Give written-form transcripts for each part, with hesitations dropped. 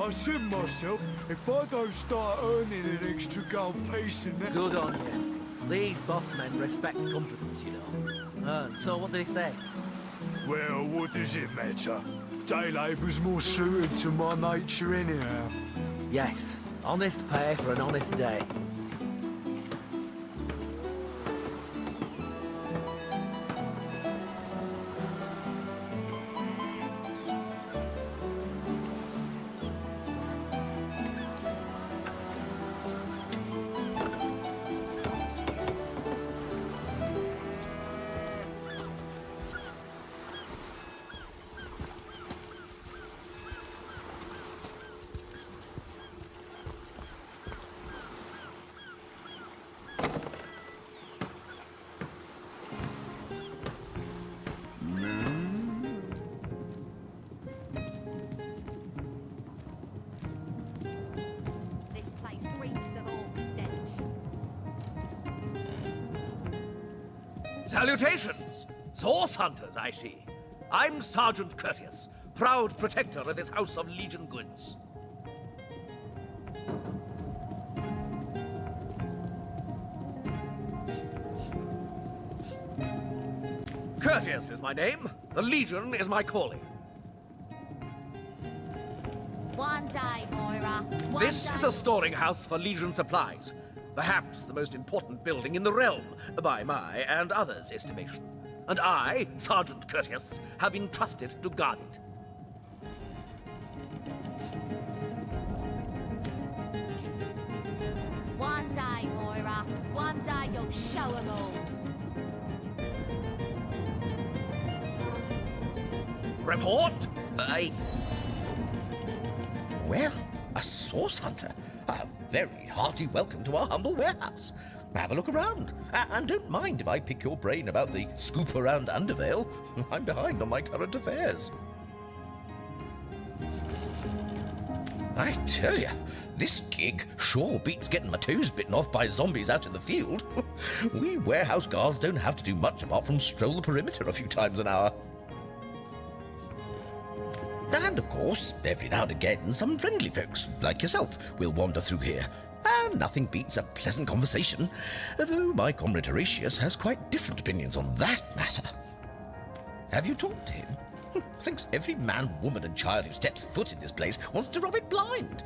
I said myself, if I don't start earning an extra gold piece in that... Good on you. These boss men respect confidence, you know. And so what did he say? Well, what does it matter? Day labour's more suited to my nature anyhow. Yes, honest pay for an honest day. Salutations! Source hunters, I see. I'm Sergeant Courteous, proud protector of this house of Legion goods. Courteous is my name. The Legion is my calling. One day, Moira. This is a storing house for Legion supplies. Perhaps the most important building in the realm, by my and others' estimation. And I, Sergeant Courteous, have been trusted to guard it. One day, Moira. One day you'll show 'em all. Report? Well, a source hunter. A very hearty welcome to our humble warehouse. Have a look around. And don't mind if I pick your brain about the scoop around Undervale. I'm behind on my current affairs. I tell you, this gig sure beats getting my toes bitten off by zombies out in the field. We warehouse guards don't have to do much apart from stroll the perimeter a few times an hour. And, of course, every now and again, some friendly folks, like yourself, will wander through here. And nothing beats a pleasant conversation, though my comrade Horatius has quite different opinions on that matter. Have you talked to him? Thinks every man, woman and child who steps foot in this place wants to rob it blind.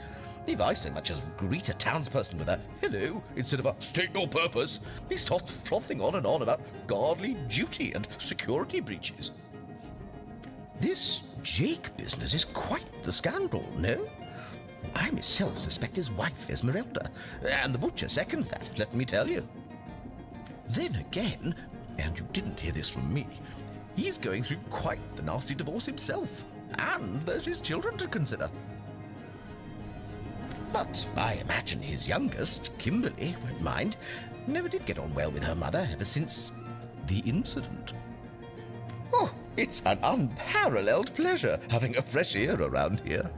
If I so much as greet a townsperson with a hello instead of a state your purpose, he starts frothing on and on about godly duty and security breaches. This Jake business is quite the scandal, no? I myself suspect his wife, Esmeralda, and the butcher seconds that, let me tell you. Then again, and you didn't hear this from me, he's going through quite the nasty divorce himself, and there's his children to consider. But I imagine his youngest, Kimberly, won't mind. Never did get on well with her mother ever since the incident. Oh, it's an unparalleled pleasure having a fresh ear around here.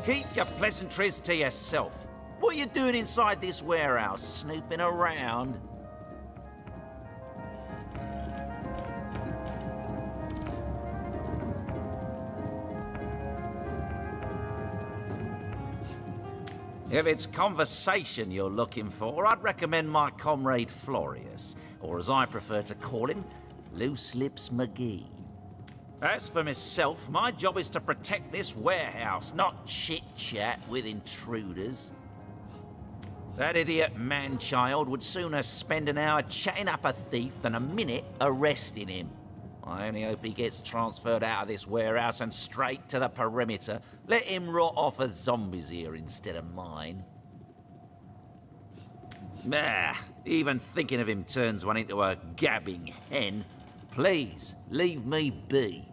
Keep your pleasantries to yourself. What are you doing inside this warehouse, snooping around? If it's conversation you're looking for, I'd recommend my comrade Florius, or as I prefer to call him, Loose Lips McGee. As for myself, my job is to protect this warehouse, not chit-chat with intruders. That idiot man-child would sooner spend an hour chatting up a thief than a minute arresting him. I only hope he gets transferred out of this warehouse and straight to the perimeter. Let him rot off as zombies here instead of mine. Even thinking of him turns one into a gabbing hen. Please, leave me be.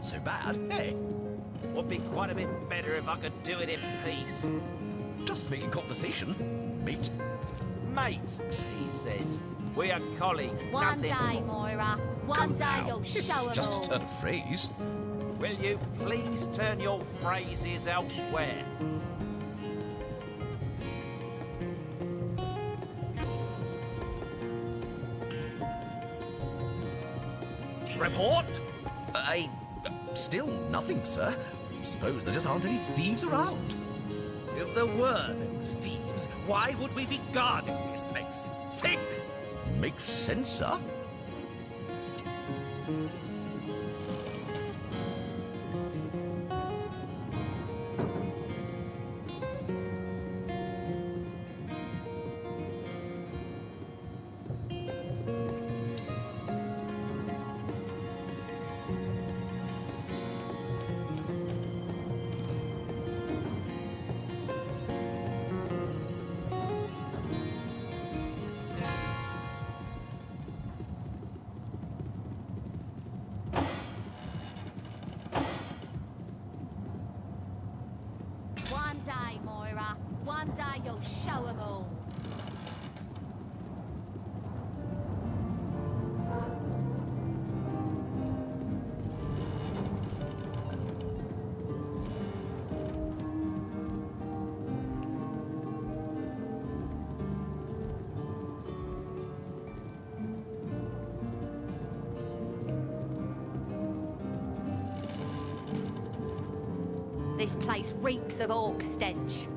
so bad, eh? Would be quite a bit better if I could do it in peace. Just making conversation, mate. Mate, he says. We are colleagues, One nothing day, more. Moira. One Come day now, you'll it's show 'em just all. a turn of phrase. Will you please turn your phrases elsewhere? Report? Still nothing, sir. Suppose there just aren't any thieves around. If there were no thieves, why would we be guarding this place? Think! Makes sense, sir. One day, Moira. One day you'll show 'em all. This place reeks of orc stench.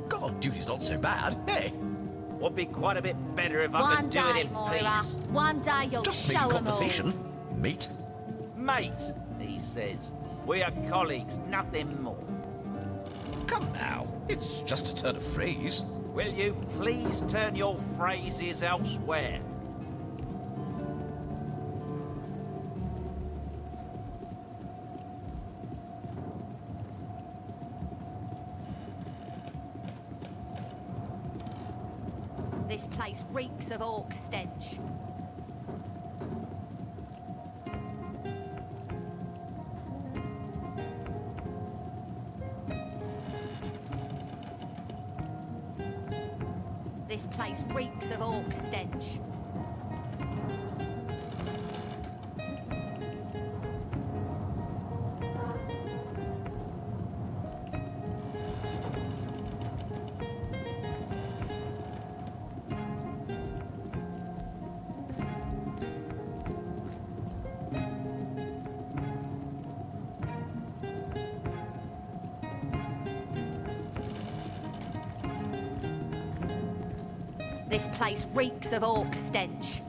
God, duty's not so bad, eh? Would be quite a bit better if I One could do it day, in Moira. peace. One day you'll Just show making 'em all. conversation, mate. Mate, he says. We are colleagues, nothing more. Come now, it's just a turn of phrase. Will you please turn your phrases elsewhere? This place reeks of orc stench. This place reeks of orc stench. This place reeks of orc stench.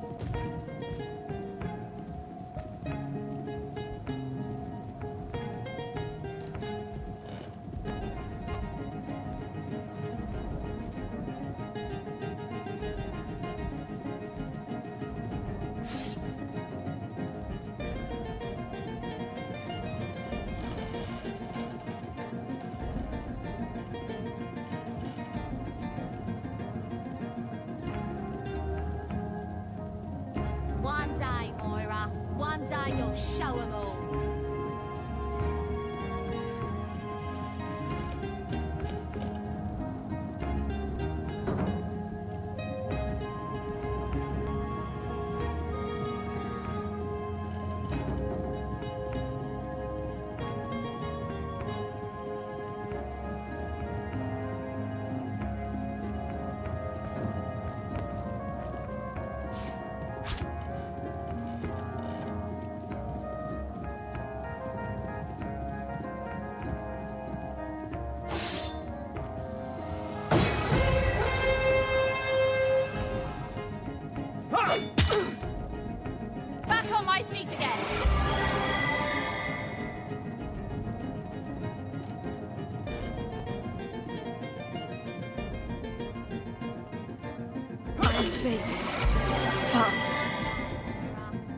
fading. Fast.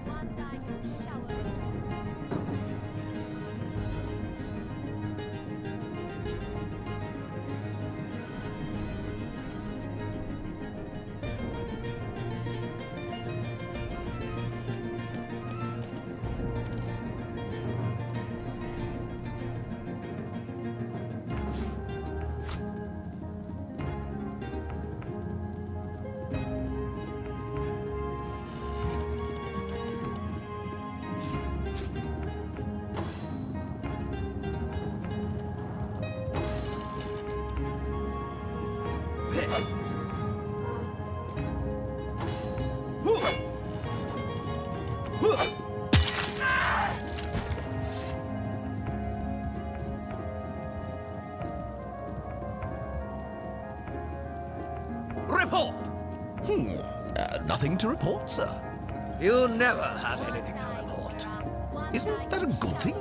One day you'll show 'em. Report! Nothing to report, sir. You never have anything to report. Isn't that a good thing?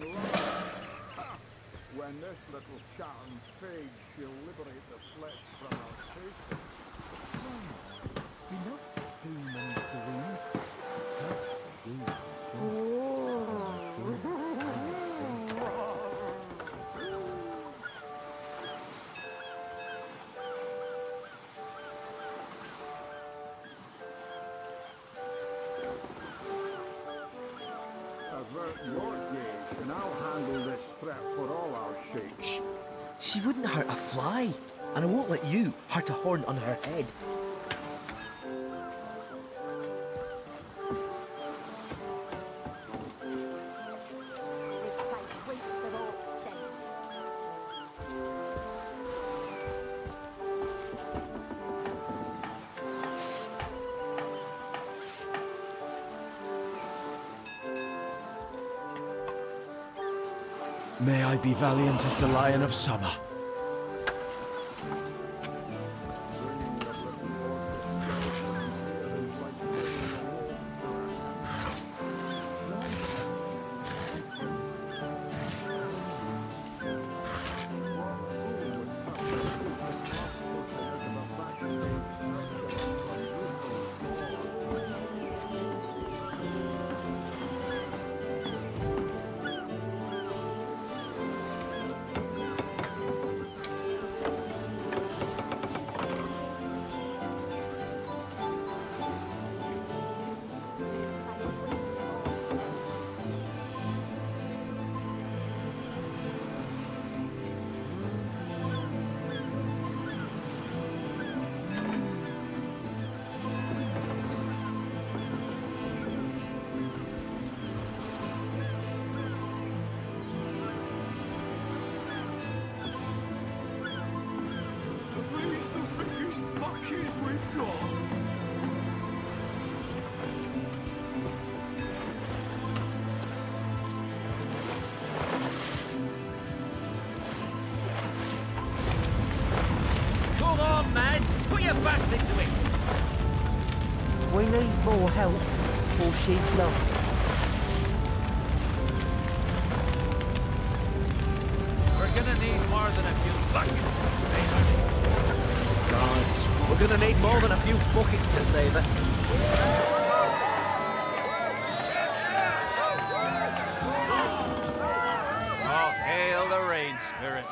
in love. When this little Sharon fades, she'll liberate the flesh from our faces. Enough human avert your gaze, and I'll handle this threat for all our sakes. She wouldn't hurt a fly, and I won't let you hurt a horn on her head. May I be valiant as the Lion of Summer. These the biggest buckies we've got. Come on, man! Put your backs into it! We need more help, or she's lost. We're gonna need more than a few buckets. Gods, we're gonna need more than a few buckets to save her. Oh, hail the rain spirit.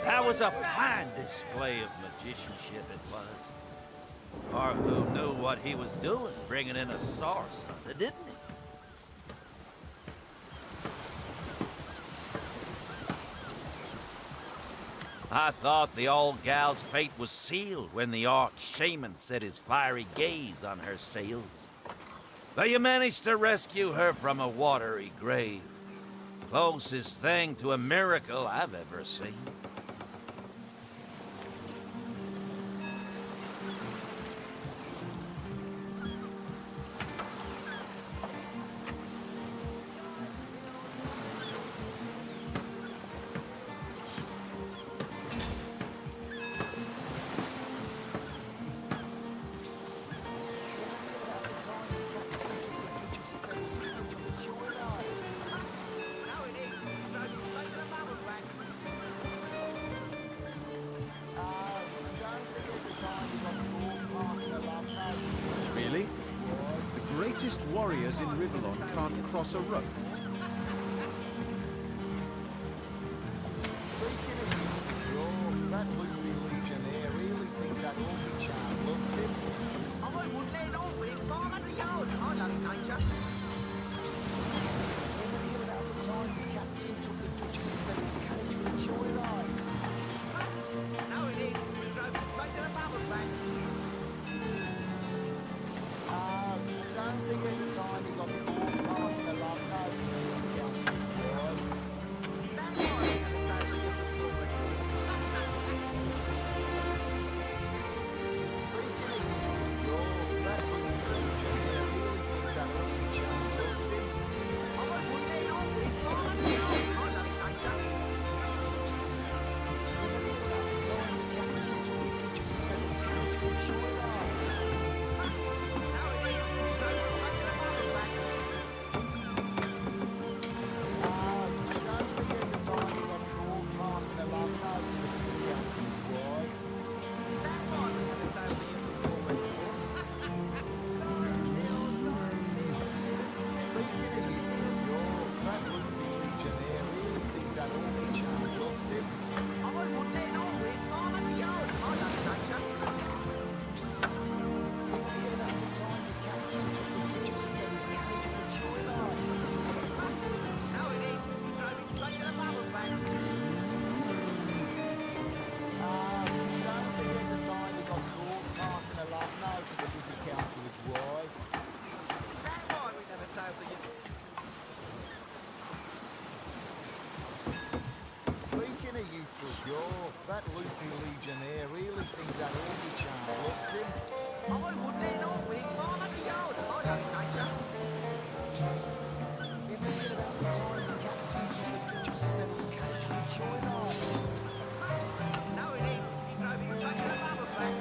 That was a fine display of magicianship it was. Or who knew what he was doing, bringing in a source, didn't he? I thought the old gal's fate was sealed when the arch-shaman set his fiery gaze on her sails. But you managed to rescue her from a watery grave. Closest thing to a miracle I've ever seen. Really? The greatest warriors in Rivellon can't cross a rope. That would-be legionnaire really thinks that only child loves him. I would let over it 500 yards. I love nature. Never hear about the time the captain took the Duchess of carriage with a joyride. No, it is. We drove straight to the bubble bank. I don't think any time he got caught past the long nose. really thinks that Orky charm loves him. I wouldn't let all within 500 yards of my loving nature. Ever hear about the time the captain took the Duchess of Fennel's carriage for a joyride? No, it ain't. He drove it straight to the bubble back.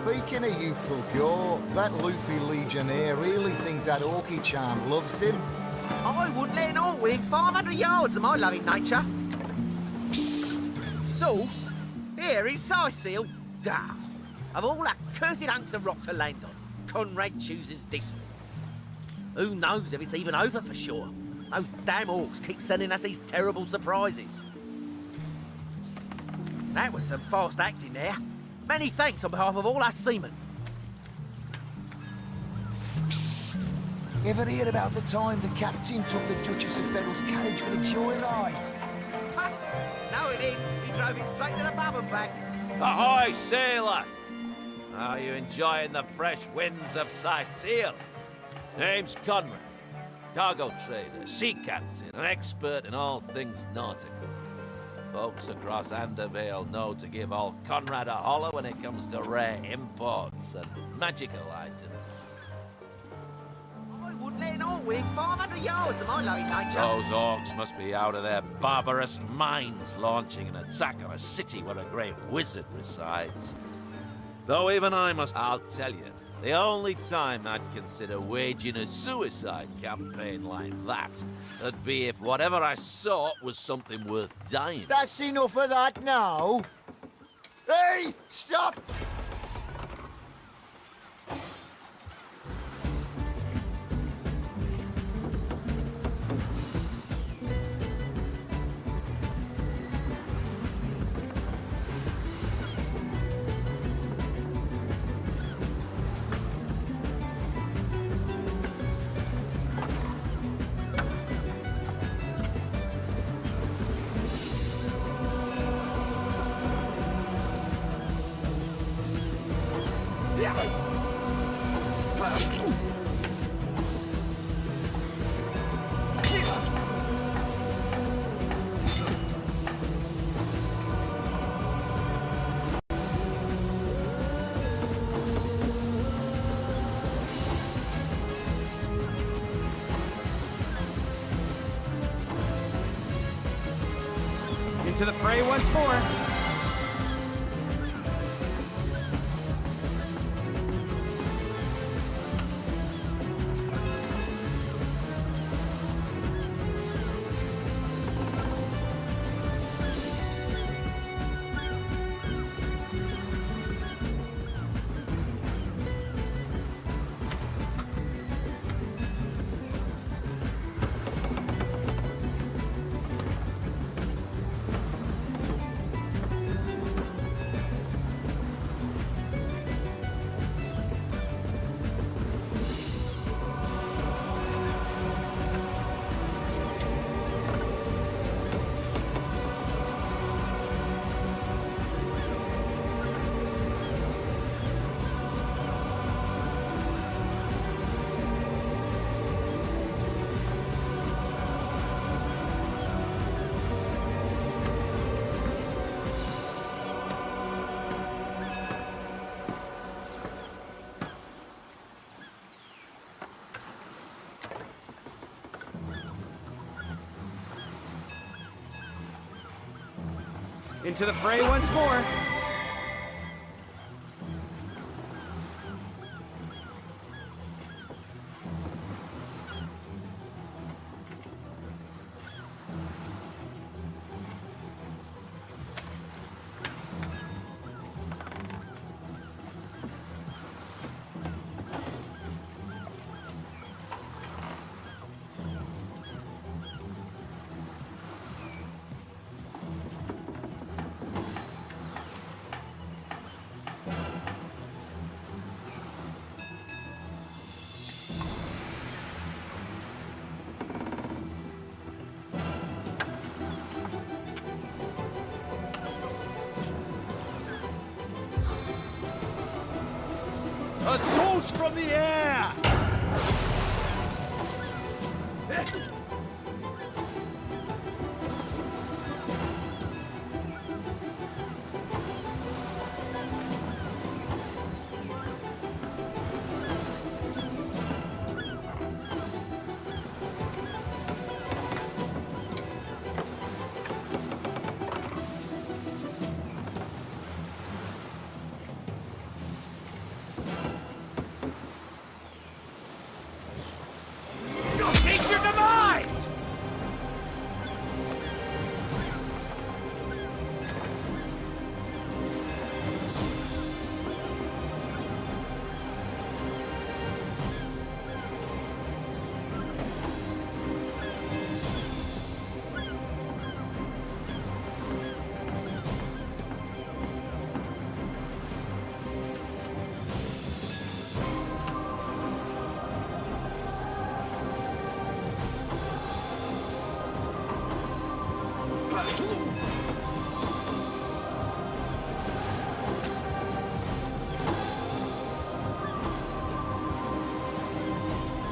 Speaking of youthful gore, that loopy legionnaire really thinks that Orky charm loves him. I wouldn't let all within 500 yards of my loving nature. Psst! Sauce? Here in Seal. Dow. Of all that cursed hunks of rock to land on, Conrad chooses this one. Who knows if it's even over for sure? Those damn orcs keep sending us these terrible surprises. That was some fast acting there. Many thanks on behalf of all us seamen. Psst! Ever hear about the time the captain took the Duchess of Fennel's carriage for a joyride? No, it ain't. He drove it straight to the pub and back. Ahoy, sailor! Are you enjoying the fresh winds of Seal? Name's Conrad, cargo trader, sea captain, an expert in all things nautical. Folks across Andervale know to give old Conrad a holler when it comes to rare imports and magical items. I wouldn't let all within 500 yards of my loving nature. Those orcs must be out of their barbarous minds launching an attack on a city where a great wizard resides. Though even I'll tell you, the only time I'd consider waging a suicide campaign like that would be if whatever I sought was something worth dying. That's enough of that now. Hey, stop! Into the fray once more. Into the fray once more. Assault from the air! Meet your demise!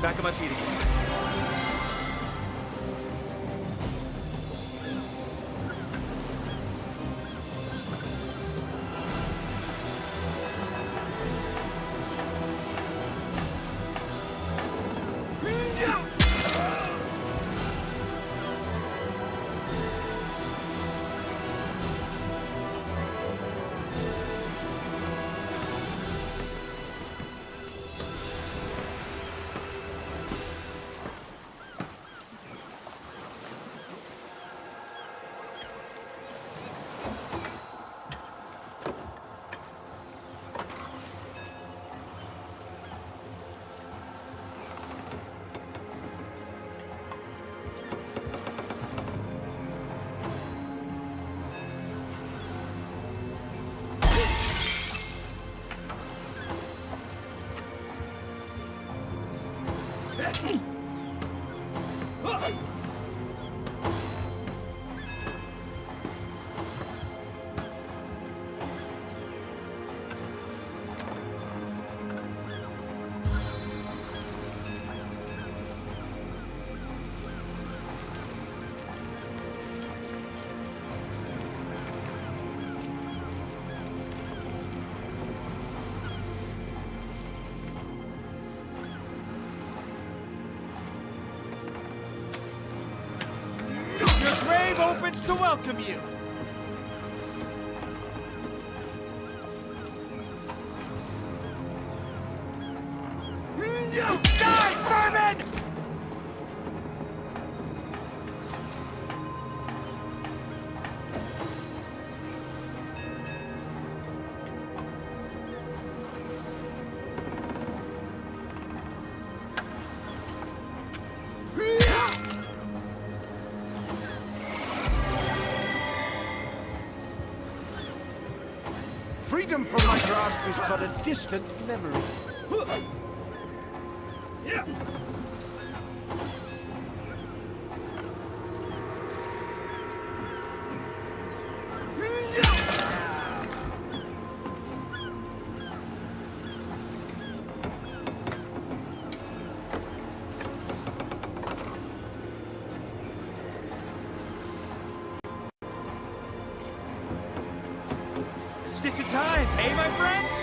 Back on my feet again. Your grave opens to welcome you! Die, vermin! Freedom from my grasp is but a distant memory. A stitch of time, hey, my friends?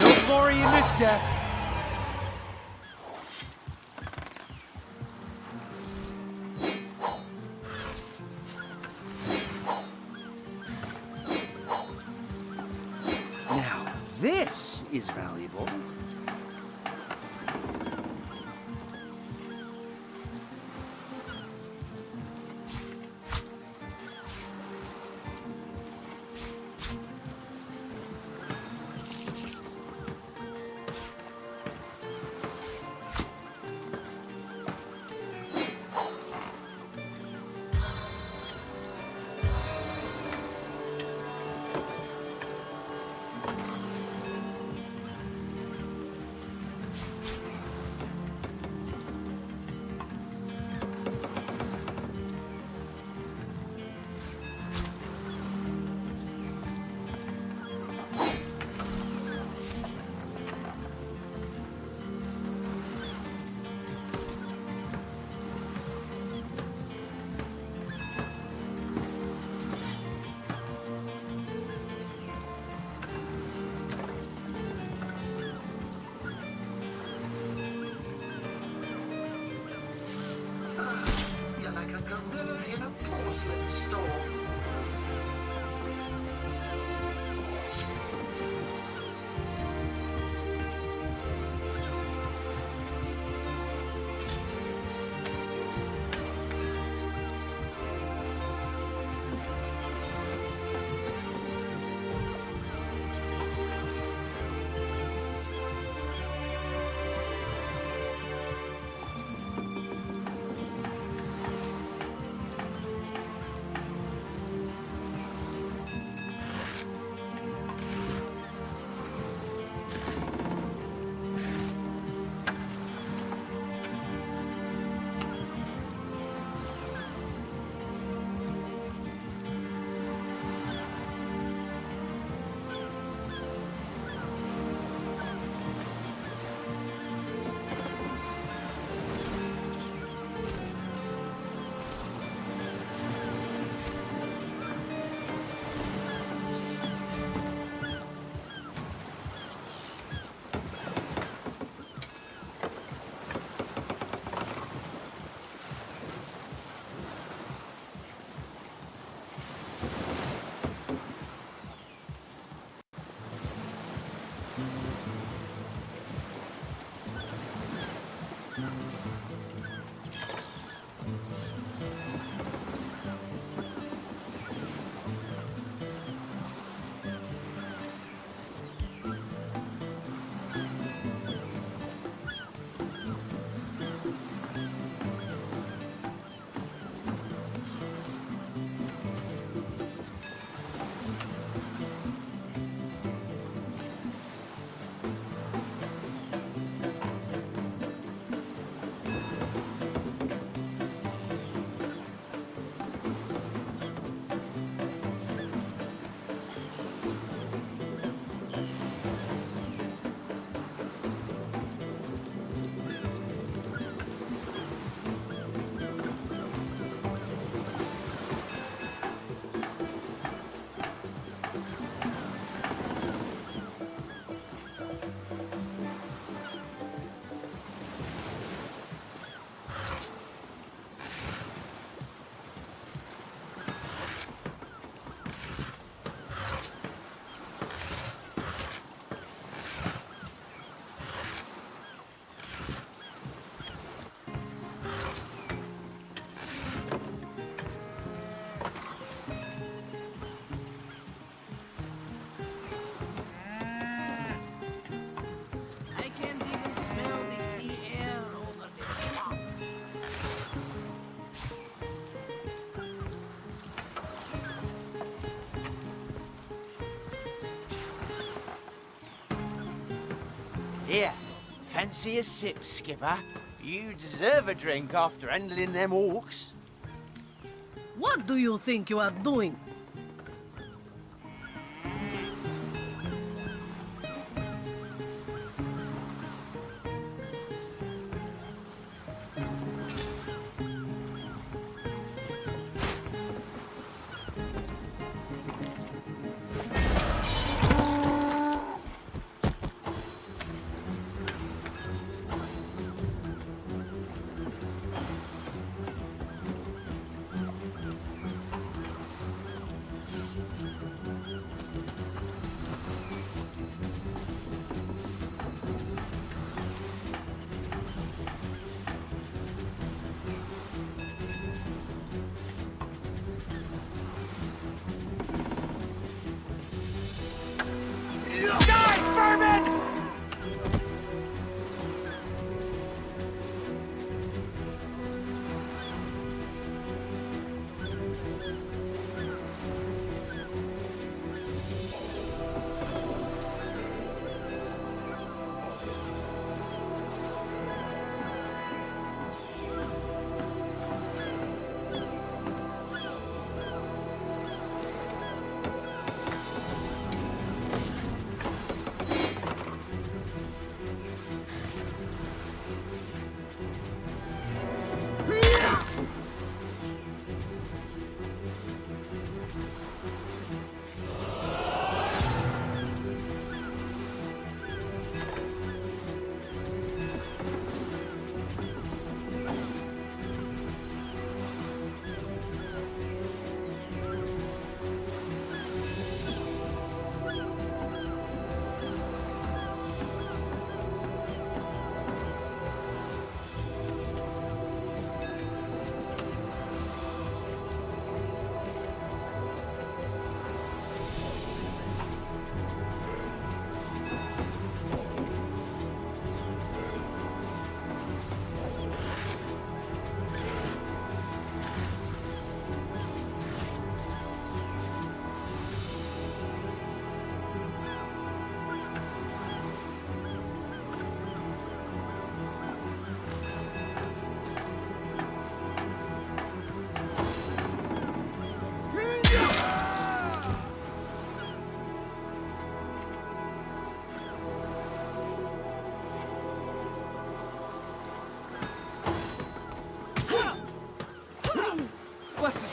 No glory in this death! Now, this is valuable. gorilla in a porcelain store. Here, fancy a sip, Skipper? You deserve a drink after handling them orcs. What do you think you are doing?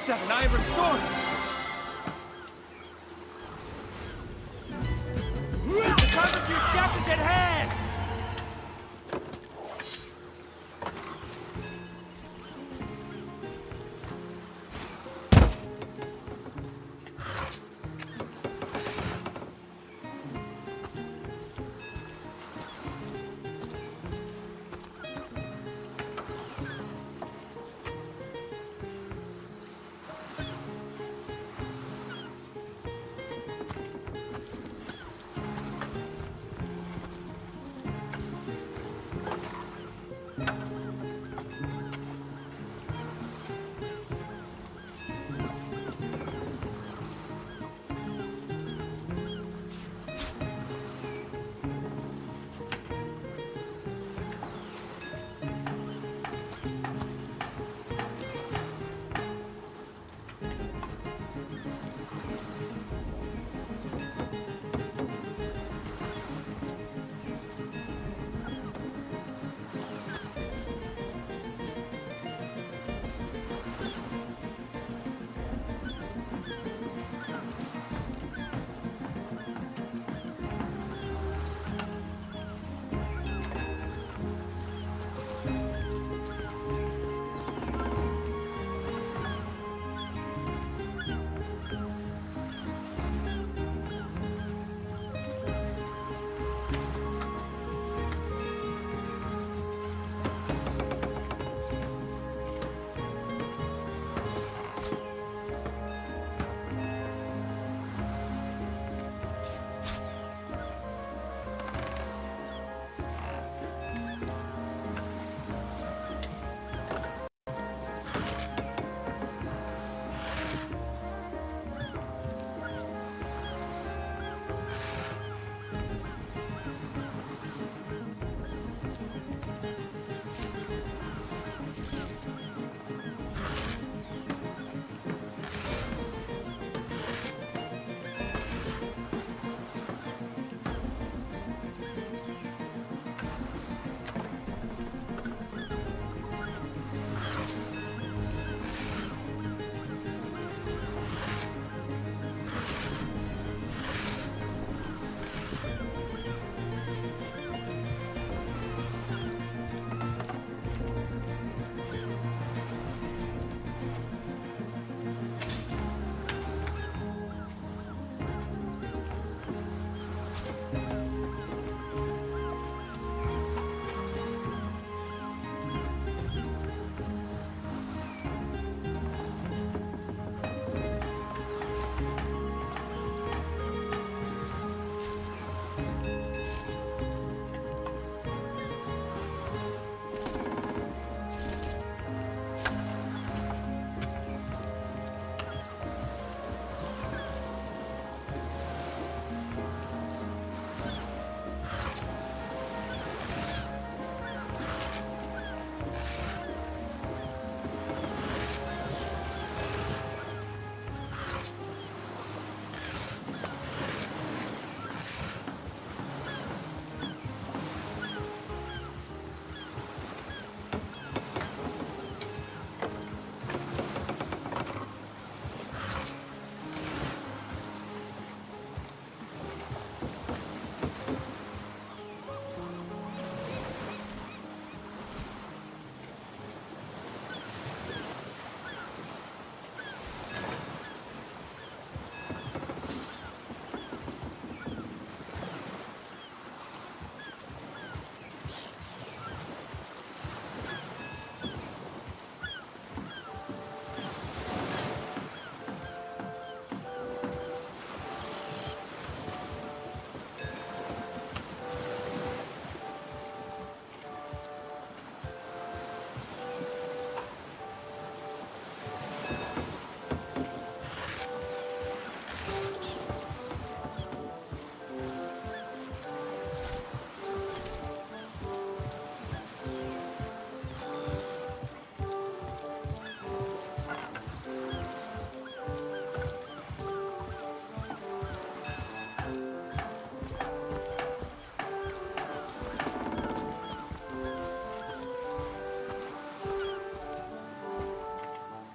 7, I am restored. The time of your death is at hand!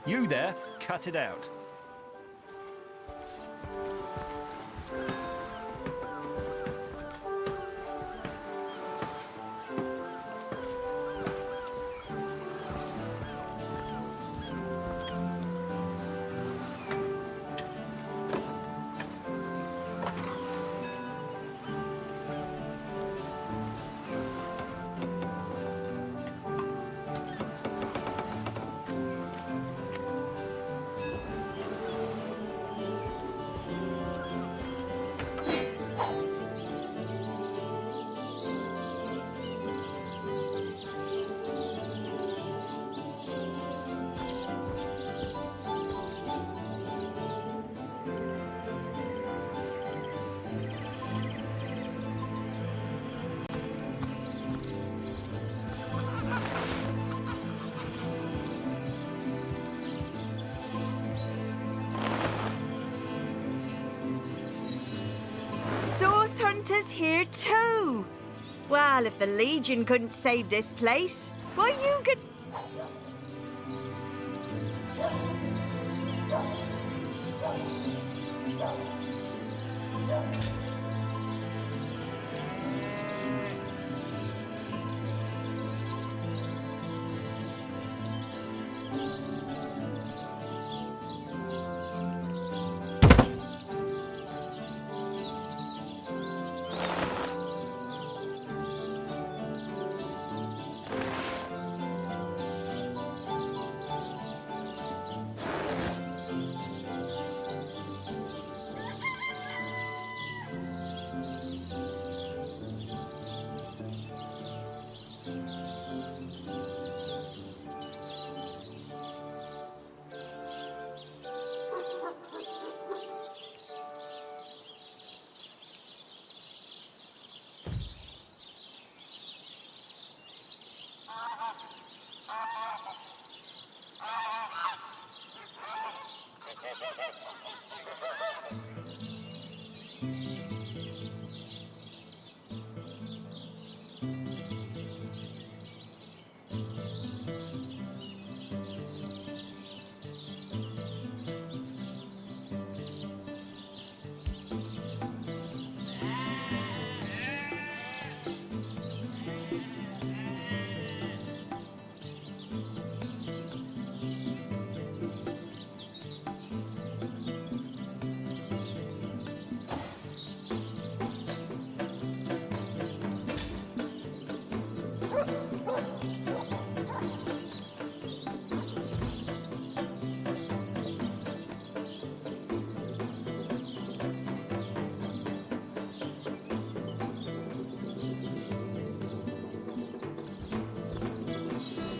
You there, cut it out. Source hunters here too. Well, if the Legion couldn't save this place, why you could...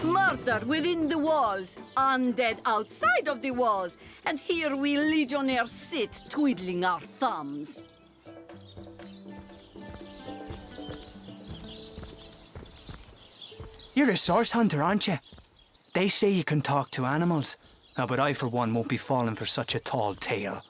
Murder within the walls, undead outside of the walls, and here we legionnaires sit twiddling our thumbs. You're a source hunter, aren't you? They say you can talk to animals. But I, for one, won't be falling for such a tall tale.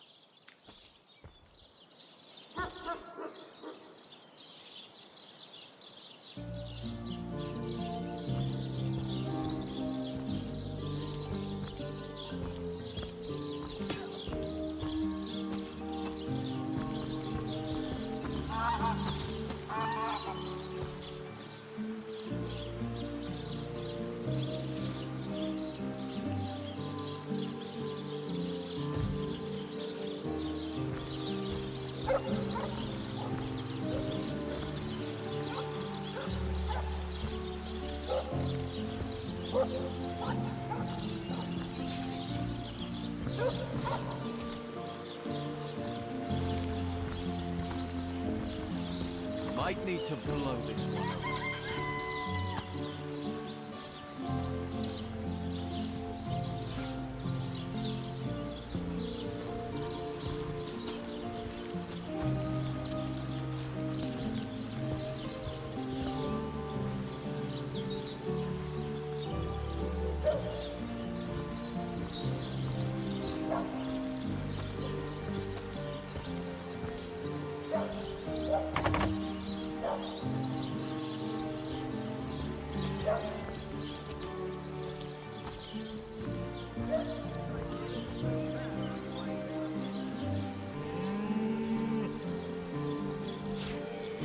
Might need to blow this one up.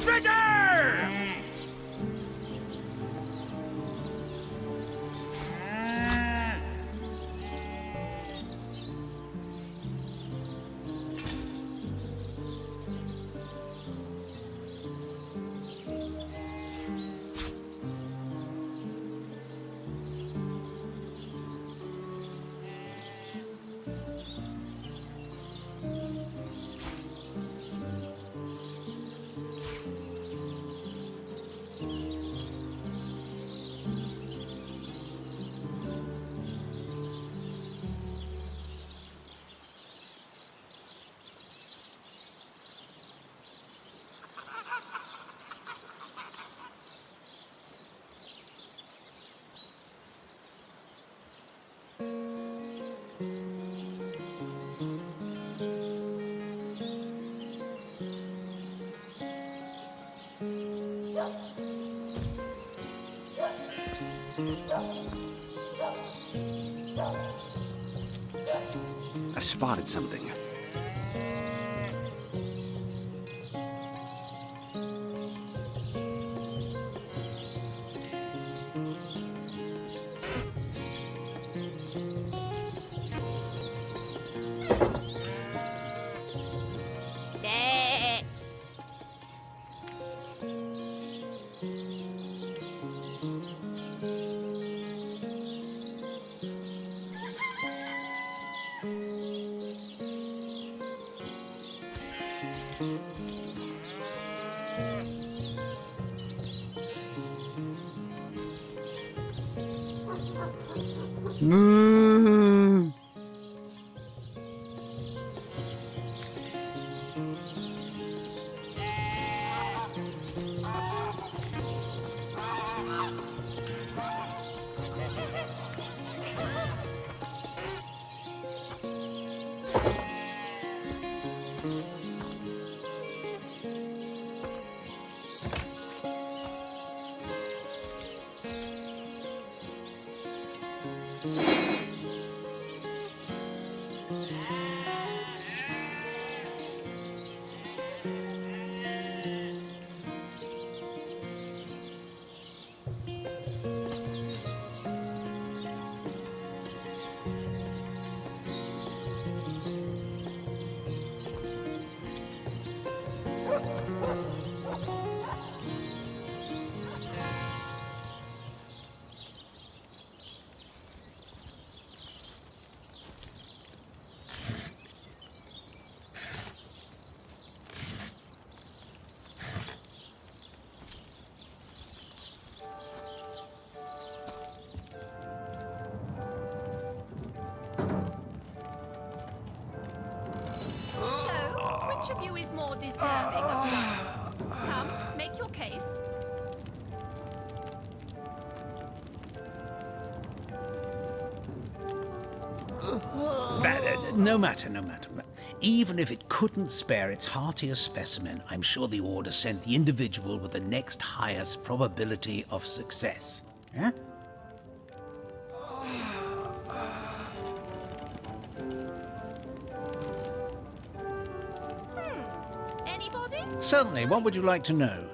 treasure! I spotted something. Which of you is more deserving of life? Come, make your case. No matter. Even if it couldn't spare its heartiest specimen, I'm sure the Order sent the individual with the next highest probability of success. Huh? Anybody? Certainly. What would you like to know?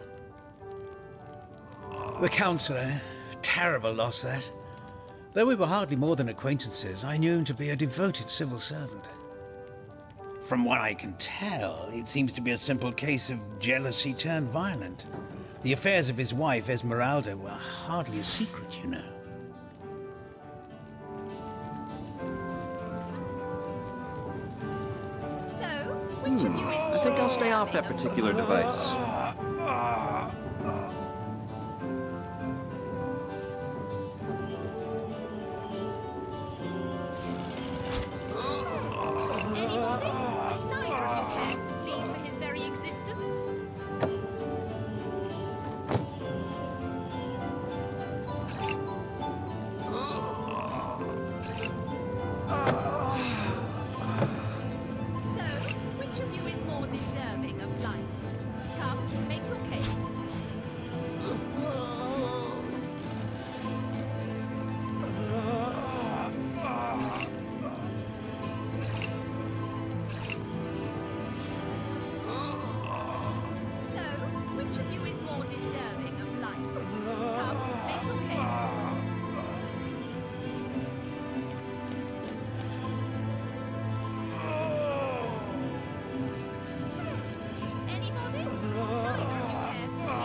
The Councillor. Terrible loss, that. Though we were hardly more than acquaintances, I knew him to be a devoted civil servant. From what I can tell, it seems to be a simple case of jealousy turned violent. The affairs of his wife, Esmeralda, were hardly a secret, you know. So, which of you is more I think I'll stay off that particular device. Anybody? Neither of you cares to plead for his very existence. So, which of you is more deserving of life? Come,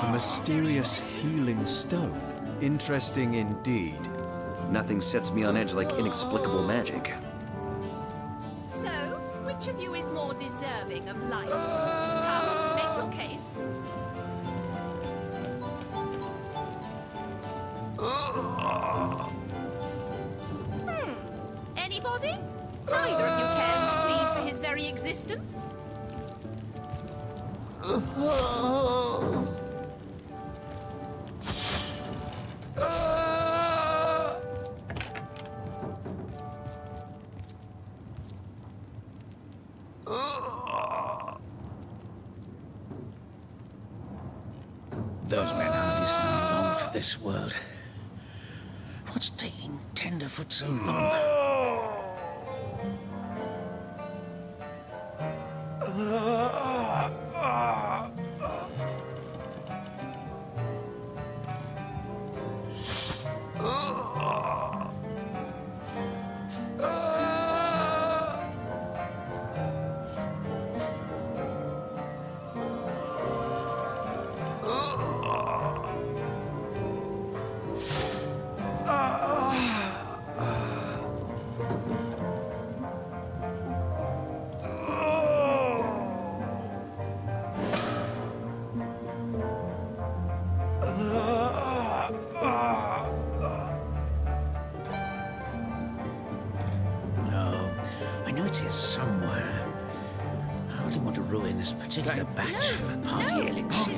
A mysterious healing stone. Interesting indeed. Nothing sets me on edge like inexplicable magic. So, which of you is more deserving of life? Come, make your case. Anybody? Neither of you cares to plead for his very existence? Those men hardly sound long for this world. What's taking Tenderfoot so long? This particular batch of party elixir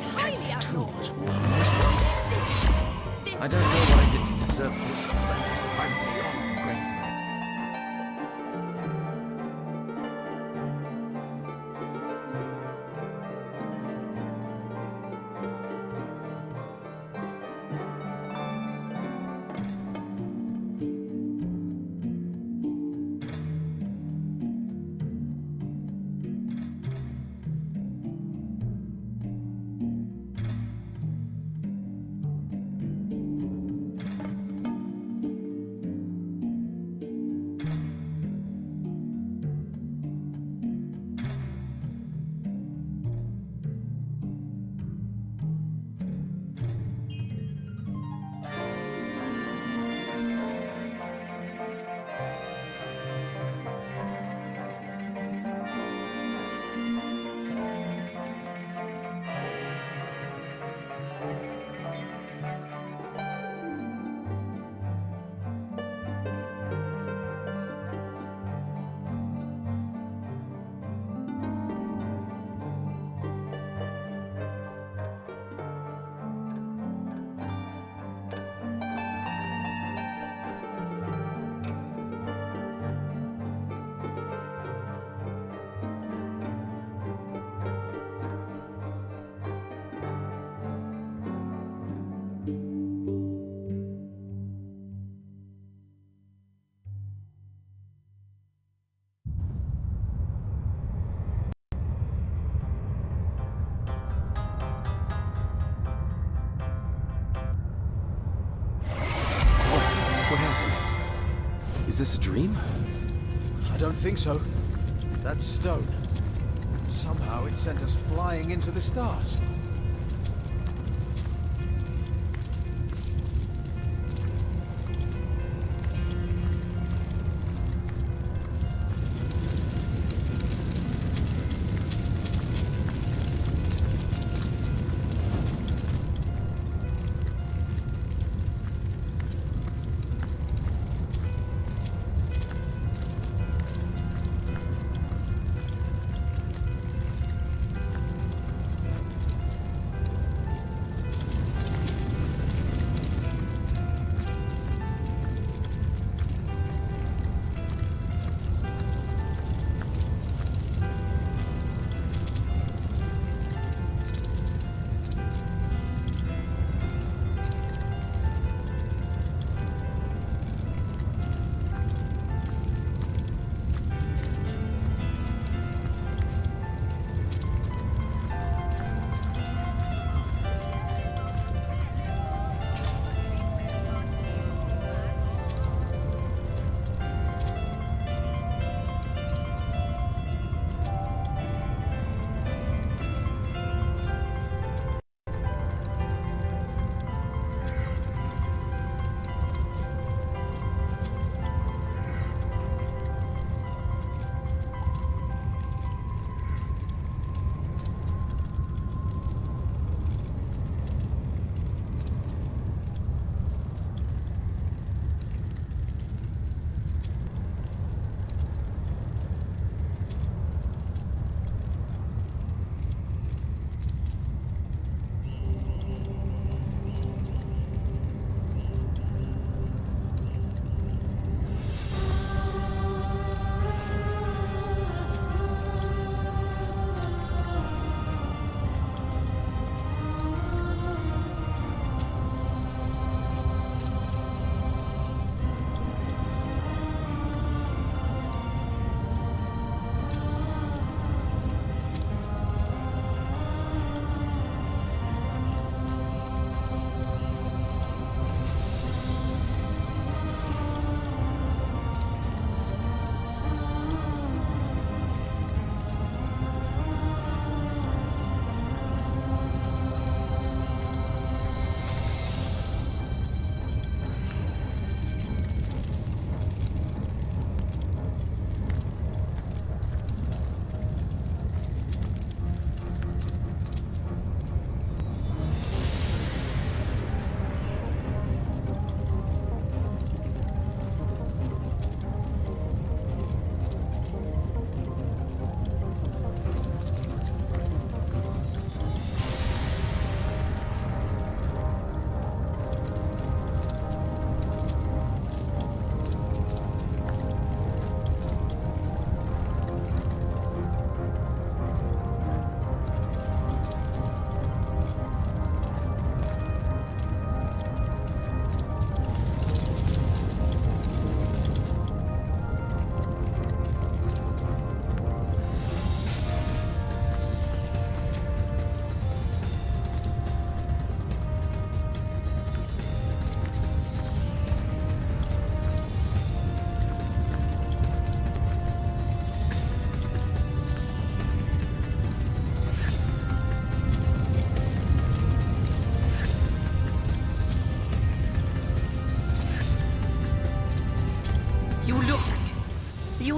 tools. I don't know what I did to deserve this, but I'm beyond grateful. Is this a dream? I don't think so. That stone. Somehow it sent us flying into the stars.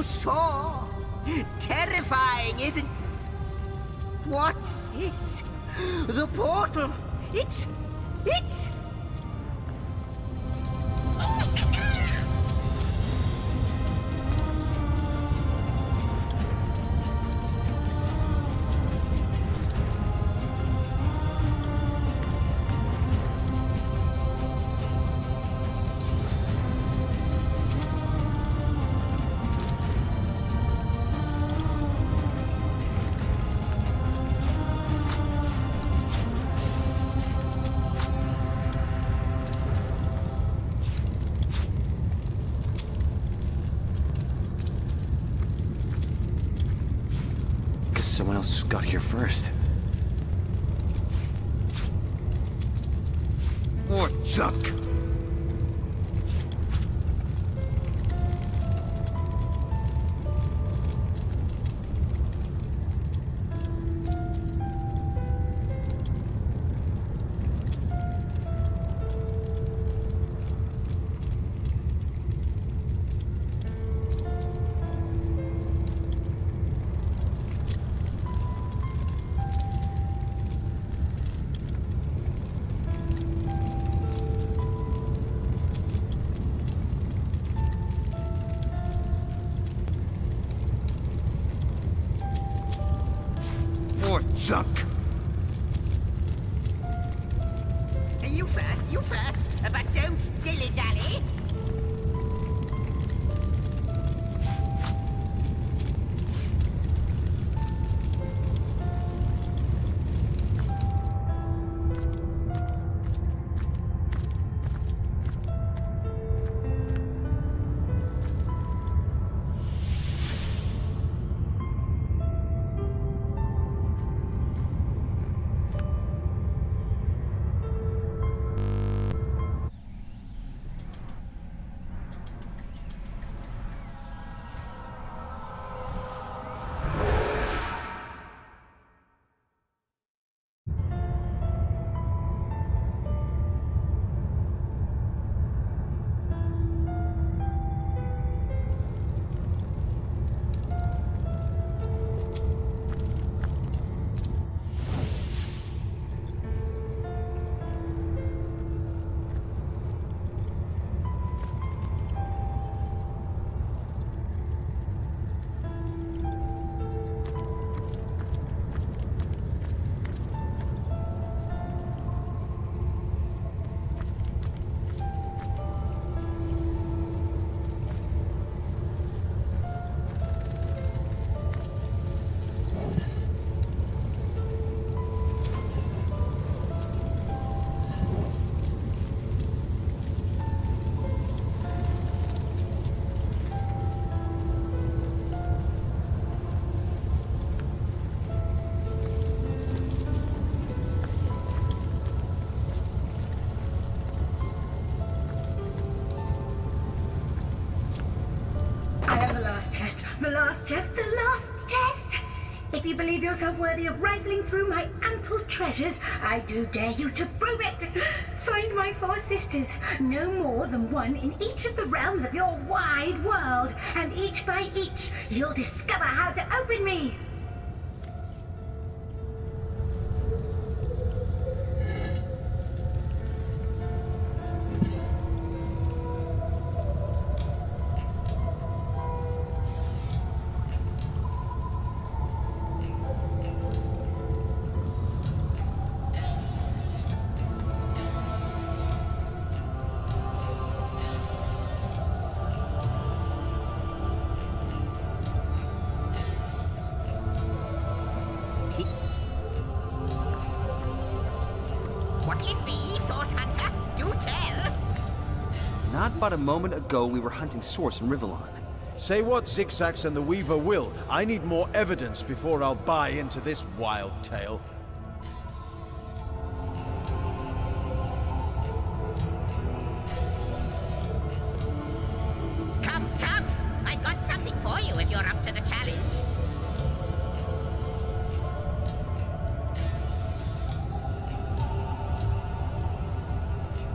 you saw. Terrifying, isn't... What's this? The portal. It's... Guess someone else got here first. More junk! More junk! You first, but don't dilly-dally. The last chest! If you believe yourself worthy of rifling through my ample treasures, I do dare you to prove it! Find my 4 sisters, no more than one in each of the realms of your wide world, and each by each, you'll discover how to open me! Not but a moment ago we were hunting Source in Rivellon. Say what Zigzags and the Weaver will. I need more evidence before I'll buy into this wild tale. Come! I got something for you if you're up to the challenge.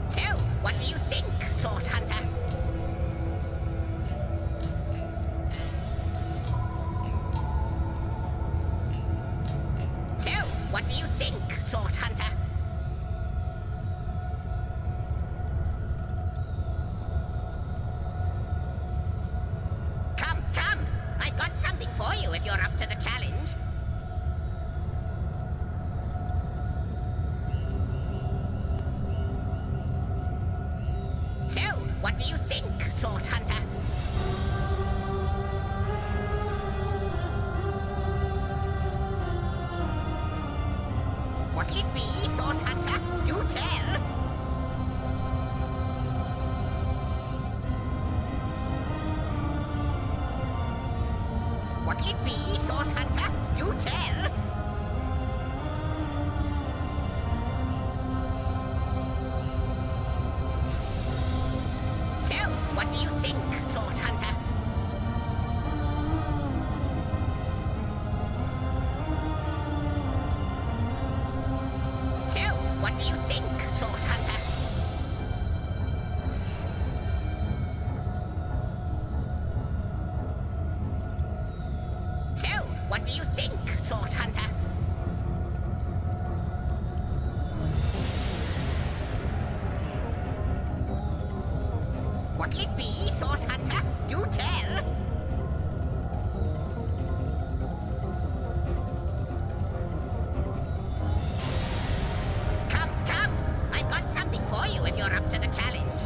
So, what do you think, Source Hunter? what do you think, Source Hunter? Come, come! I got something for you if you're up to the challenge. So, what do you think, Source Hunter? What'll it be, Source Hunter? Do tell! What'll it be, Source Hunter? Do tell! So, what do you think, Source Hunter? So, what do you think, Source Hunter? So, what do you think, Source Hunter? What'll it be, Source Hunter? Do tell! Come, come! I got something for you if you're up to the challenge.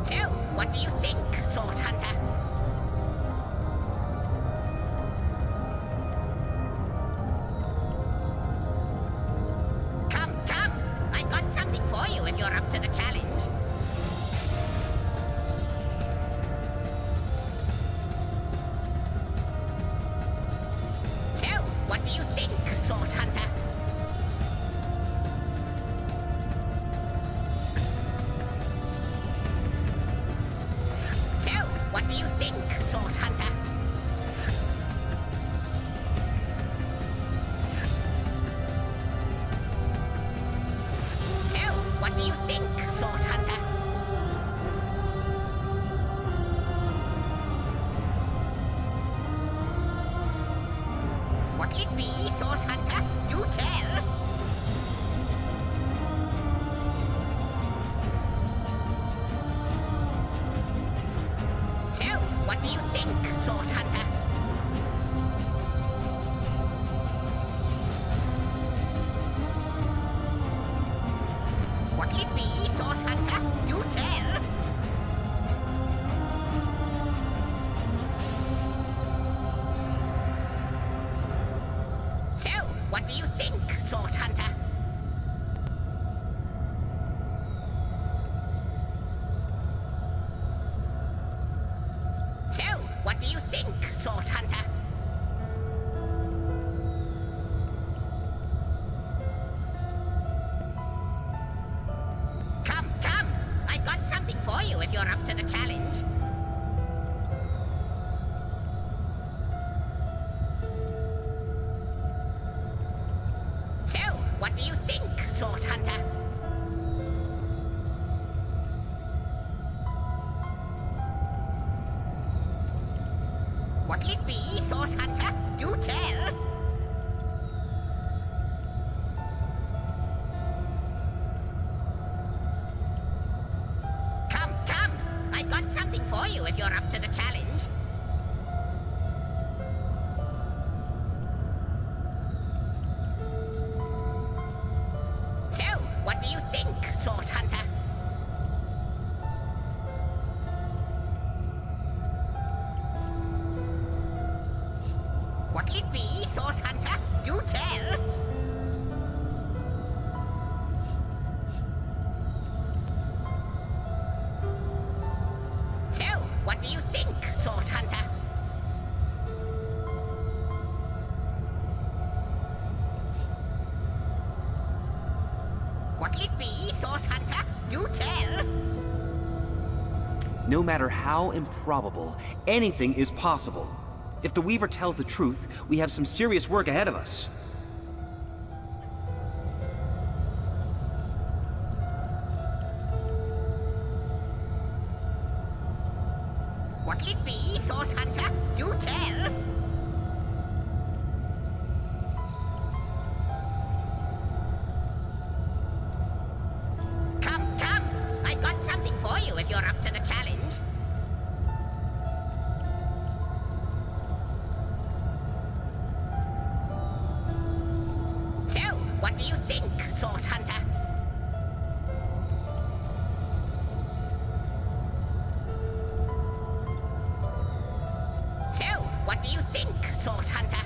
So, what do you think, Source Hunter? Come, come! I got something for you if you're up to the challenge. So, what do you think, Source Hunter? So, what do you think, Source Hunter? So, what do you think, Source Hunter? What'll it be, Source Hunter? Do tell! So, what do you think, Source Hunter? What'll it be, Source Hunter? Do tell! So, what do you think, Source Hunter? So, what do you think, Source Hunter? Come, come! I got something for you if you're up to the challenge. So, what do you think, Source Hunter? What'll it be, Source Hunter? Do tell! Come, come! I got something for you if you're up to the challenge. So, what do you think, Source Hunter? What'll it be, Source Hunter? Do tell! So, what do you think, Source Hunter? What'll it be, Source Hunter? Do tell! No matter how improbable, anything is possible. If the Weaver tells the truth, we have some serious work ahead of us. Source Hunter. So, what do you think, Source Hunter?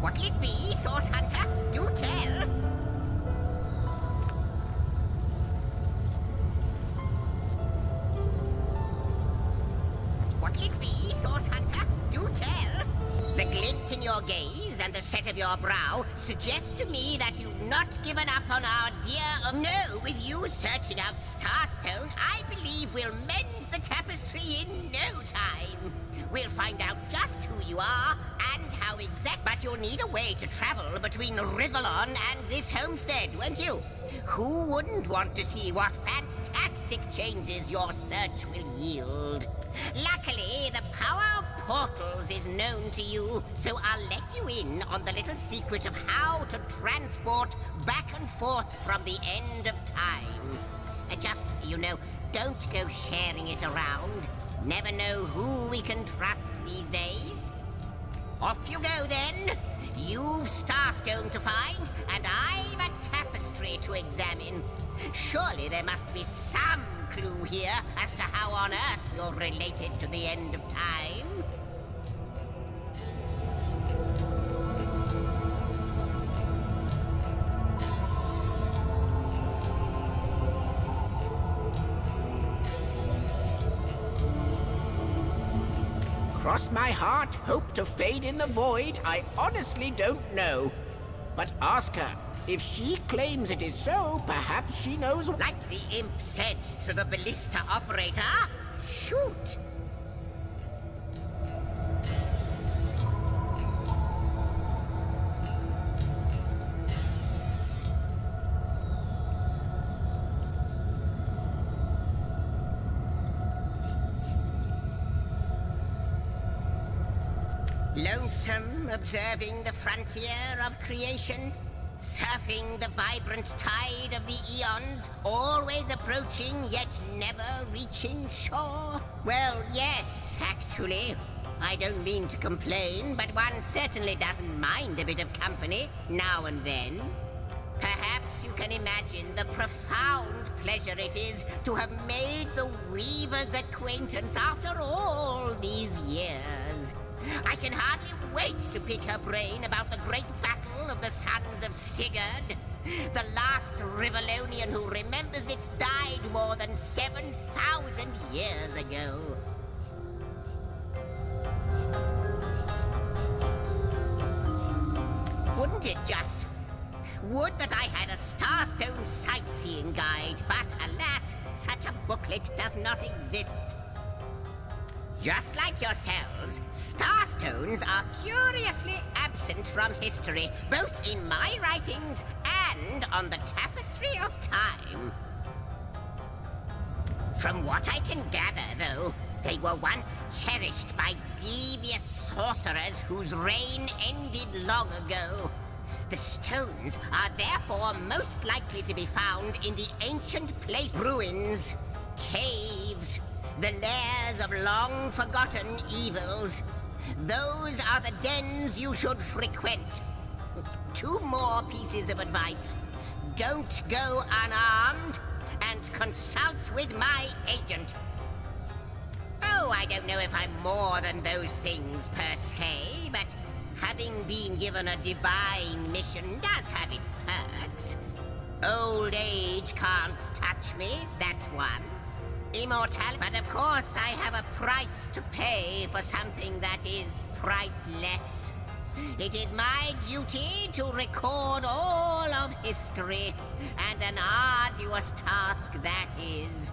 What'll it be, Source Hunter? Do tell. What'll it be, Source Hunter? Do tell. The glint in your gaze and the set of your brow suggest to me that you've not given up on our dear... No, with you searching out Starstone, I believe we'll mend the tapestry in no time. We'll find out just who you are and how exact... But you'll need a way to travel between Rivalon and this homestead, won't you? Who wouldn't want to see what fantastic changes your search will yield? Luckily, the power of portals is known to you, so I'll let you in on the little secret of how to transport back and forth from the end of time. Just, don't go sharing it around. Never know who we can trust these days. Off you go, then. You've Starstone to find, and I've a tapestry to examine. Surely there must be some clue here as to how on earth you're related to the end of time. Cross my heart, hope to fade in the void, I honestly don't know. But ask her. If she claims it is so, perhaps she knows... Like the imp said to the ballista operator, shoot! Lonesome, observing the frontier of creation, surfing the vibrant tide of the eons, always approaching yet never reaching shore. Well, yes, actually. I don't mean to complain, but one certainly doesn't mind a bit of company now and then. Perhaps you can imagine the profound pleasure it is to have made the Weaver's acquaintance after all these years. I can hardly wait to pick her brain about the great battle of the sons of Sigurd. The last Rivalonian who remembers it died more than 7,000 years ago. Wouldn't it just? Would that I had a Starstone sightseeing guide, but alas, such a booklet does not exist. Just like yourselves, Starstones are curiously absent from history, both in my writings and on the tapestry of time. From what I can gather, though, they were once cherished by devious sorcerers whose reign ended long ago. The stones are therefore most likely to be found in the ancient place ruins, caves, the lairs of long-forgotten evils. Those are the dens you should frequent. 2 more pieces of advice. Don't go unarmed, and consult with my agent. Oh, I don't know if I'm more than those things per se, but having been given a divine mission does have its perks. Old age can't touch me, that's one. Immortality, but of course I have a price to pay for something that is priceless. It is my duty to record all of history, and an arduous task that is.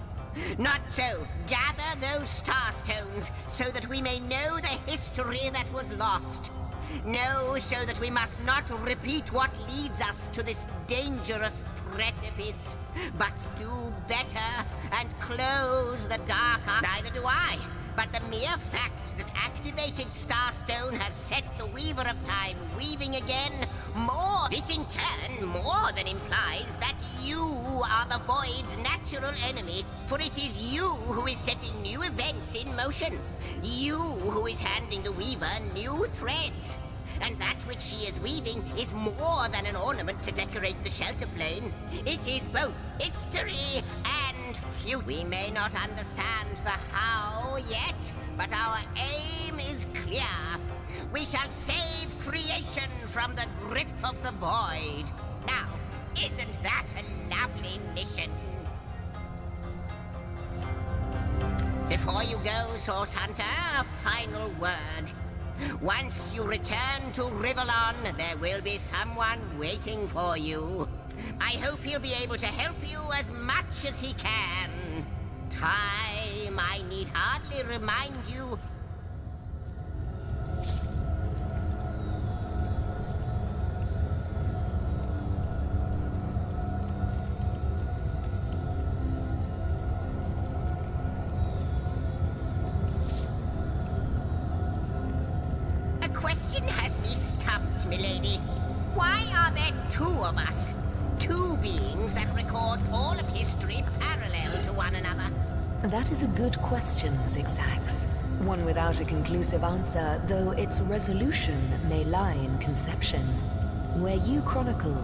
Not so. Gather those Starstones so that we may know the history that was lost. Know so that we must not repeat what leads us to this dangerous precipice, but do better and close the dark eye. Neither do I. but the mere fact that activated Starstone has set the Weaver of Time weaving again, this in turn more than implies that you are the Void's natural enemy, for it is you who is setting new events in motion. You who is handing the Weaver new threads. And that which she is weaving is more than an ornament to decorate the shelter plane. It is both history and future. We may not understand the how yet, but our aim is clear. We shall save creation from the grip of the Void. Now, isn't that a lovely mission? Before you go, Source Hunter, a final word. Once you return to Rivellon, there will be someone waiting for you. I hope he'll be able to help you as much as he can. Time, I need hardly remind you. Milady. Why are there two of us? Two beings that record all of history parallel to one another? That is a good question, Zigzags. One without a conclusive answer, though its resolution may lie in conception. Where you chronicle,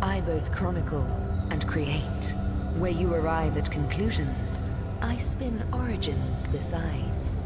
I both chronicle and create. Where you arrive at conclusions, I spin origins besides.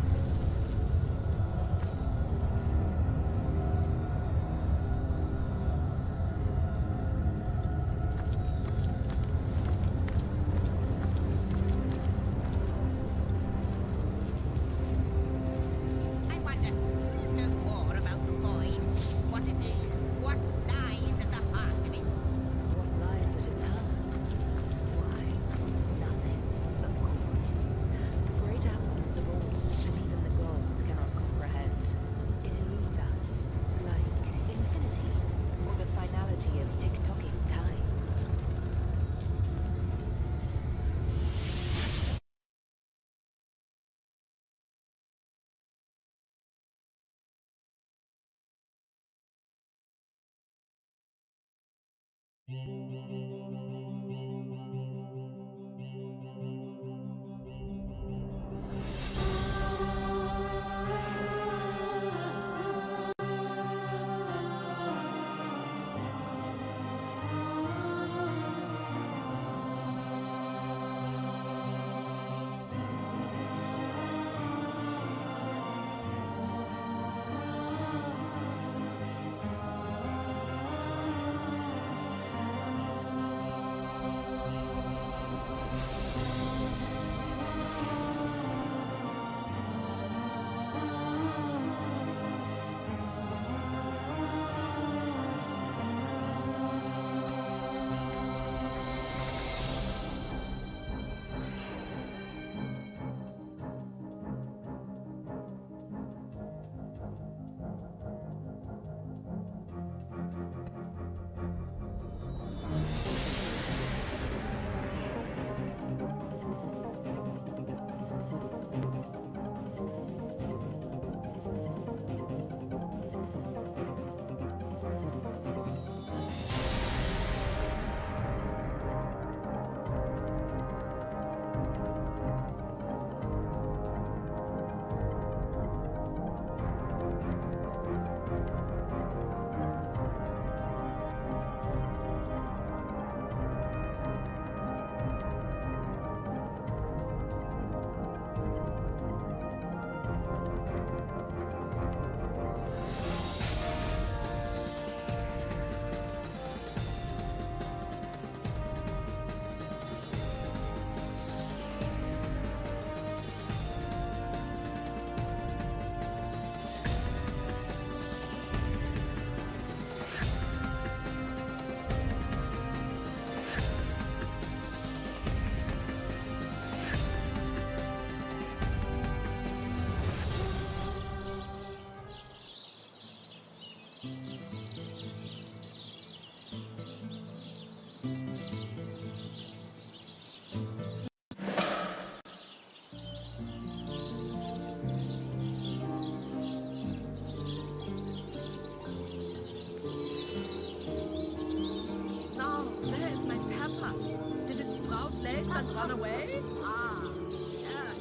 legs and run away? Ah, yeah.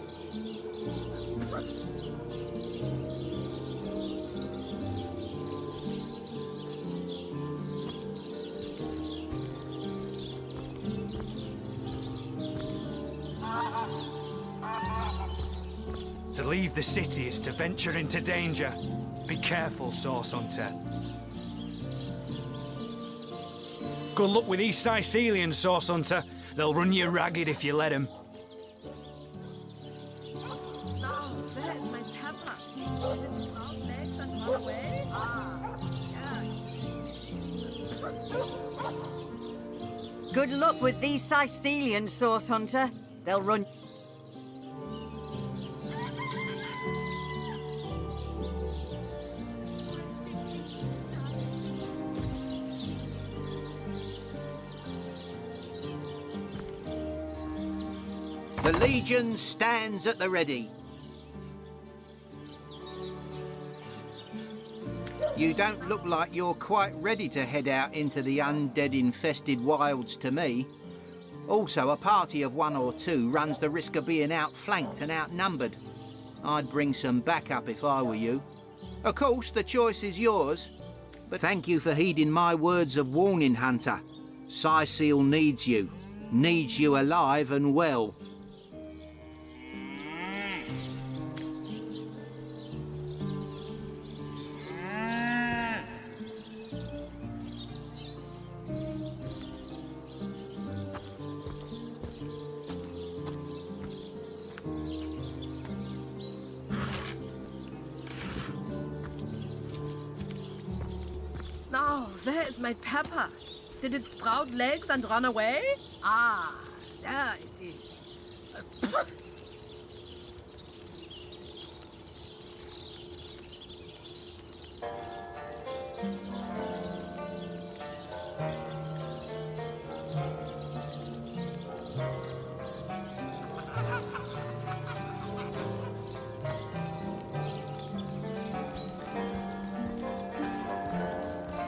To leave the city is to venture into danger. Be careful, Source Hunter. Good luck with these Sicilians, Source Hunter. They'll run you ragged if you let them. Now, where is my pepper? Did it sprout legs and run away? Ah, yeah. Good luck with these Sicilian, Source Hunter. They'll run... The Legion stands at the ready. You don't look like you're quite ready to head out into the undead-infested wilds to me. Also, a party of 1 or 2 runs the risk of being outflanked and outnumbered. I'd bring some backup if I were you. Of course, the choice is yours. But thank you for heeding my words of warning, Hunter. Sicil needs you. Needs you alive and well. Now, where is my pepper? Did it sprout legs and run away? Ah, there it is.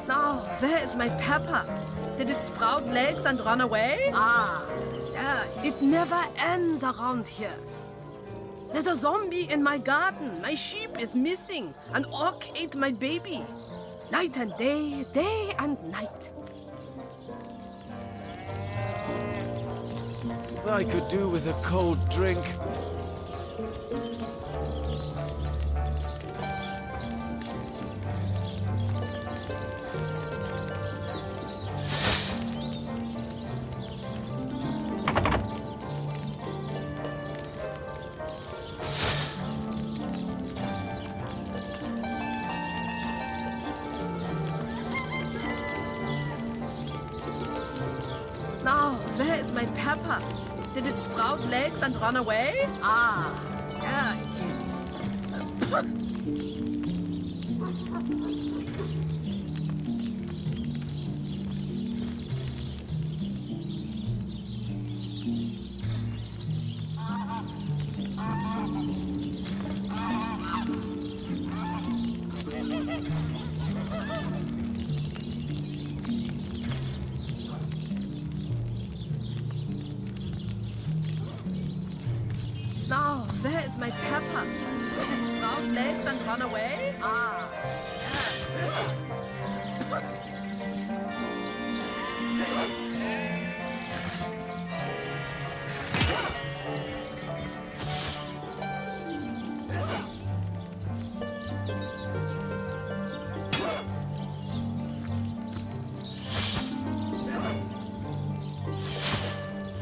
Now, where is my pepper? Did it sprout legs and run away? Ah, there. It never ends around here. There's a zombie in my garden. My sheep is missing. An orc ate my baby. Night and day, day and night. I could do with a cold drink. Now, where is my pepper? Did it sprout legs and run away? Ah, there it is. Now, where is my pepper? Did it sprout legs and run away? Ah, there it is.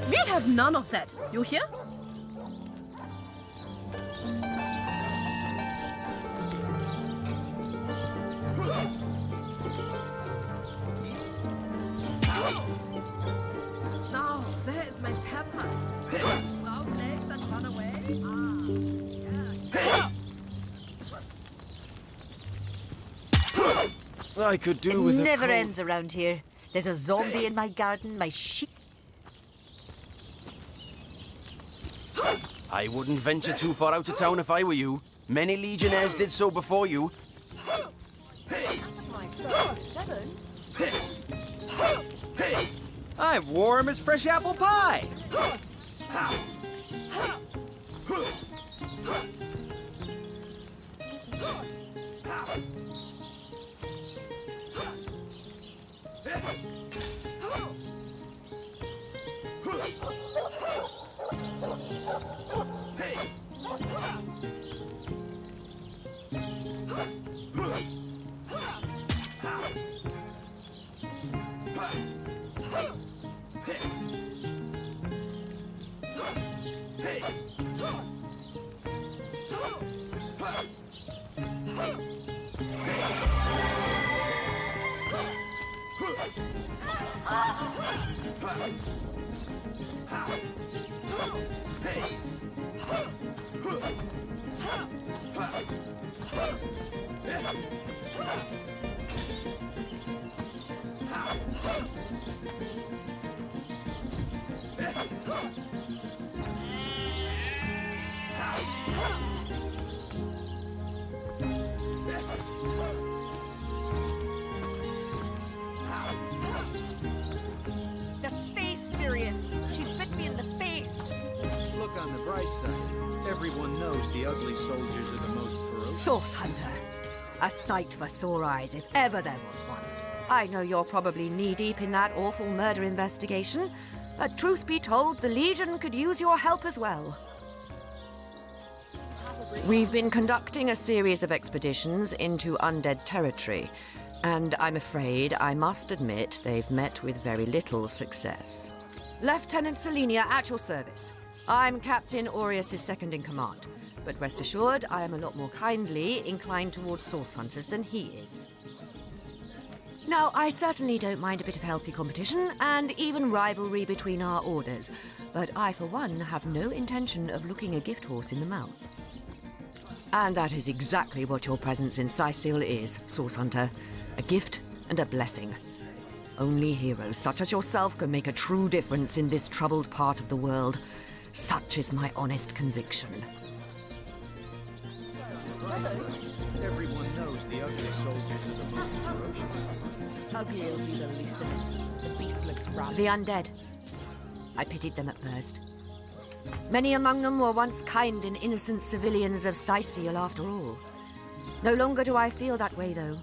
We'll have none of that. You hear? Now, where is my pepper? Did it sprout legs and run away? I could do It with a never cold... ends around here. There's a zombie in my garden, my sheep... I wouldn't venture too far out of town if I were you. Many legionnaires did so before you. I'm warm as fresh apple pie. The face furious. She bit me in the face. Look on the bright side. Everyone knows the ugly soldiers are the most ferocious. Source Hunter. A sight for sore eyes, if ever there was one. I know you're probably knee-deep in that awful murder investigation, but truth be told, the Legion could use your help as well. We've been conducting a series of expeditions into undead territory, and I'm afraid I must admit they've met with very little success. Lieutenant Selenia, at your service. I'm Captain Aureus' second-in-command, but rest assured I am a lot more kindly inclined towards source hunters than he is. Now, I certainly don't mind a bit of healthy competition, and even rivalry between our orders, but I, for one, have no intention of looking a gift horse in the mouth. And that is exactly what your presence in Sicil is, Source Hunter. A gift and a blessing. Only heroes such as yourself can make a true difference in this troubled part of the world. Such is my honest conviction. Everyone knows the ugly soldiers are the most ferocious. Ugly will be the least of it. The beast looks rough. The undead. I pitied them at first. Many among them were once kind and innocent civilians of Sicil, after all. No longer do I feel that way, though.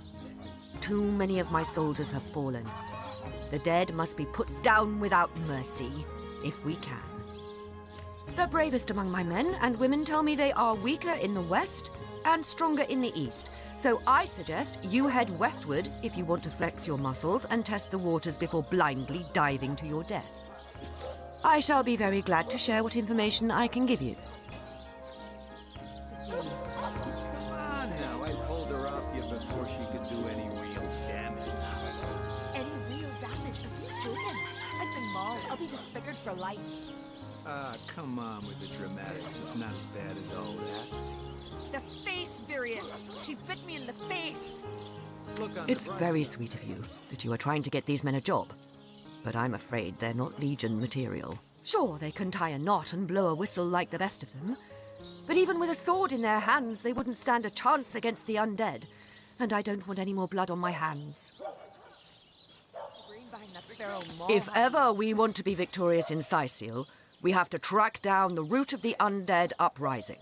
Too many of my soldiers have fallen. The dead must be put down without mercy, if we can. The bravest among my men and women tell me they are weaker in the west and stronger in the east. So I suggest you head westward if you want to flex your muscles and test the waters before blindly diving to your death. I shall be very glad to share what information I can give you. Come on now, I pulled her off you before she could do any real damage. Any real damage? Are you joking? I've been mauled. I'll be disfigured for life. Ah, come on with the dramatics. It's not as bad as all that. The face furious. She bit me in the face. Look on It's the bright very side. sweet of you that you are trying to get these men a job. But I'm afraid they're not Legion material. Sure, they can tie a knot and blow a whistle like the best of them. But even with a sword in their hands, they wouldn't stand a chance against the undead. And I don't want any more blood on my hands. If ever we want to be victorious in Sicil, we have to track down the root of the undead uprising.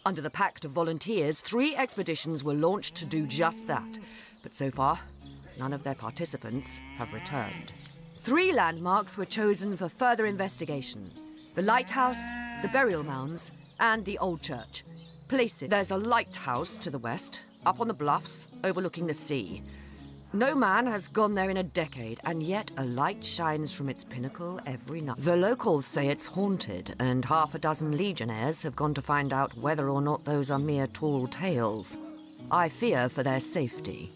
Under the Pact of Volunteers, 3 expeditions were launched to do just that. But so far, none of their participants have returned. 3 landmarks were chosen for further investigation. The lighthouse, the burial mounds, and the old church. Places. There's a lighthouse to the west, up on the bluffs, overlooking the sea. No man has gone there in a decade, and yet a light shines from its pinnacle every night. The locals say it's haunted, and half a dozen legionnaires have gone to find out whether or not those are mere tall tales. I fear for their safety.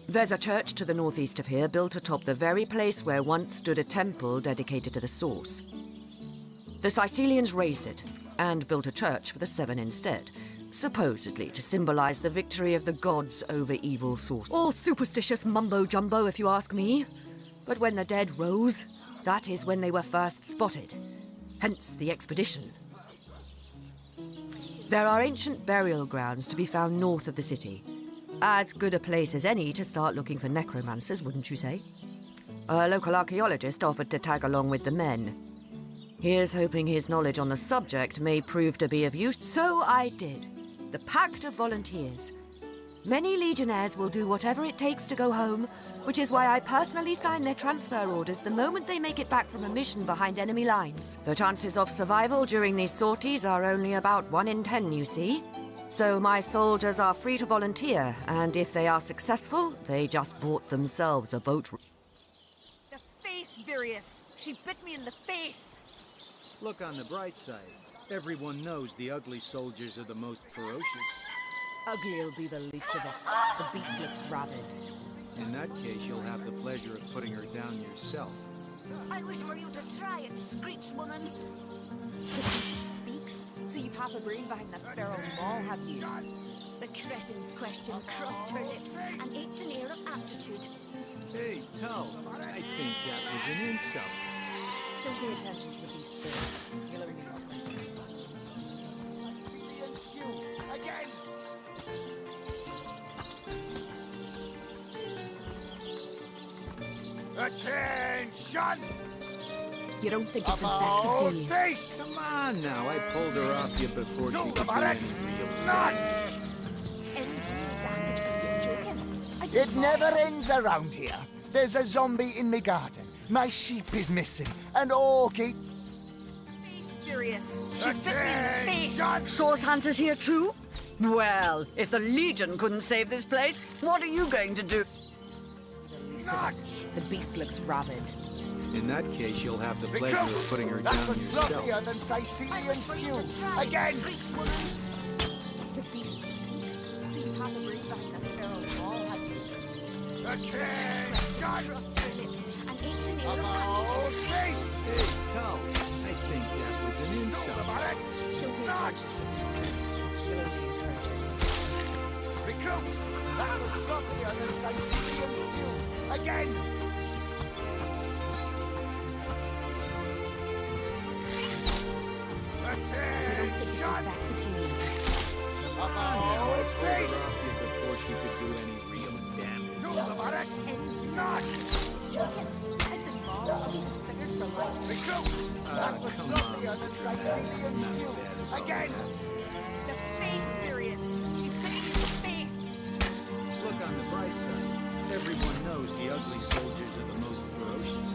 There's a church to the northeast of here, built atop the very place where once stood a temple dedicated to the Source. The Sicilians razed it, and built a church for the 7 instead, supposedly to symbolize the victory of the gods over evil Source. All superstitious mumbo-jumbo, if you ask me. But when the dead rose, that is when they were first spotted. Hence the expedition. There are ancient burial grounds to be found north of the city. As good a place as any to start looking for necromancers, wouldn't you say? A local archaeologist offered to tag along with the men. Here's hoping his knowledge on the subject may prove to be of use. So I did. The Pact of Volunteers. Many Legionnaires will do whatever it takes to go home, which is why I personally sign their transfer orders the moment they make it back from a mission behind enemy lines. The chances of survival during these sorties are only about 1 in 10, you see. So my soldiers are free to volunteer, and if they are successful, they just bought themselves a boat. The face furious. She bit me in the face. Look on the bright side. Everyone knows the ugly soldiers are the most ferocious. Ugly'll be the least of it. The beast looks rabid. In that case, you'll have the pleasure of putting her down yourself. I wish for you to try and screech, woman. The beast speaks, so you've half a brain behind that feral maw, have you? The cretin's question crossed her lips and aped an air of aptitude. Hey, Tull, I think that was an insult. Don't pay attention to the beast birds. You'll only know. Again! Attention! You don't think it's infected, do you? Face! Come on now, I pulled her off you before she could do barracks! any real Nuts! It never ends around here. There's a zombie in my garden. My sheep is missing. And orchid. Face furious. She bit me in the face. Source hunters here too? Well, if the Legion couldn't save this place, what are you going to do? The least of it. The beast looks rabid. In that case, you'll have the pleasure of putting her down That was yourself. sloppier than Sicilian stew. Again! The beast speaks, so you have a brain behind that feral maw, have you? Attention! And aped an air of aptitude. Face! Hey, Tull, I think that was an insult. Don't pay attention to the beast birds. You'll only encourage it. Recruits! That was sloppier than Sicilian stew. Again! Attention! Face! Before she could do any real damage. To the barracks! Nuts! Recruits! That was sloppier than Sicilian stew. Again! The face furious. She bit me in the face. Look on the bright side. Everyone knows the ugly soldiers are the most ferocious.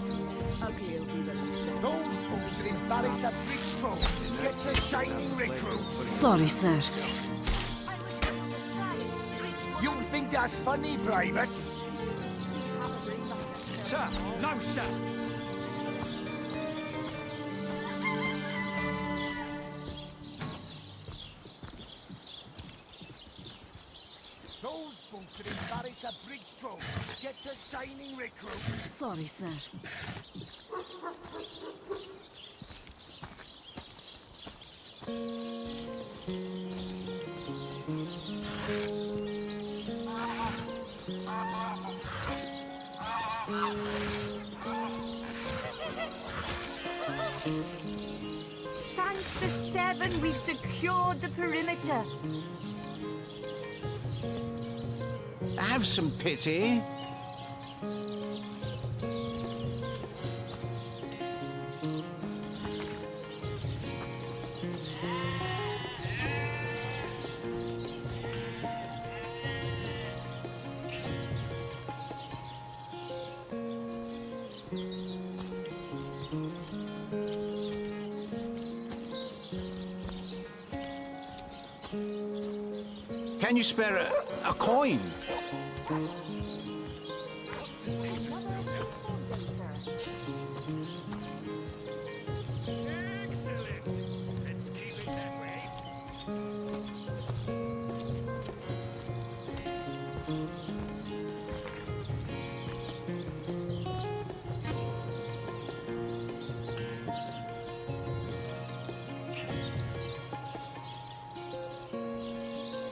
Ugly'll be the least of it. Those fools will embarrass a bridge troll. Get to shining recruits. Sorry, sir. I wish for you to try and screech, woman. You think that's funny, private? So you have a brain behind that Sir! No, sir! Those fools will embarrass a bridge troll. Get to shining recruits. Sorry, sir. Thank the Seven, we've secured the perimeter. Have some pity. Can you spare a coin?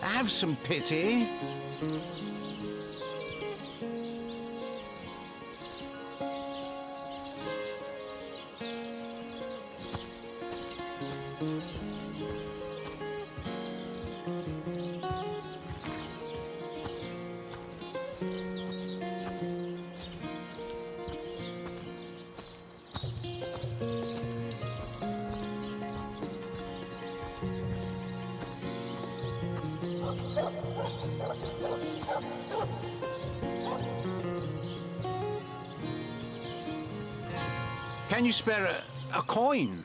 Have some pity. Can you spare a coin?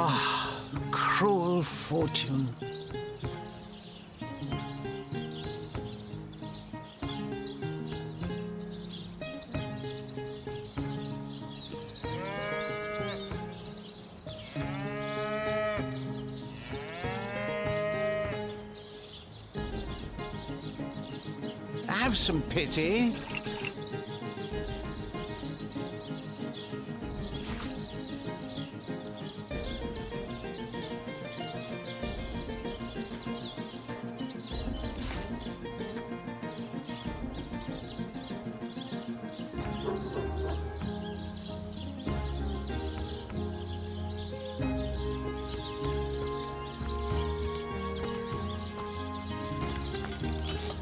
Ah, cruel fortune. Have some pity.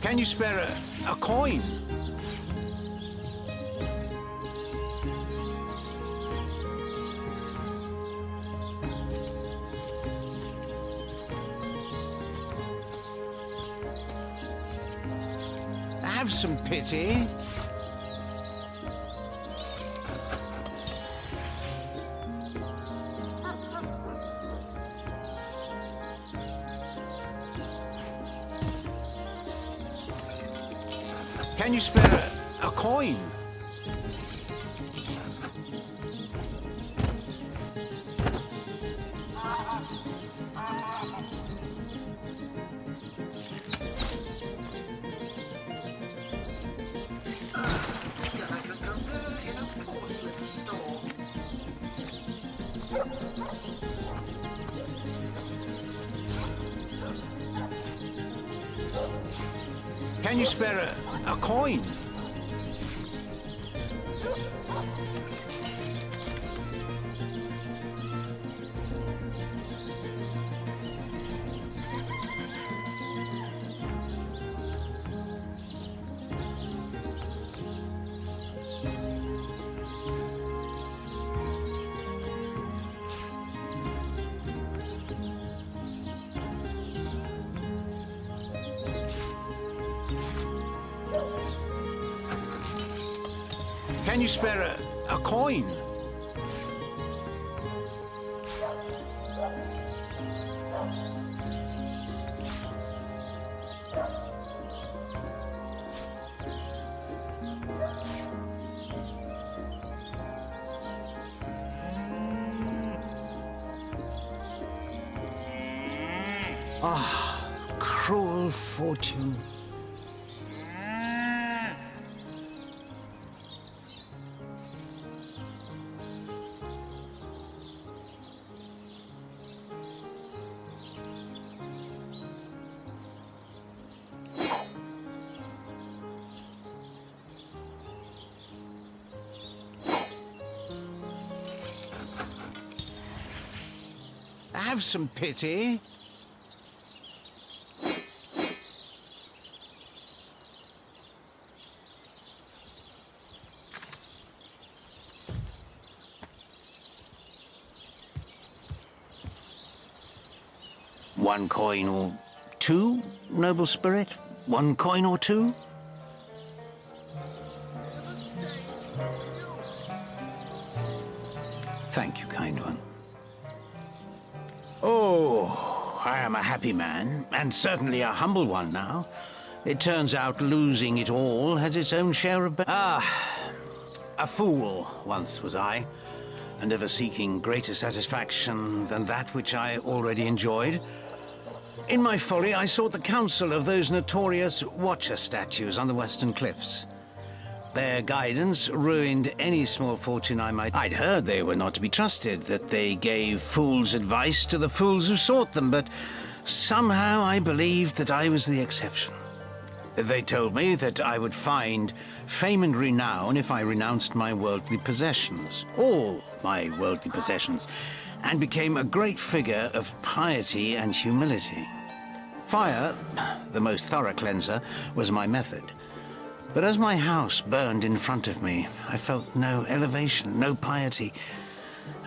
Can you spare a coin? Have some pity. Can you spare a coin? That I can compare in a porcelain store. Can you spare a coin? Can you spare a coin? Ah, cruel fortune. Have some pity. One coin or two, noble spirit? One coin or two? Thank you, kind one. Oh, I am a happy man, and certainly a humble one now. It turns out losing it all has its own share of... a fool once was I, and ever seeking greater satisfaction than that which I already enjoyed. In my folly, I sought the counsel of those notorious Watcher statues on the western cliffs. Their guidance ruined any small fortune I might... I'd heard they were not to be trusted, that they gave fools' advice to the fools who sought them, but somehow I believed that I was the exception. They told me that I would find fame and renown if I renounced my worldly possessions, all my worldly possessions, and became a great figure of piety and humility. Fire, the most thorough cleanser, was my method. But as my house burned in front of me, I felt no elevation, no piety,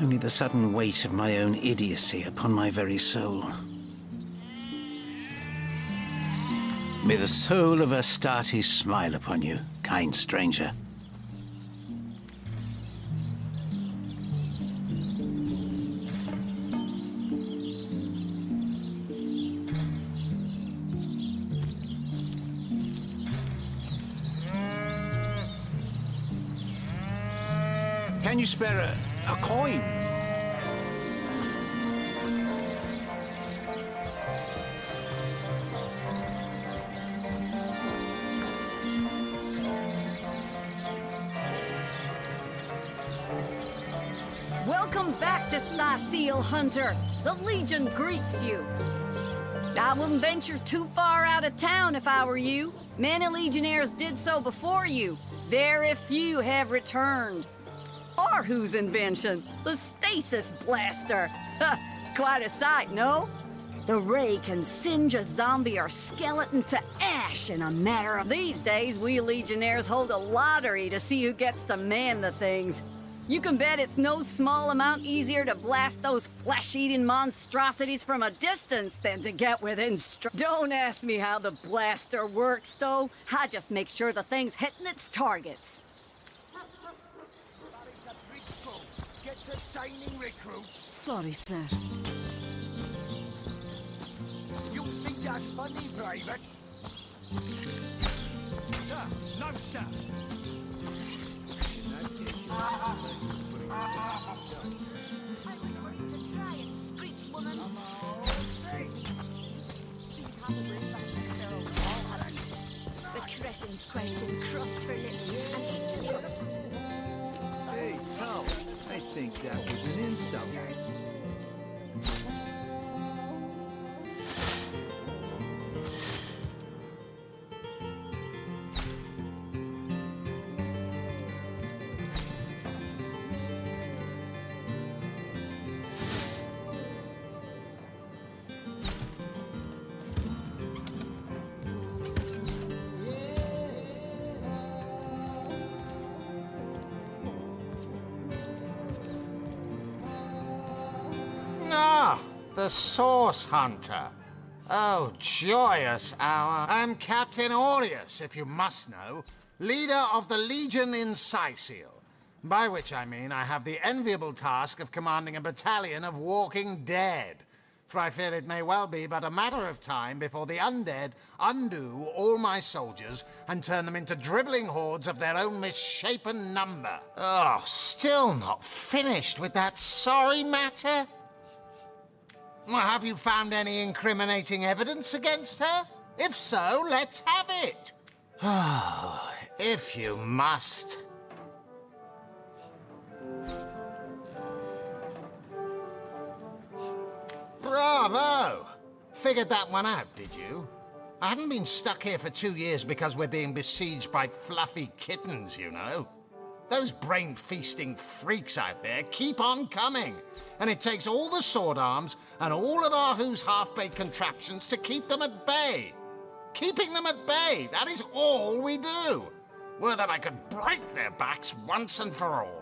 only the sudden weight of my own idiocy upon my very soul. May the soul of Astarte smile upon you, kind stranger. Can you spare a coin? Welcome back to Seal Hunter. The Legion greets you. I wouldn't venture too far out of town if I were you. Many Legionnaires did so before you. Very few have returned. Or whose invention? The stasis blaster. It's quite a sight, no? The ray can singe a zombie or skeleton to ash in a matter of... These days, we Legionnaires hold a lottery to see who gets to man the things. You can bet it's no small amount easier to blast those flesh-eating monstrosities from a distance than to get within Don't ask me how the blaster works, though. I just make sure the thing's hitting its targets. Get to signing recruits. Sorry, sir. You think that's funny, Private? Sir, no, sir. I was ready to try and screech, woman. The cretin's question crossed her lips and instantly... Hey, Tom, I think that was an insult. Ah, the Source Hunter. Oh, joyous hour. I'm Captain Aureus, if you must know, leader of the Legion in Sicil. By which I mean I have the enviable task of commanding a battalion of walking dead. For I fear it may well be but a matter of time before the undead undo all my soldiers and turn them into drivelling hordes of their own misshapen number. Oh, still not finished with that sorry matter? Well, have you found any incriminating evidence against her? If so, let's have it. Oh, if you must. Bravo! Figured that one out, did you? I haven't been stuck here for 2 years because we're being besieged by fluffy kittens, you know. Those brain-feasting freaks out there keep on coming, and it takes all the sword arms and all of our Who's half-baked contraptions to keep them at bay. Keeping them at bay, that is all we do. Were that I could break their backs once and for all.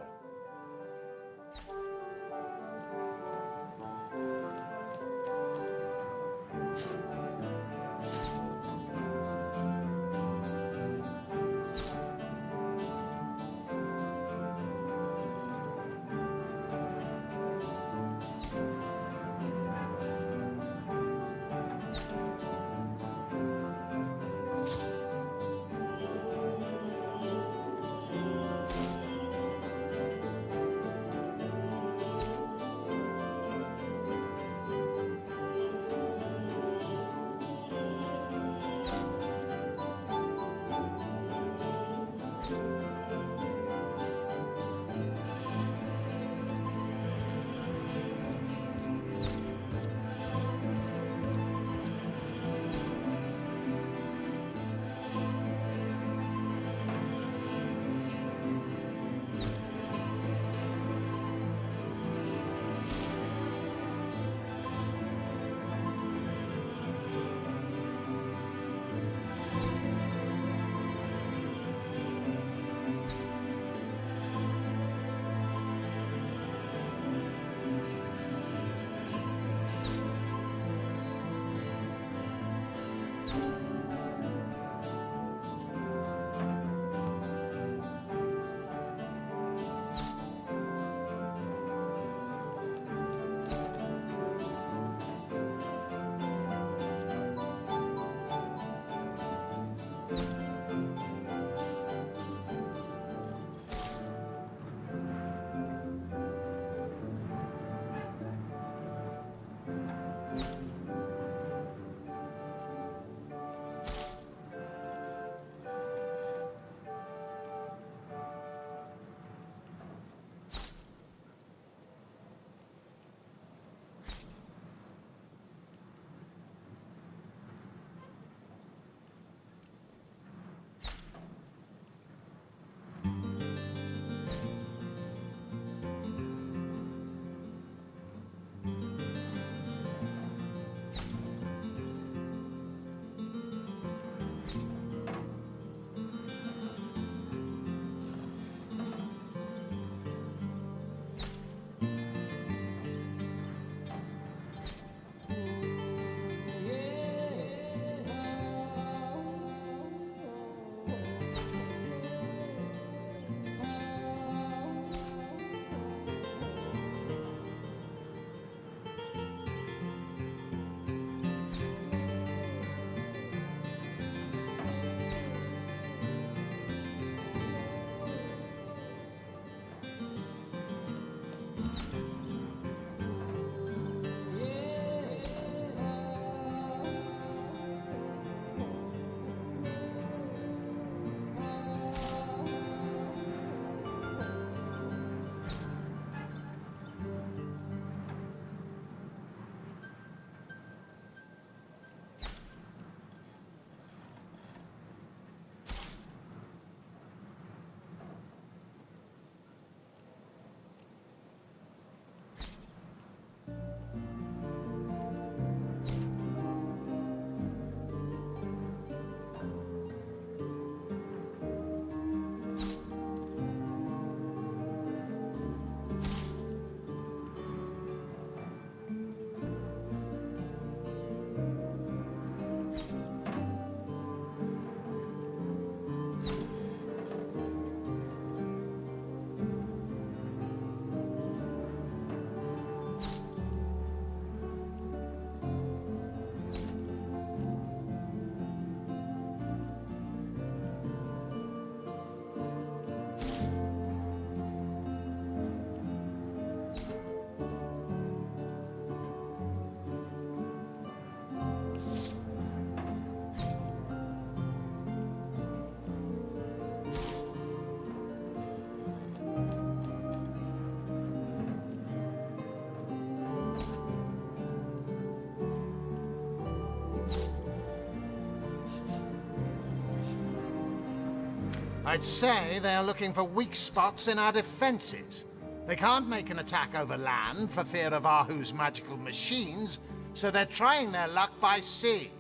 I'd say they're looking for weak spots in our defenses. They can't make an attack over land for fear of Ahu's magical machines, so they're trying their luck by sea.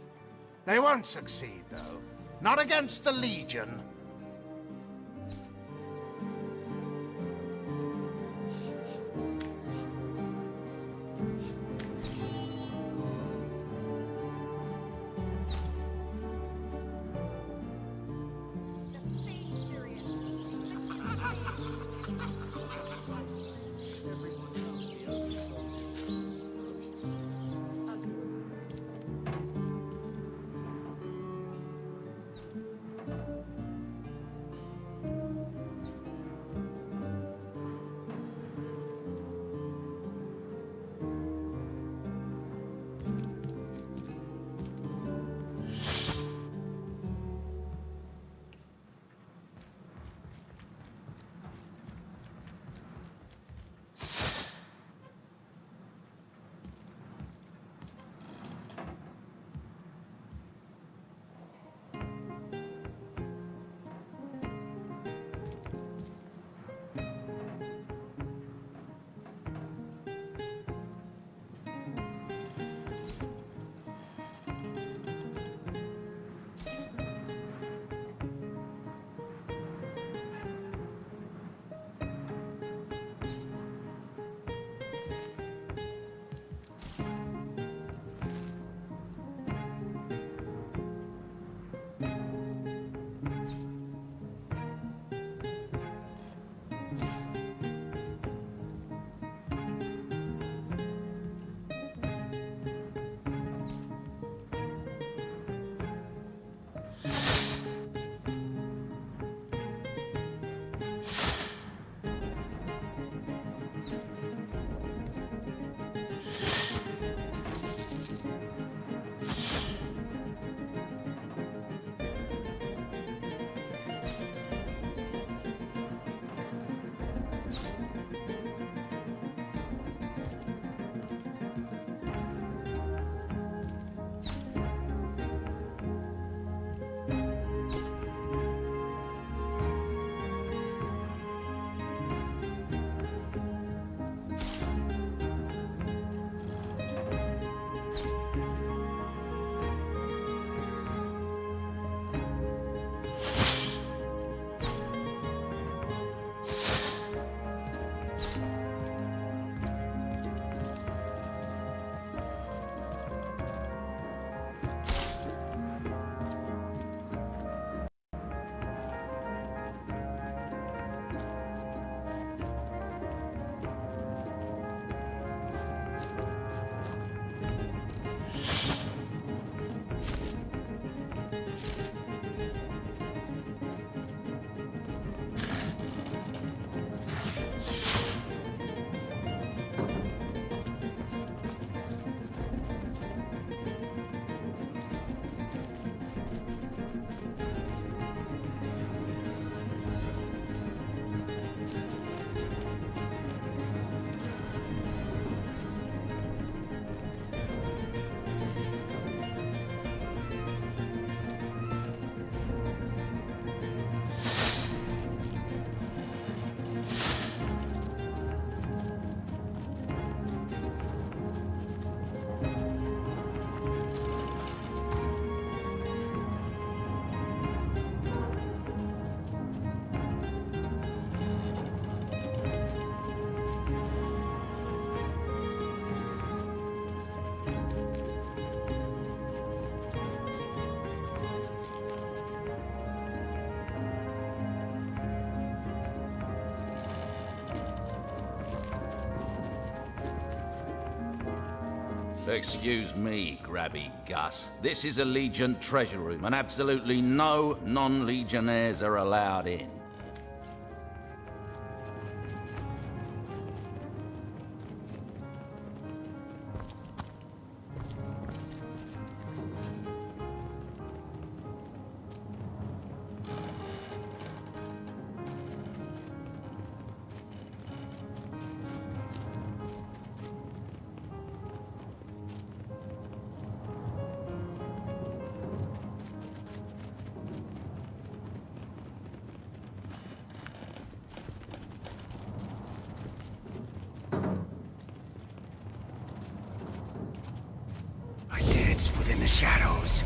They won't succeed, though. Not against the Legion. Excuse me, Grabby Gus. This is a Legion treasure room, and absolutely no non-Legionnaires are allowed in. exist within the shadows.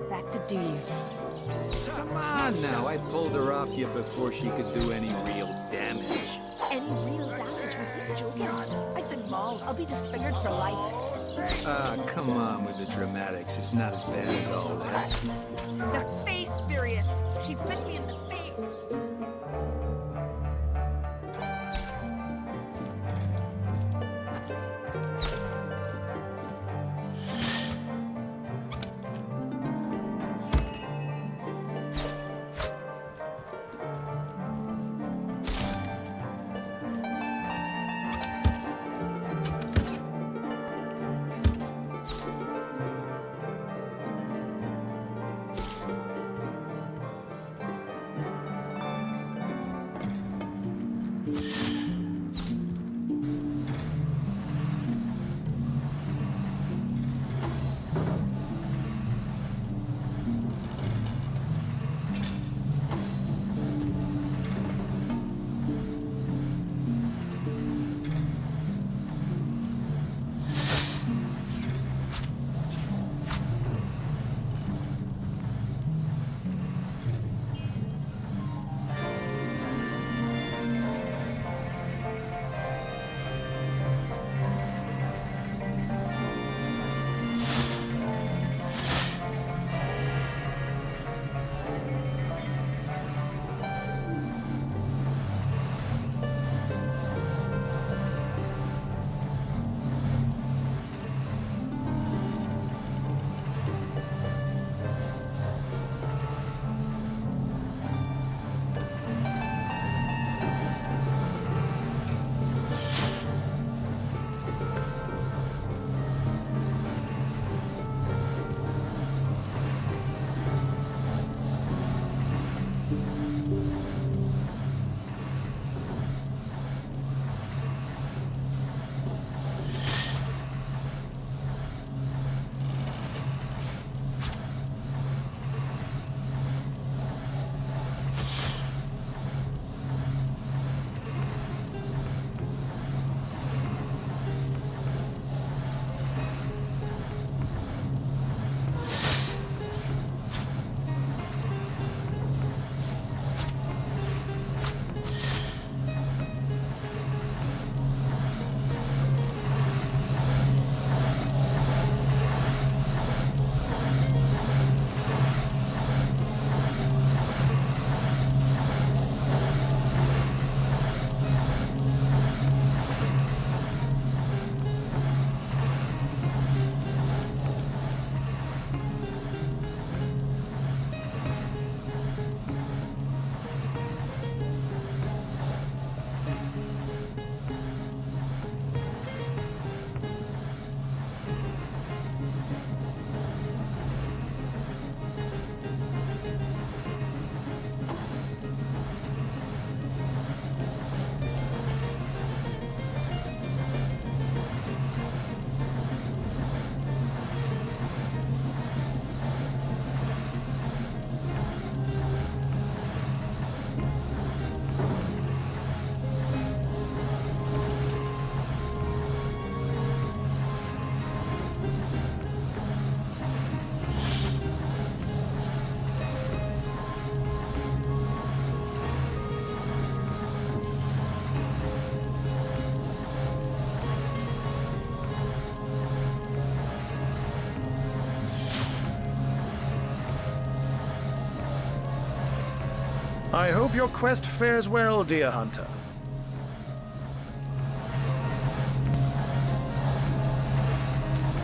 Back to do you. Come on now, I pulled her off you before she could do any real damage. Any real damage? Are you joking? I've been mauled. I'll be disfigured for life. Ah, come on with the dramatics. It's not as bad as all that. The face furious. She bit me in the face. I hope your quest fares well, dear hunter.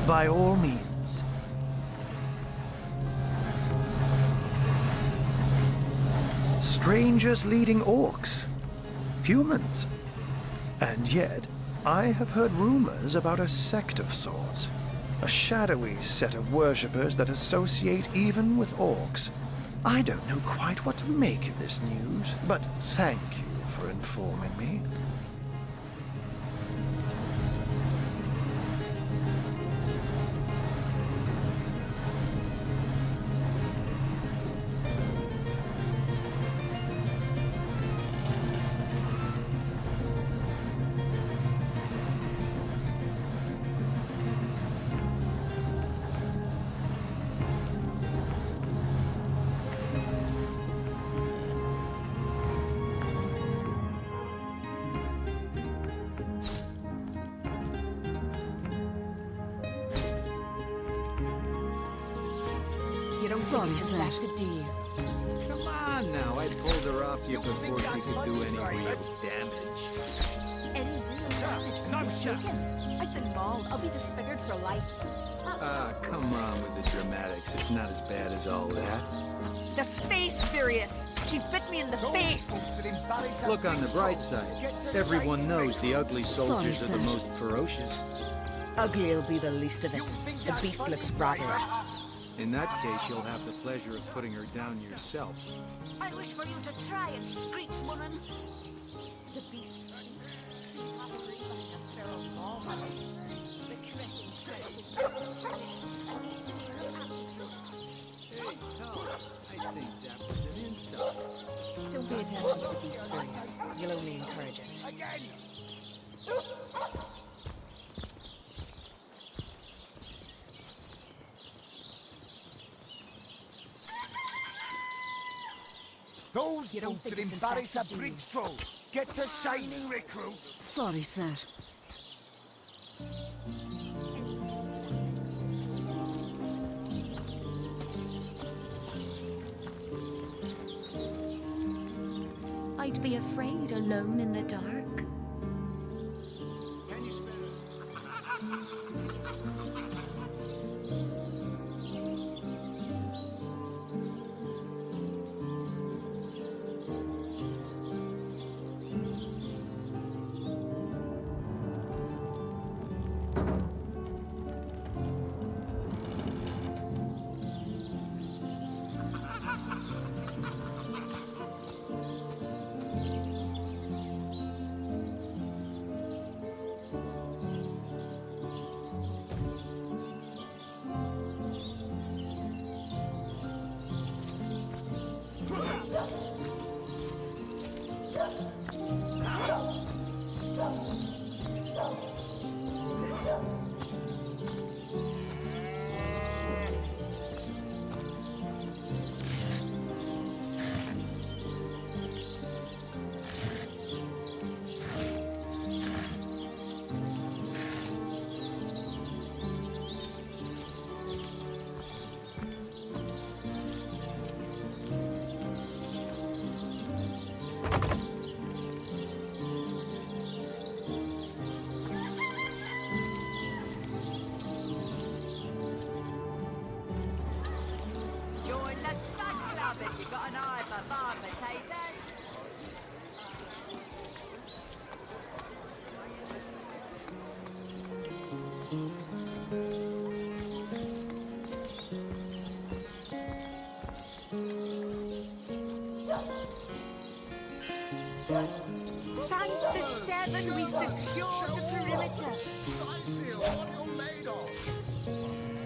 By all means. Strangers leading orcs. Humans. And yet, I have heard rumors about a sect of sorts. A shadowy set of worshippers that associate even with orcs. I don't know quite what to make of this news, but thank you for informing me. You don't Sorry, think it's sir. elected, do you? Come on now, I pulled her off you before she could do any real damage. Any real damage? Are you joking? I've been mauled. I'll be disfigured for life. Ah, come on with the dramatics. It's not as bad as all that. The face furious. She bit me in the face. Look on the bright side. Everyone knows the ugly soldiers are the most ferocious. Ugly'll be the least of it. The beast looks rabid. In that case, you'll have the pleasure of putting her down yourself. I wish for you to try and screech, woman. The beast speaks. So you have a ring behind a feral wall, have you? The cretin's question Hey, Tom, I think that was an insult. Don't pay attention to the beast furious. You'll only encourage it. Those You don't boots think would it's embarrass a infected, do you? bridge troll. Get to shining, recruits. Sorry, sir. I'd be afraid alone in the dark. Join the Sun Club if you've got an eye for farm potatoes. Thank the seven, we've secured the perimeter. What you're made of.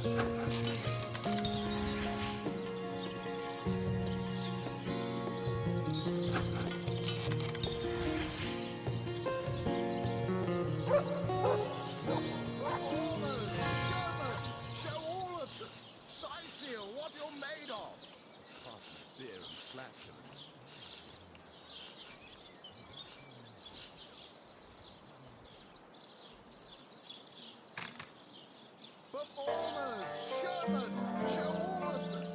Show all of them! Sizeal, what you're made of! Cotton, beer, and flatulence. Performers, showmen, show all of them!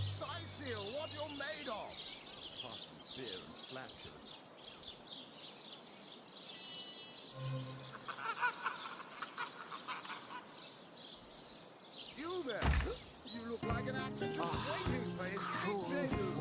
Sizeal, what you're made of! Cotton, beer, and flatulence. You there? You look like an actor just waiting for his big debut.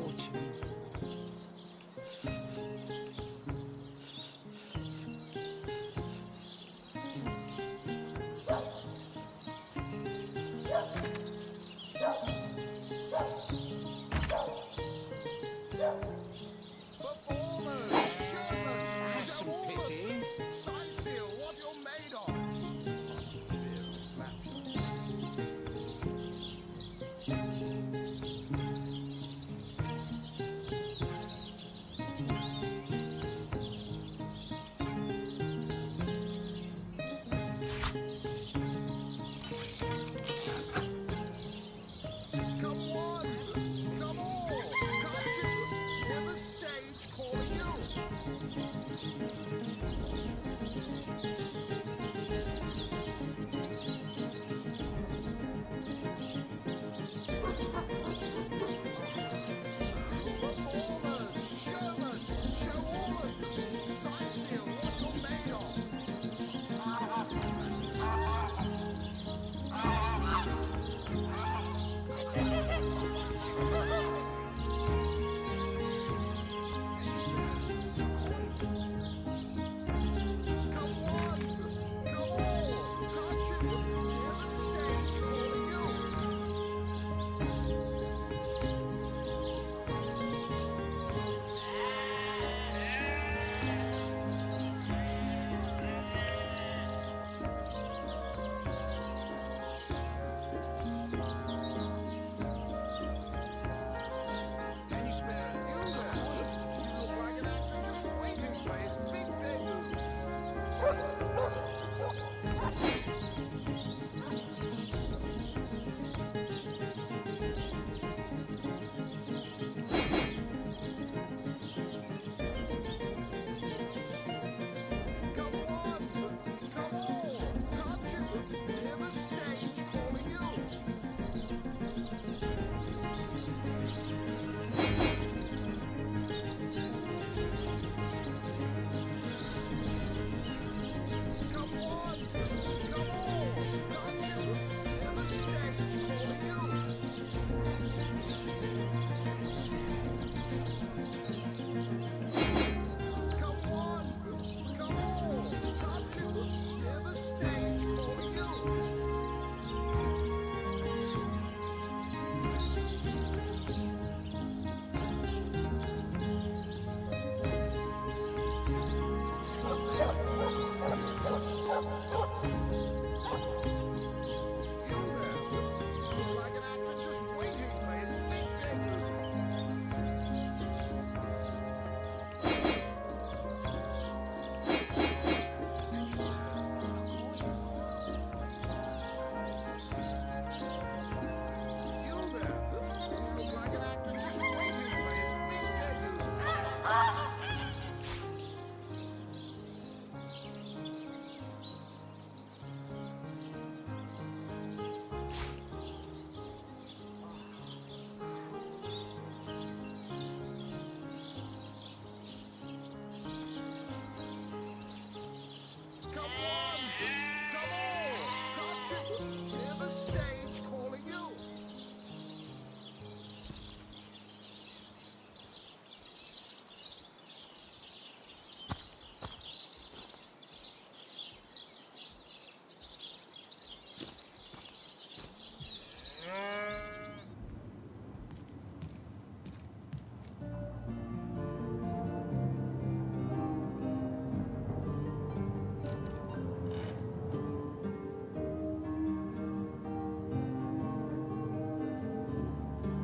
Performers, showmen, show all of them. Sizeal,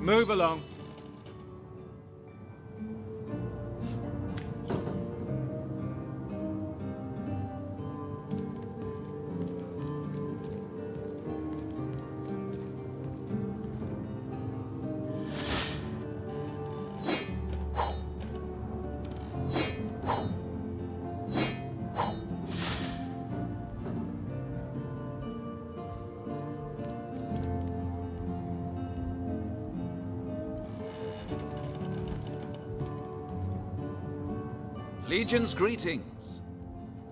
Move along. Legion's greetings.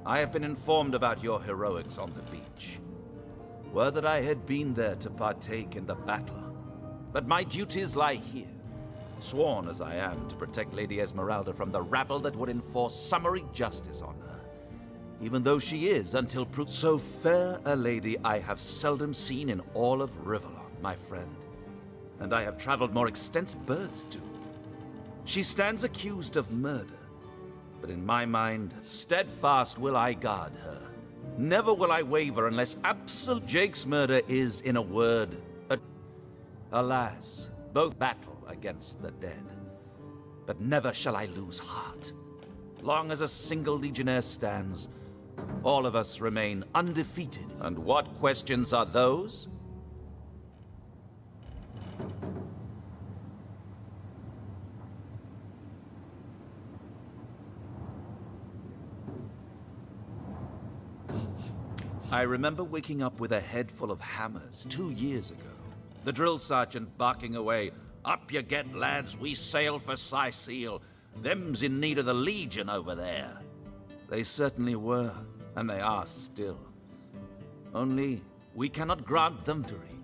I have been informed about your heroics on the beach. Were that I had been there to partake in the battle. But my duties lie here, sworn as I am to protect Lady Esmeralda from the rabble that would enforce summary justice on her. Even though she is, until proved so fair a lady I have seldom seen in all of Rivellon, my friend. And I have traveled more extensive birds do. She stands accused of murder. But in my mind, steadfast will I guard her. Never will I waver unless absolute Jake's murder is, in a word, alas, both battle against the dead. But never shall I lose heart. Long as a single legionnaire stands, all of us remain undefeated. And what questions are those? I remember waking up with a head full of hammers 2 years ago. The drill sergeant barking away, "Up you get, lads, we sail for Sicile. Them's in need of the Legion over there." They certainly were, and they are still. Only, we cannot grant them victory,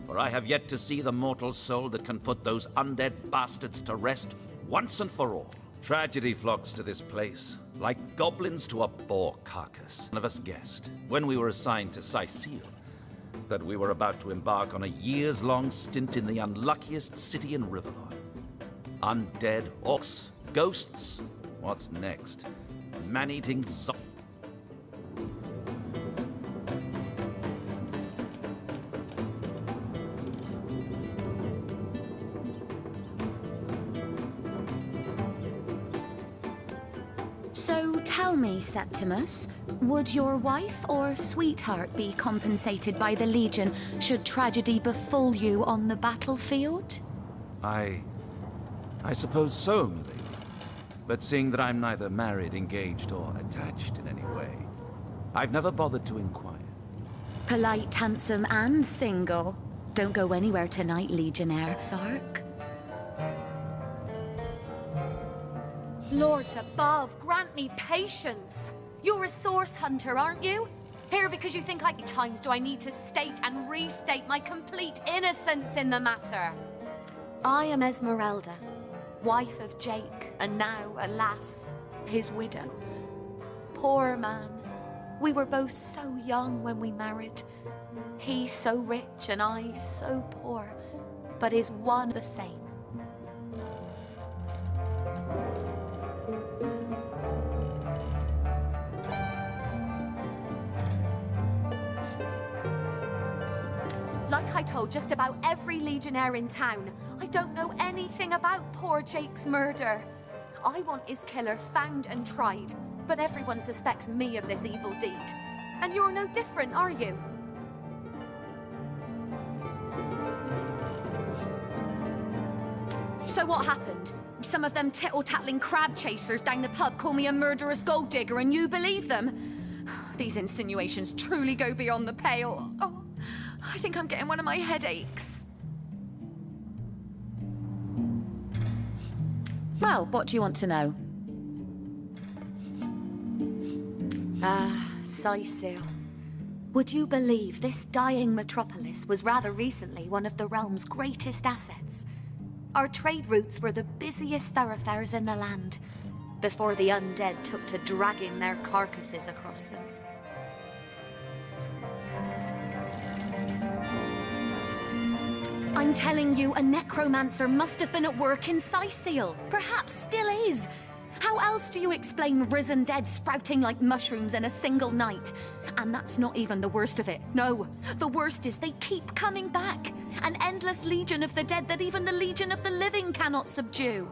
for I have yet to see the mortal soul that can put those undead bastards to rest once and for all. Tragedy flocks to this place, like goblins to a boar carcass. None of us guessed, when we were assigned to Sicile, that we were about to embark on a years-long stint in the unluckiest city in Rivellon. Undead, orcs, ghosts. What's next? Man-eating zombies. So tell me, Septimus, would your wife or sweetheart be compensated by the Legion should tragedy befall you on the battlefield? I suppose so, milady. But seeing that I'm neither married, engaged, or attached in any way, I've never bothered to inquire. Polite, handsome, and single. Don't go anywhere tonight, Legionnaire. Dark. Lords above, grant me patience. You're a source hunter, aren't you? Here because you think times do I need to state and restate my complete innocence in the matter? I am Esmeralda, wife of Jake, and now, alas, his widow. Poor man. We were both so young when we married. He so rich and I so poor, but is one the same. Like I told just about every Legionnaire in town, I don't know anything about poor Jake's murder. I want his killer found and tried, but everyone suspects me of this evil deed. And you're no different, are you? So what happened? Some of them tittle-tattling crab chasers down the pub call me a murderous gold digger and you believe them? These insinuations truly go beyond the pale. Oh, I think I'm getting one of my headaches. Well, what do you want to know? Sicile. Would you believe this dying metropolis was rather recently one of the realm's greatest assets? Our trade routes were the busiest thoroughfares in the land, before the undead took to dragging their carcasses across them. I'm telling you, a necromancer must have been at work in Sicile. Perhaps still is. How else do you explain risen dead sprouting like mushrooms in a single night? And that's not even the worst of it. No, the worst is they keep coming back. An endless legion of the dead that even the legion of the living cannot subdue.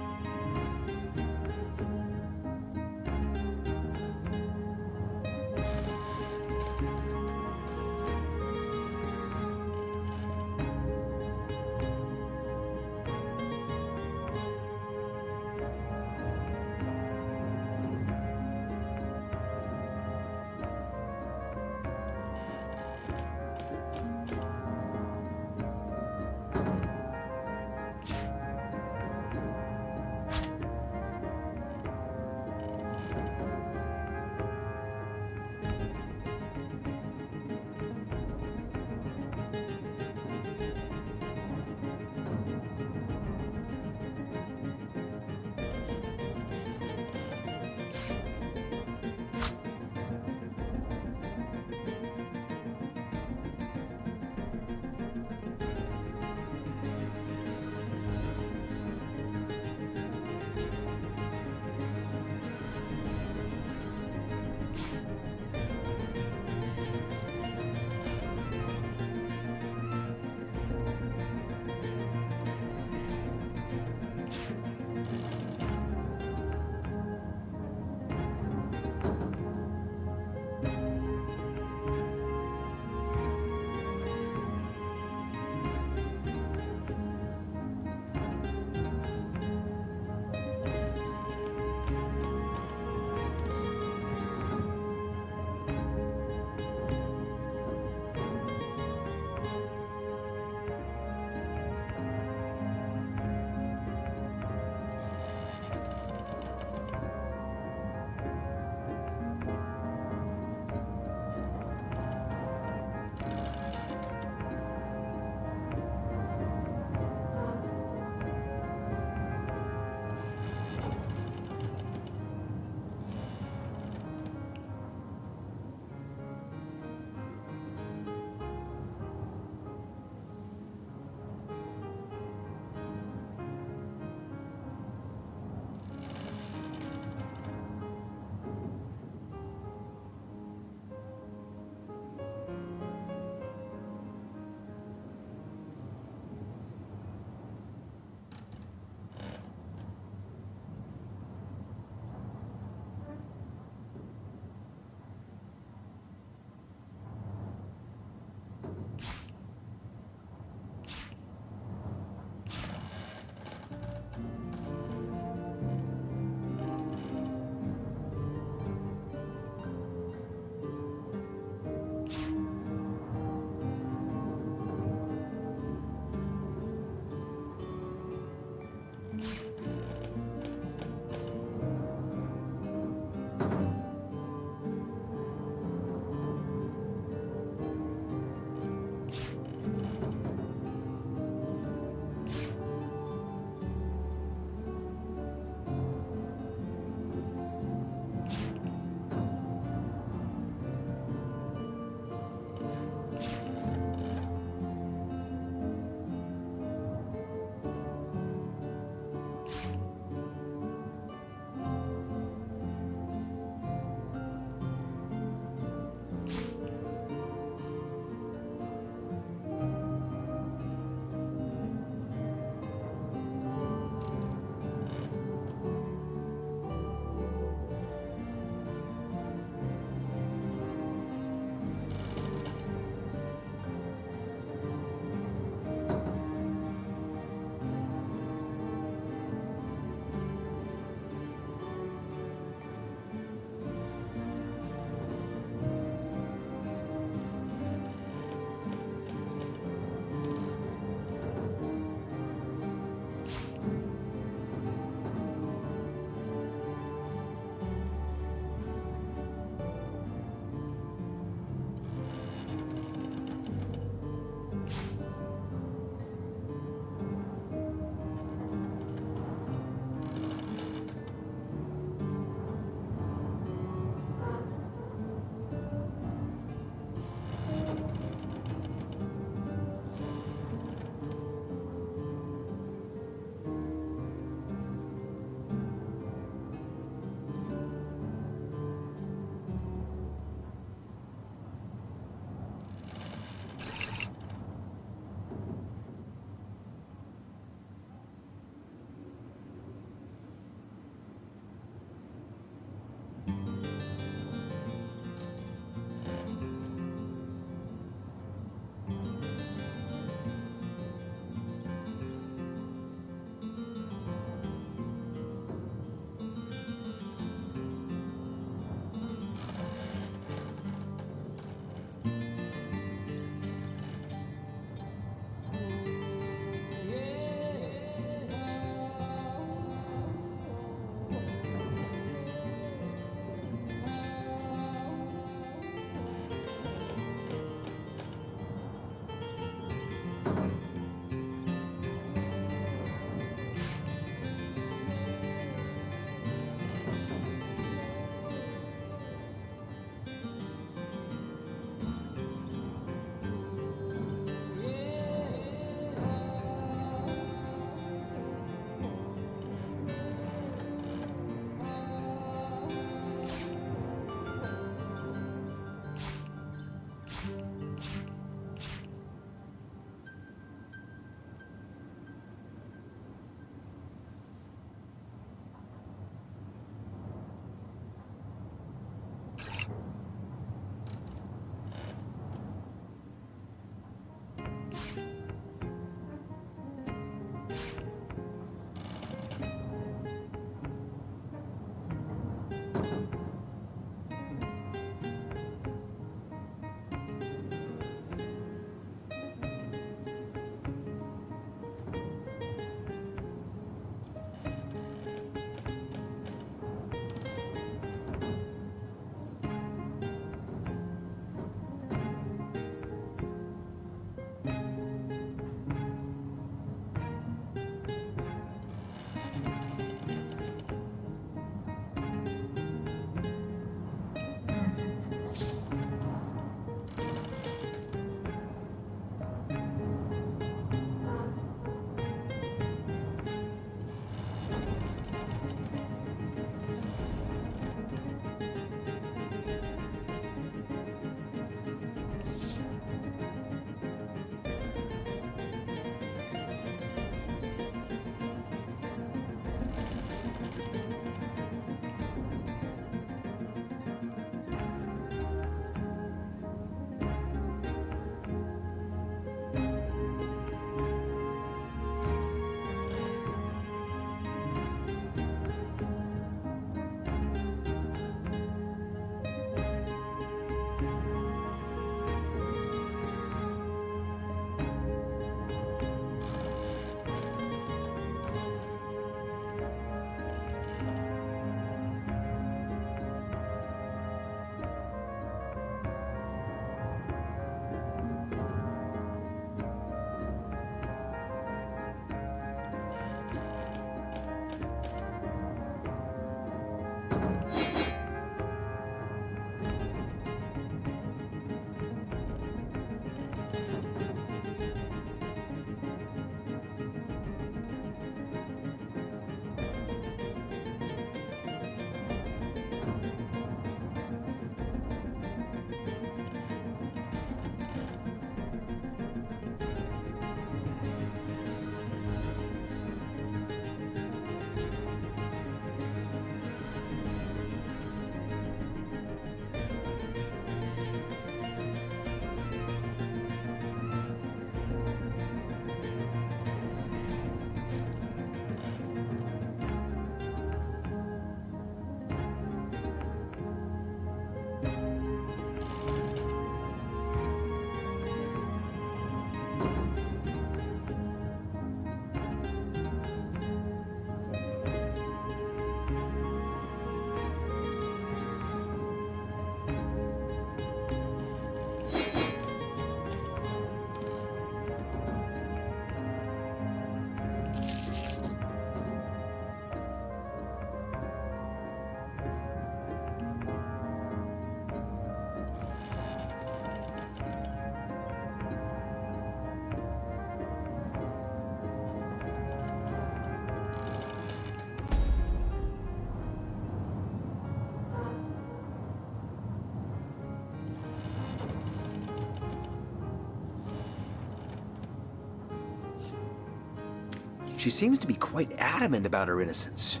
She seems to be quite adamant about her innocence.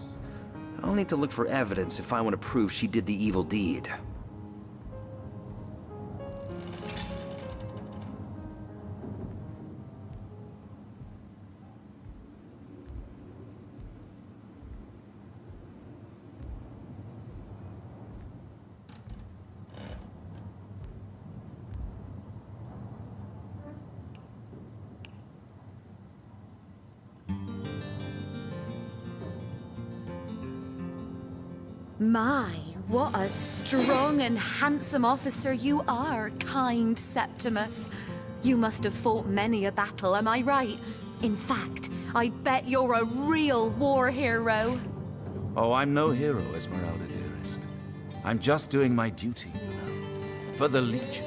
I'll need to look for evidence if I want to prove she did the evil deed. My, what a strong and handsome officer you are, kind Septimus. You must have fought many a battle, am I right? In fact, I bet you're a real war hero. Oh, I'm no hero, Esmeralda, dearest. I'm just doing my duty, you know, for the Legion.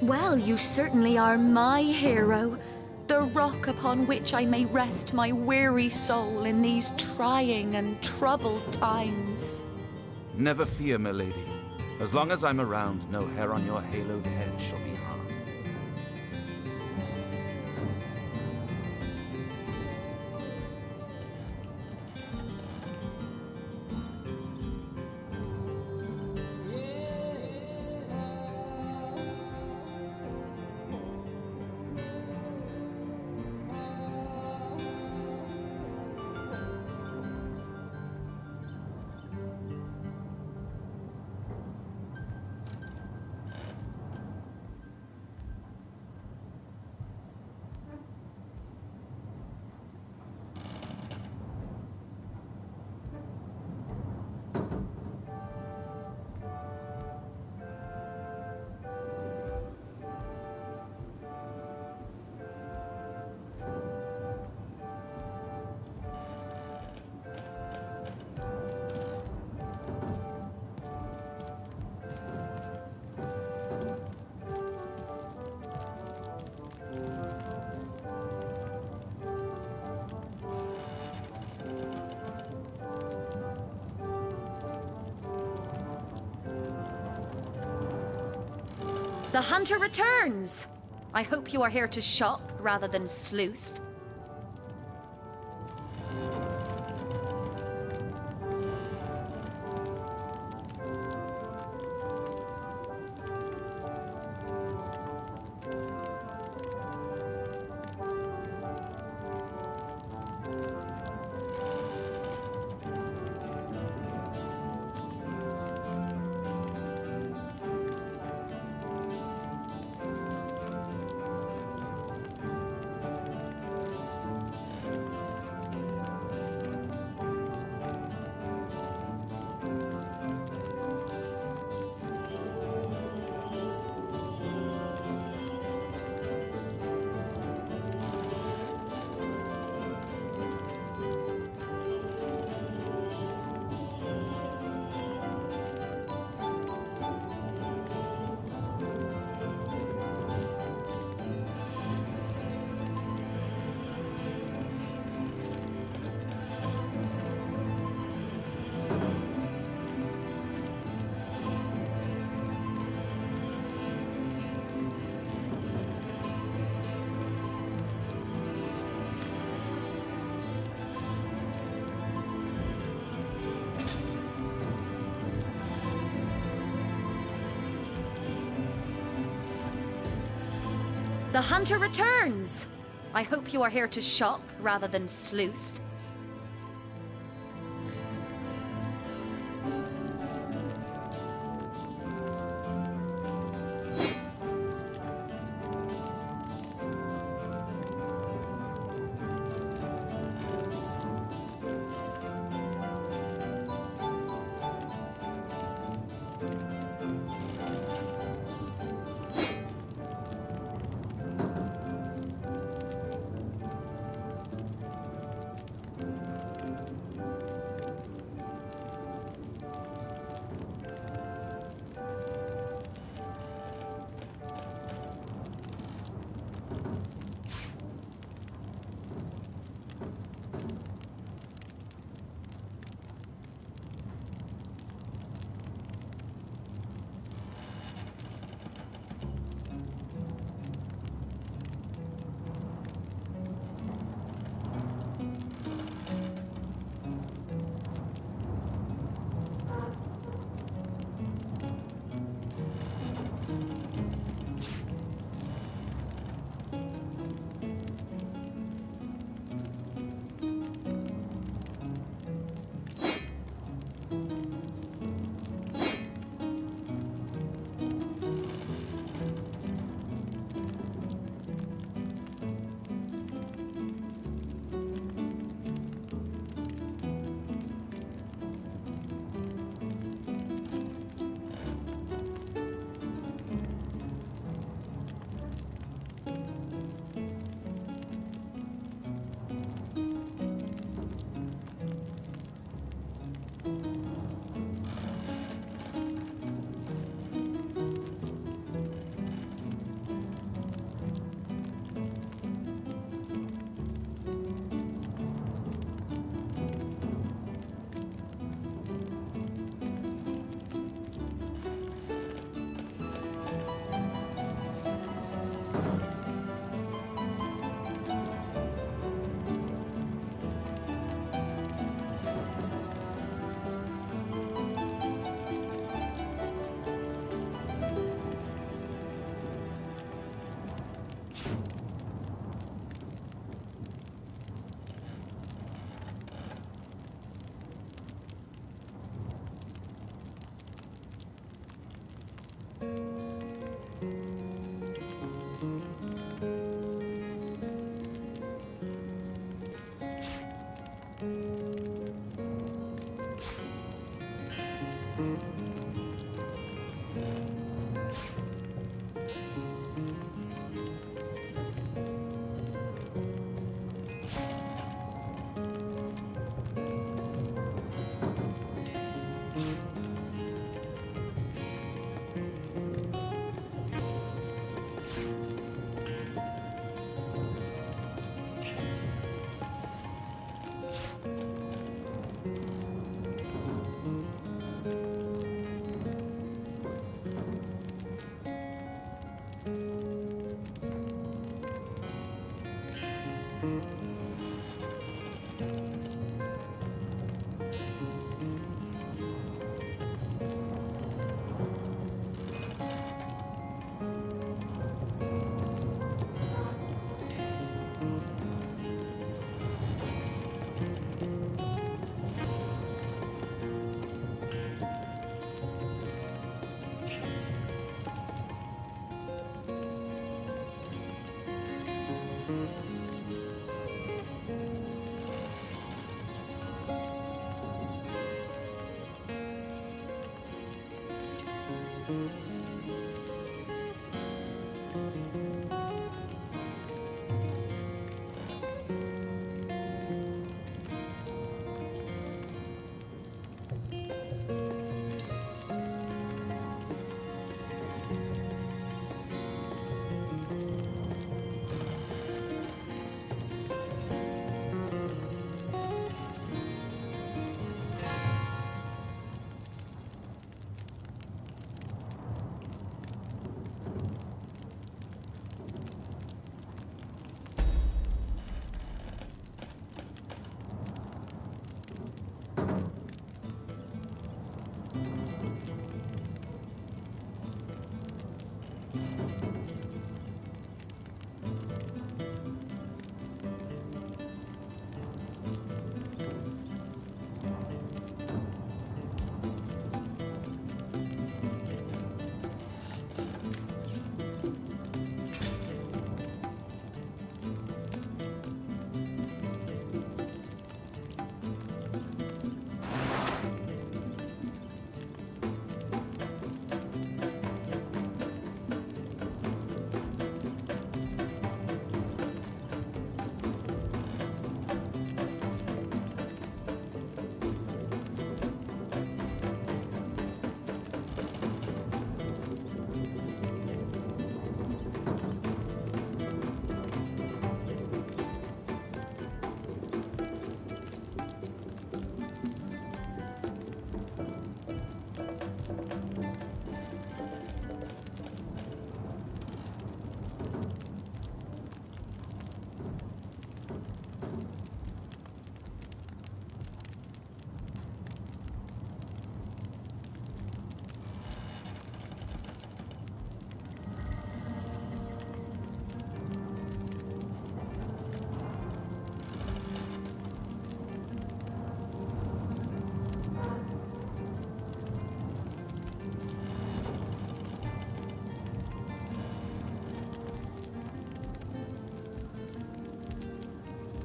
Well, you certainly are my hero. The rock upon which I may rest my weary soul in these trying and troubled times. Never fear, milady. As long as I'm around, no hair on your haloed head shall be harmed. The hunter returns! I hope you are here to shop rather than sleuth. The hunter returns! I hope you are here to shop rather than sleuth.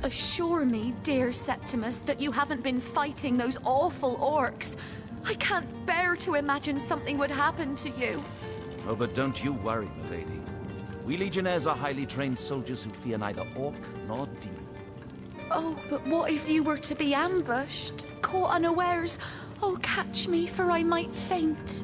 Assure me, dear Septimus, that you haven't been fighting those awful orcs. I can't bear to imagine something would happen to you. Oh, but don't you worry, milady. We Legionnaires are highly trained soldiers who fear neither orc nor demon. Oh, but what if you were to be ambushed, caught unawares? Oh, catch me, for I might faint.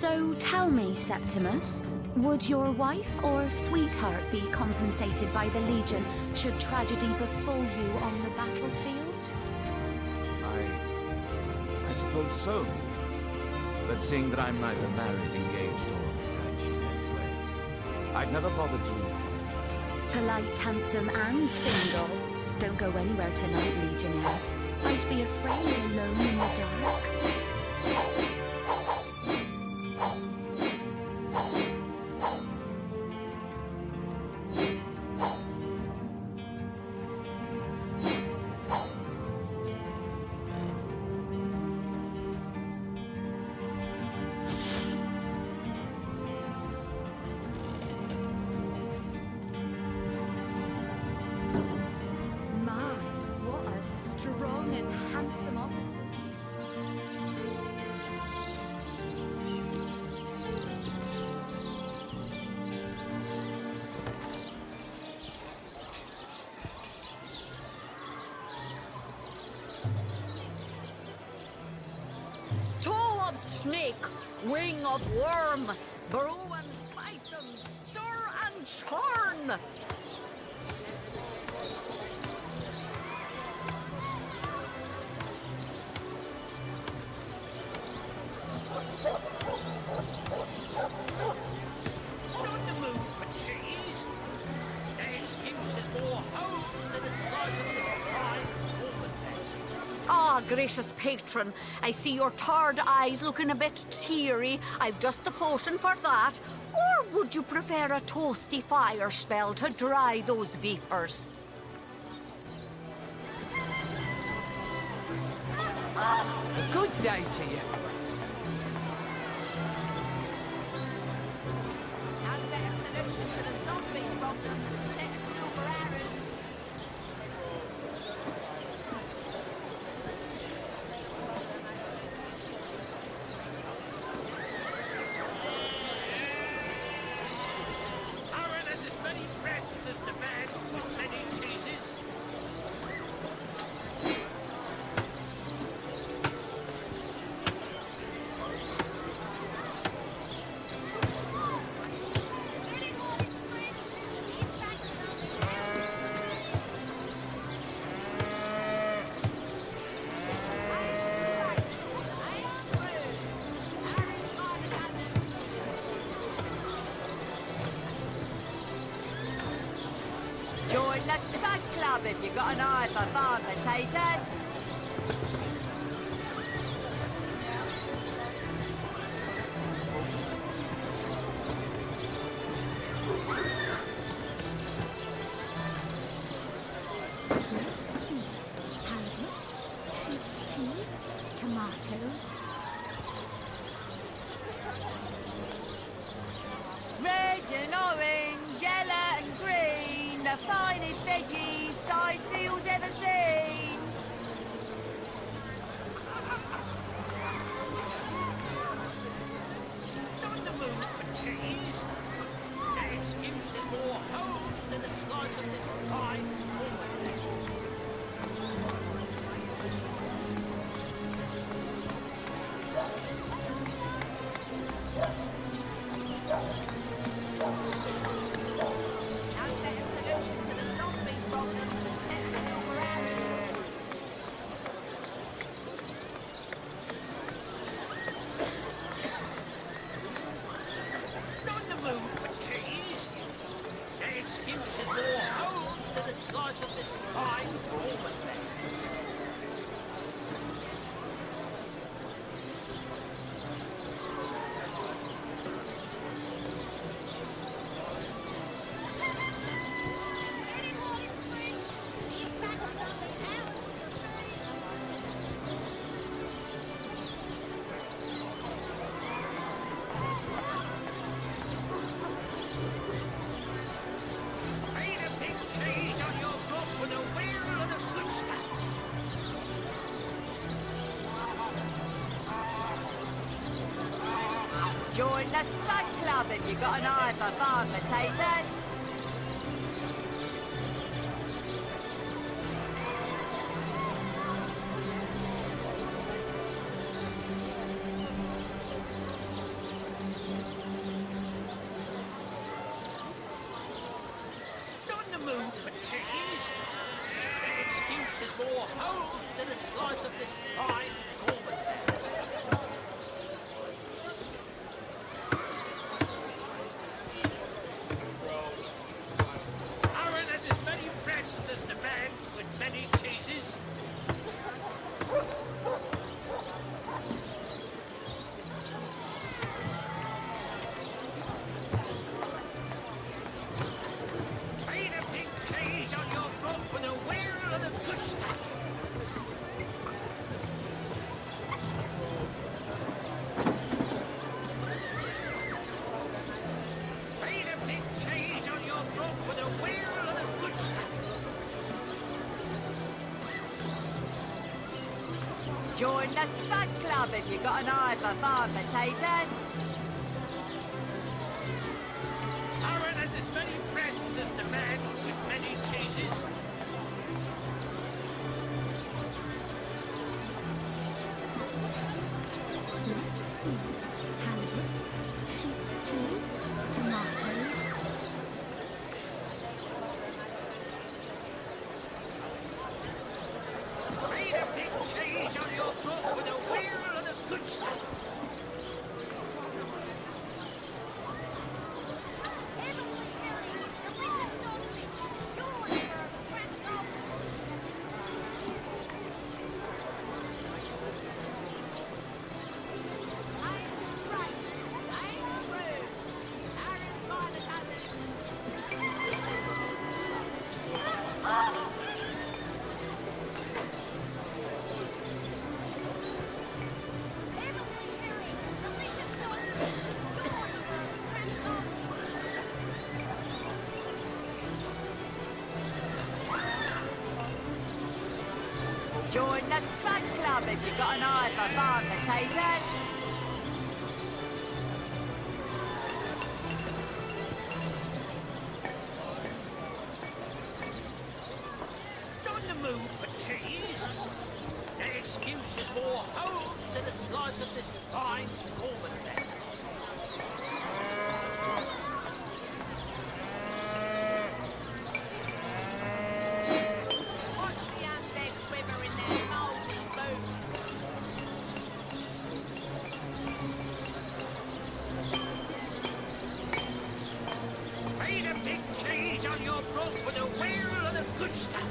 So tell me, Septimus, would your wife or sweetheart be compensated by the Legion should tragedy befall you on the battlefield? I suppose so. But seeing that I'm neither married, engaged, or attached anyway, I've never bothered to inquire. Polite, handsome, and single. Don't go anywhere tonight, Legionnaire. I'd be afraid alone in the dark. Toe of snake, wing of worm, brew and spice 'em, stir and churn. On the move for cheese. The excuse is more home than the slice of this fine woman. Ah, gracious patron, I see your tired eyes looking a bit teary. I've just the potion for that. Or would you prefer a toasty fire spell to dry those vapors? Good day to you. Now the better solution to the zombie problem than set of silver arrows. Aaron has as many friends as the man with many cheeses. Join the Spud Club if you've got an eye for farm potatoes. Halibut, sheep's cheese, tomatoes. Red and orange, yellow and green, the finest veggies size seals ever seen. On the move for cheese. The excuse is more home than the slice of this fine woman. Now the better solution to the zombie problem than set of silver arrows. On the move for cheese. The excuse is more home than the slice of this fine woman. Ain't a big cheese on your book with the wheel of the good stuff. Join the Spud Club if you've got an eye for farm potatoes. Join the Spud Club if you've got an eye for farm potatoes. Aaron has as many friends as the man with many cheeses. Sheep's cheese, tomatoes. Read a big cheese on your book with a wheel of the good stuff. Join the Spud Club if you've got an eye for farm potatoes. On the move for cheese. The excuse is more home than a slice of this fine Cornbread. Watch the undead quiver in their moldy boots. Read a big cheese on your book with a wheel of the good stuff.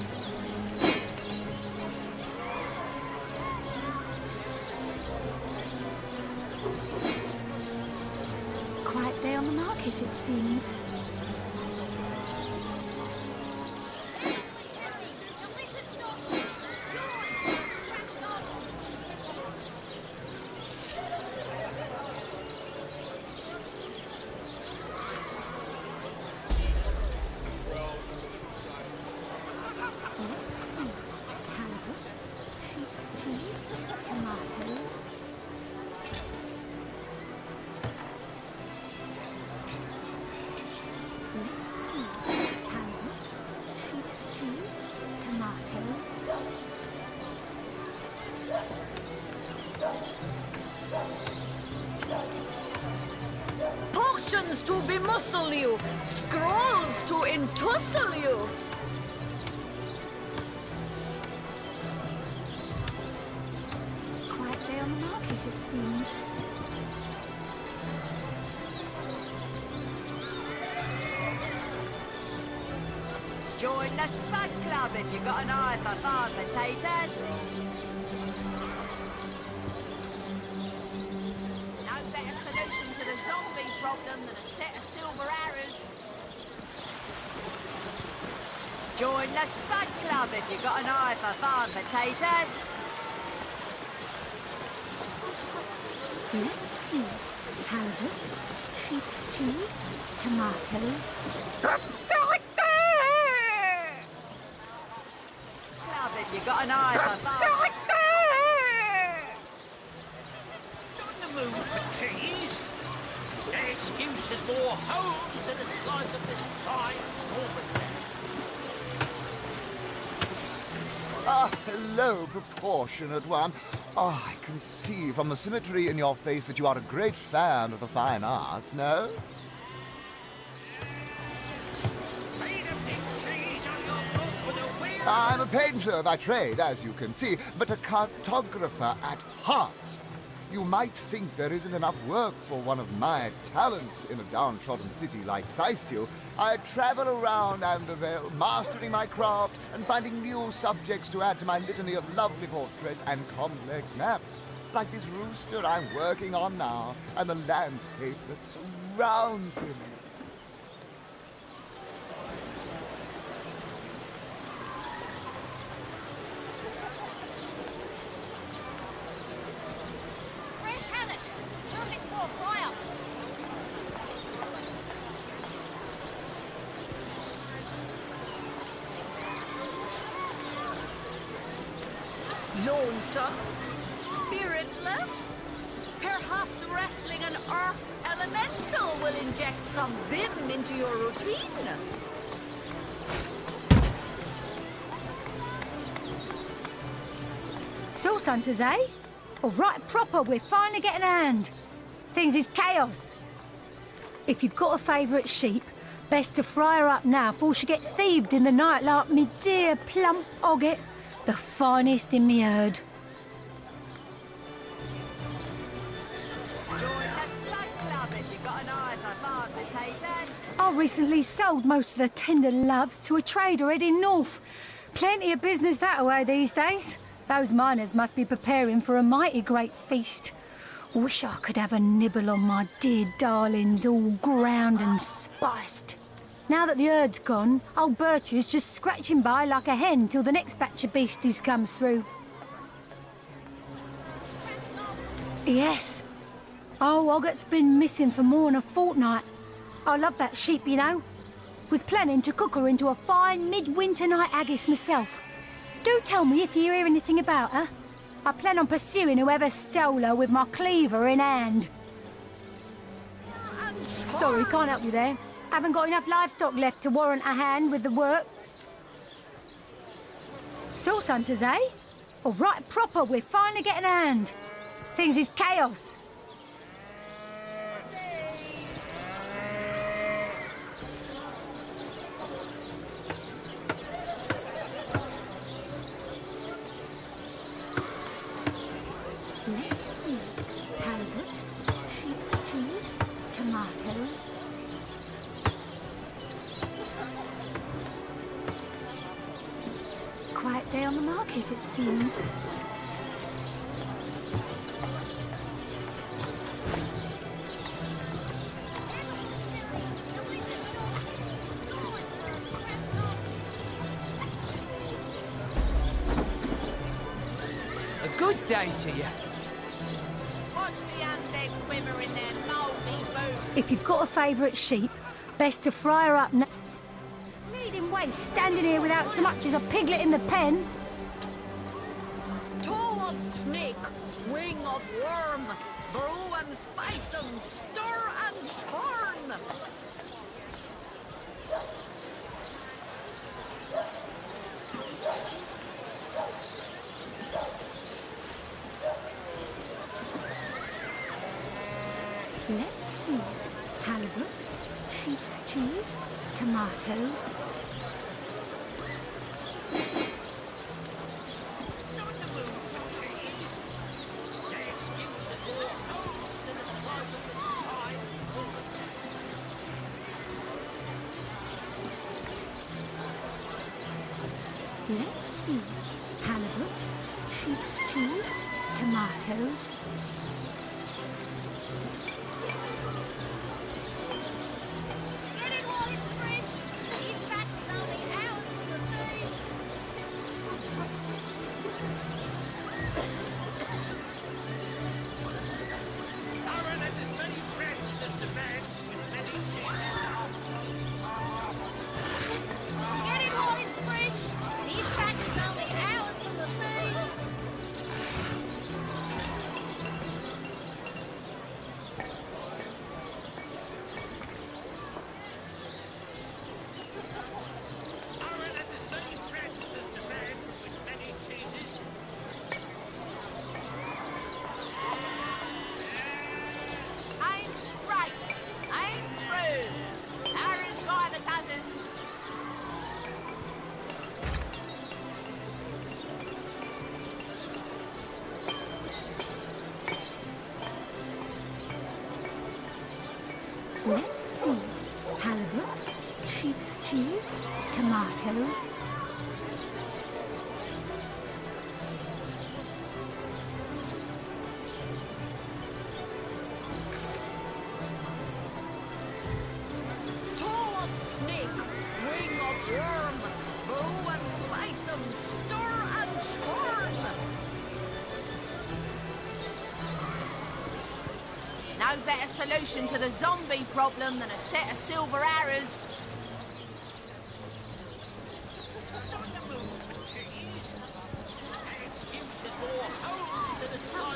Quiet day on the market, it seems. Let's see. Halibut, sheep's cheese, tomatoes. Let's see. Halibut, sheep's cheese, tomatoes. Potions to bemuscle you, scrolls to entussle you. Quiet day on the market, it seems. Join the Spud Club if you've got an eye for farm potatoes. No better solution to the zombie problem than a set of silver arrows. Join the Spud Club if you've got an eye for farm potatoes. Let's see. Halibut, sheep's cheese, tomatoes. Club if you've got an eye for farm. On the move for cheese. The excuse is more home than a slice of this fine Cornbread. Ah, hello, proportionate one. Ah, I can see from the symmetry in your face that you are a great fan of the fine arts, no? I'm a painter by trade, as you can see, but a cartographer at heart. You might think there isn't enough work for one of my talents in a downtrodden city like Sicil. I travel around Andervale, mastering my craft and finding new subjects to add to my litany of lovely portraits and complex maps. Like this rooster I'm working on now, and the landscape that surrounds him. Fresh haddock. Perfect for a fry-up. Lawn, sir. spiritless? Perhaps wrestling an earth elemental will inject some vim into your routine. Source hunters, eh? All right, proper, we're finally getting a hand. Things is chaos. If you've got a favourite sheep, best to fry her up now before she gets thieved in the night like me dear plump Ogget, the finest in me herd. I recently sold most of the tender loves to a trader heading north. Plenty of business that way these days. Those miners must be preparing for a mighty great feast. Wish I could have a nibble on my dear darlings, all ground and spiced. Now that the herd's gone, old Birch is just scratching by like a hen till the next batch of beasties comes through. Yes. Oh, Ogget's been missing for more than a fortnight. I love that sheep, you know. Was planning to cook her into a fine midwinter night haggis myself. Do tell me if you hear anything about her. I plan on pursuing whoever stole her with my cleaver in hand. Sorry, can't help you there. Haven't got enough livestock left to warrant a hand with the work. Source hunters, eh? All right, proper, we're finally getting a hand. Things is chaos. Let's see. Halibut, sheep's cheese, tomatoes. Quiet day on the market, it seems. A good day to you. Watch the undead quiver in their mouldy boots. If you've got a favourite sheep, best to fry her up now. Leading way, standing here without so much as a piglet in the pen. Toe of snake, wing of worm, brew and spice 'em, stir and churn. Let's see. Halibut, sheep's cheese, tomatoes. Let's see. Halibut, sheep's cheese, tomatoes. Get it while it's fresh. These batches only hours from the sea. Aaron has as many friends as the man with many Get it while it's fresh. These batches only hours from the sea. Aaron has as many friends as the man with many cheeses. Aim straight. Aim true. Arrows by the dozens. Let's see. Halibut, sheep's cheese, tomatoes. Toe of snake, wing of worm, brew and spice 'em, stir and churn. No better solution to the zombie problem than a set of silver arrows. Excuses more holes than a slice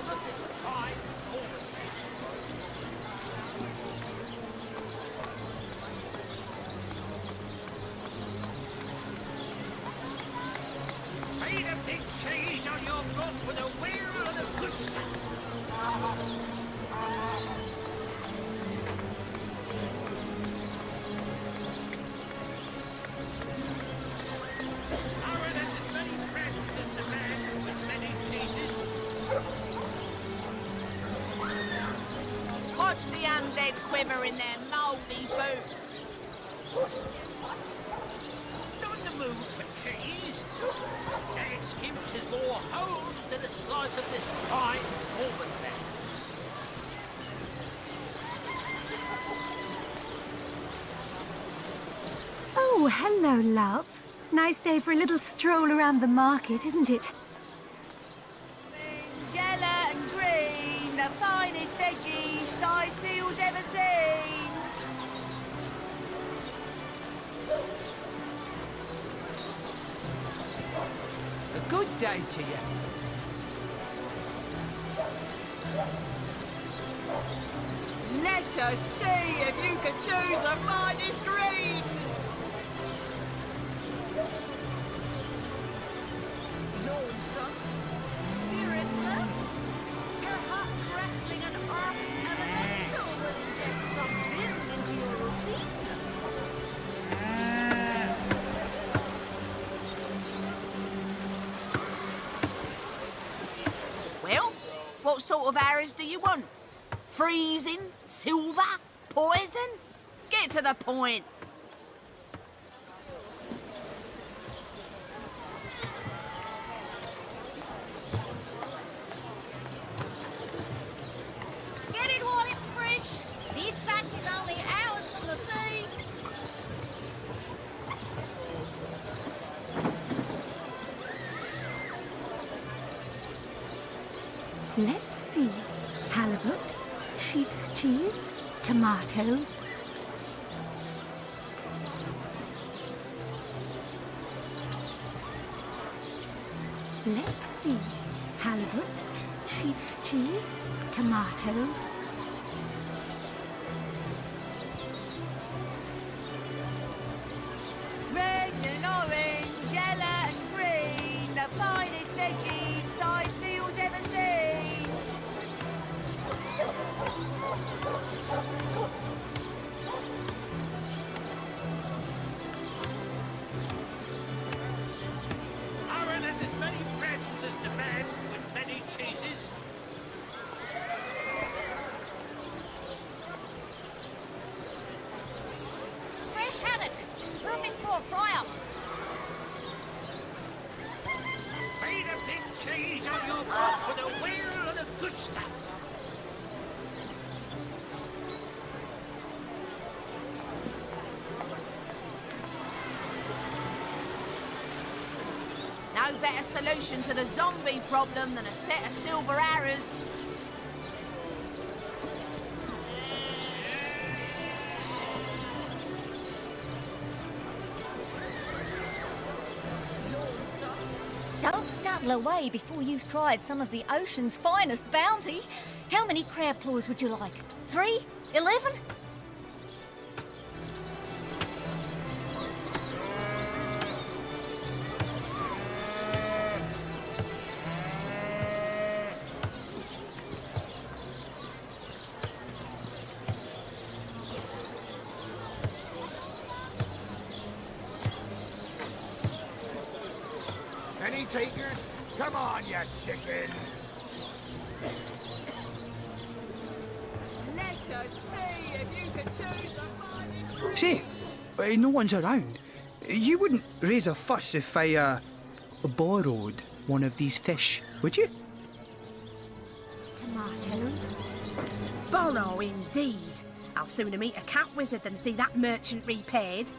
cheese on your block with a wheel of the good stuff. Aaron has as many friends as the man with many cheeses. Watch the undead quiver in their mouldy boots. Not in the mood for cheese. That excuse is more holes than a slice of this fine Norman man. Oh, hello, love. Nice day for a little stroll around the market, isn't it? Yellow and green, the finest veggies Sicil's ever seen. A good day to you. Let us see if you can choose the finest greens. Lonesome, spiritless, your heart's wrestling an arc elemental will inject some vim into your routine. Well, what sort of arrows do you want? Freezing? Silver? Poison? Get to the point. Get it while it's fresh. This batch is only hours from the sea. Let's see. Halibut, sheep's cheese, tomatoes. Let's see. Halibut, sheep's cheese, tomatoes. Red and orange, yellow and green, the finest veggies Sicil's ever seen. Aaron has as many friends as the man with many cheeses. Fresh haddock, perfect for a fry-up. Feed a big cheese on your block with a wheel of the good stuff. No better solution to the zombie problem than a set of silver arrows. Don't scuttle away before you've tried some of the ocean's finest bounty. How many crab claws would you like? 3? 11? Any takers? Come on, you chickens! Let us see if you can choose the finest. Say, no one's around. You wouldn't raise a fuss if I, borrowed one of these fish, would you? Tomatoes. Borrow indeed. I'll sooner meet a cat wizard than see that merchant repaid.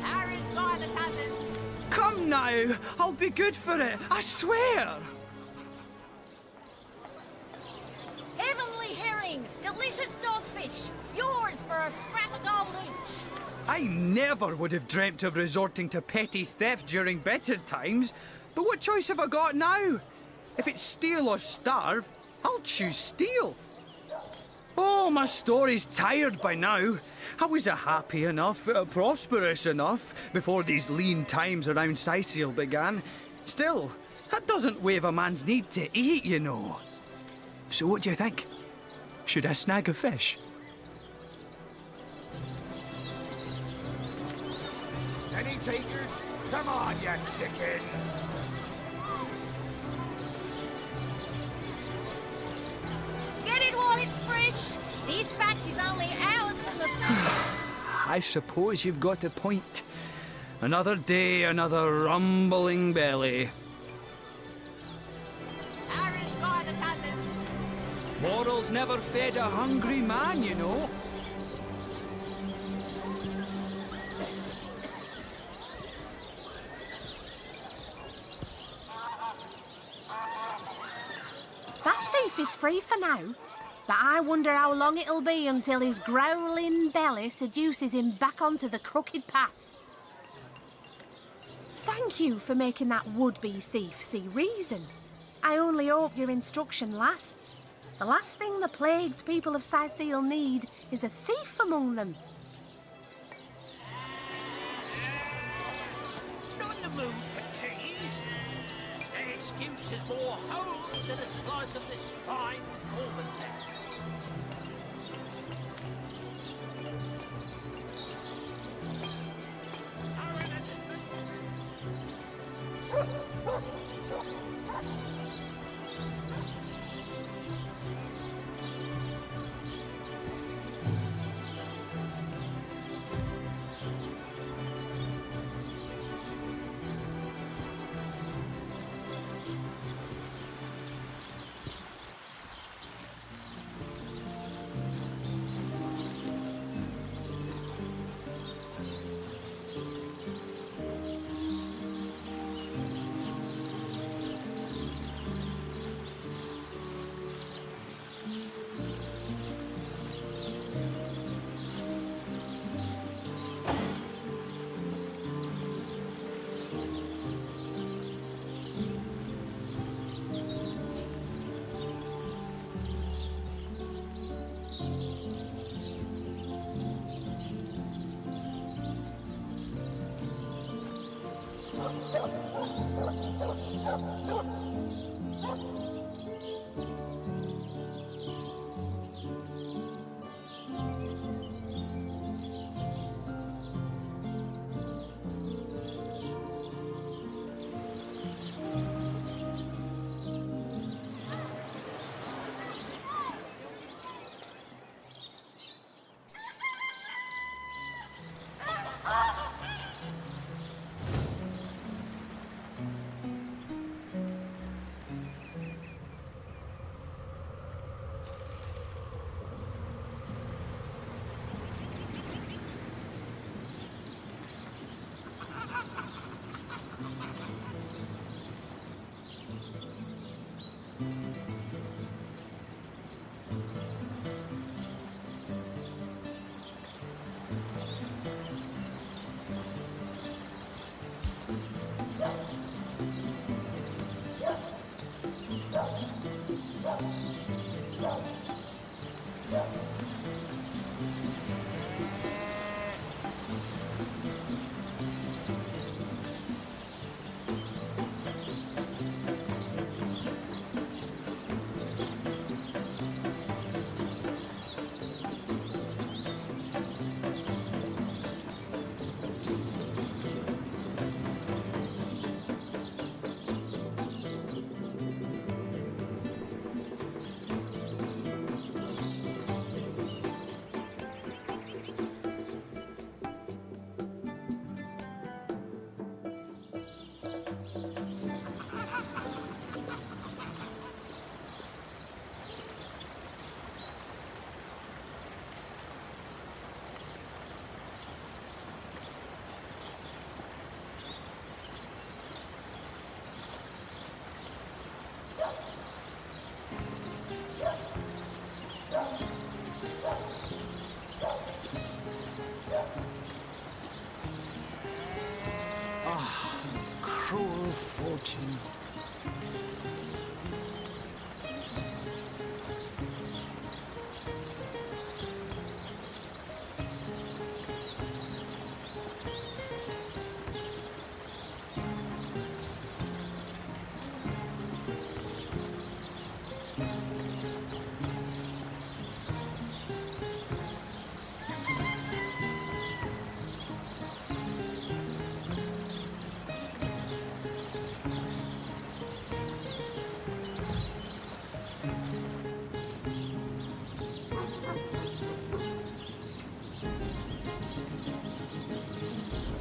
Arrows by the dozens. Come now, I'll be good for it, I swear! Heavenly herring, delicious dogfish. Yours for a scrap of gold each. I never would have dreamt of resorting to petty theft during better times, but what choice have I got now? If it's steal or starve, I'll choose steal. Oh, my story's tired by now. I was happy enough, prosperous enough, before these lean times around Sicil began. Still, that doesn't waive a man's need to eat, you know. So what do you think? Should I snag a fish? Any takers? Come on, you chickens! Get it while it's fresh. This batch is only hours from the sun. I suppose you've got a point. Another day, another rumbling belly. Arrows by the dozens. Morals never fed a hungry man, you know. That thief is free for now, but I wonder how long it'll be until his growling belly seduces him back onto the crooked path. Thank you for making that would-be thief see reason. I only hope your instruction lasts. The last thing the plagued people of Sicil need is a thief among them. Not in the mood for cheese. An excuse is more whole than a slice of this fine Corbin there.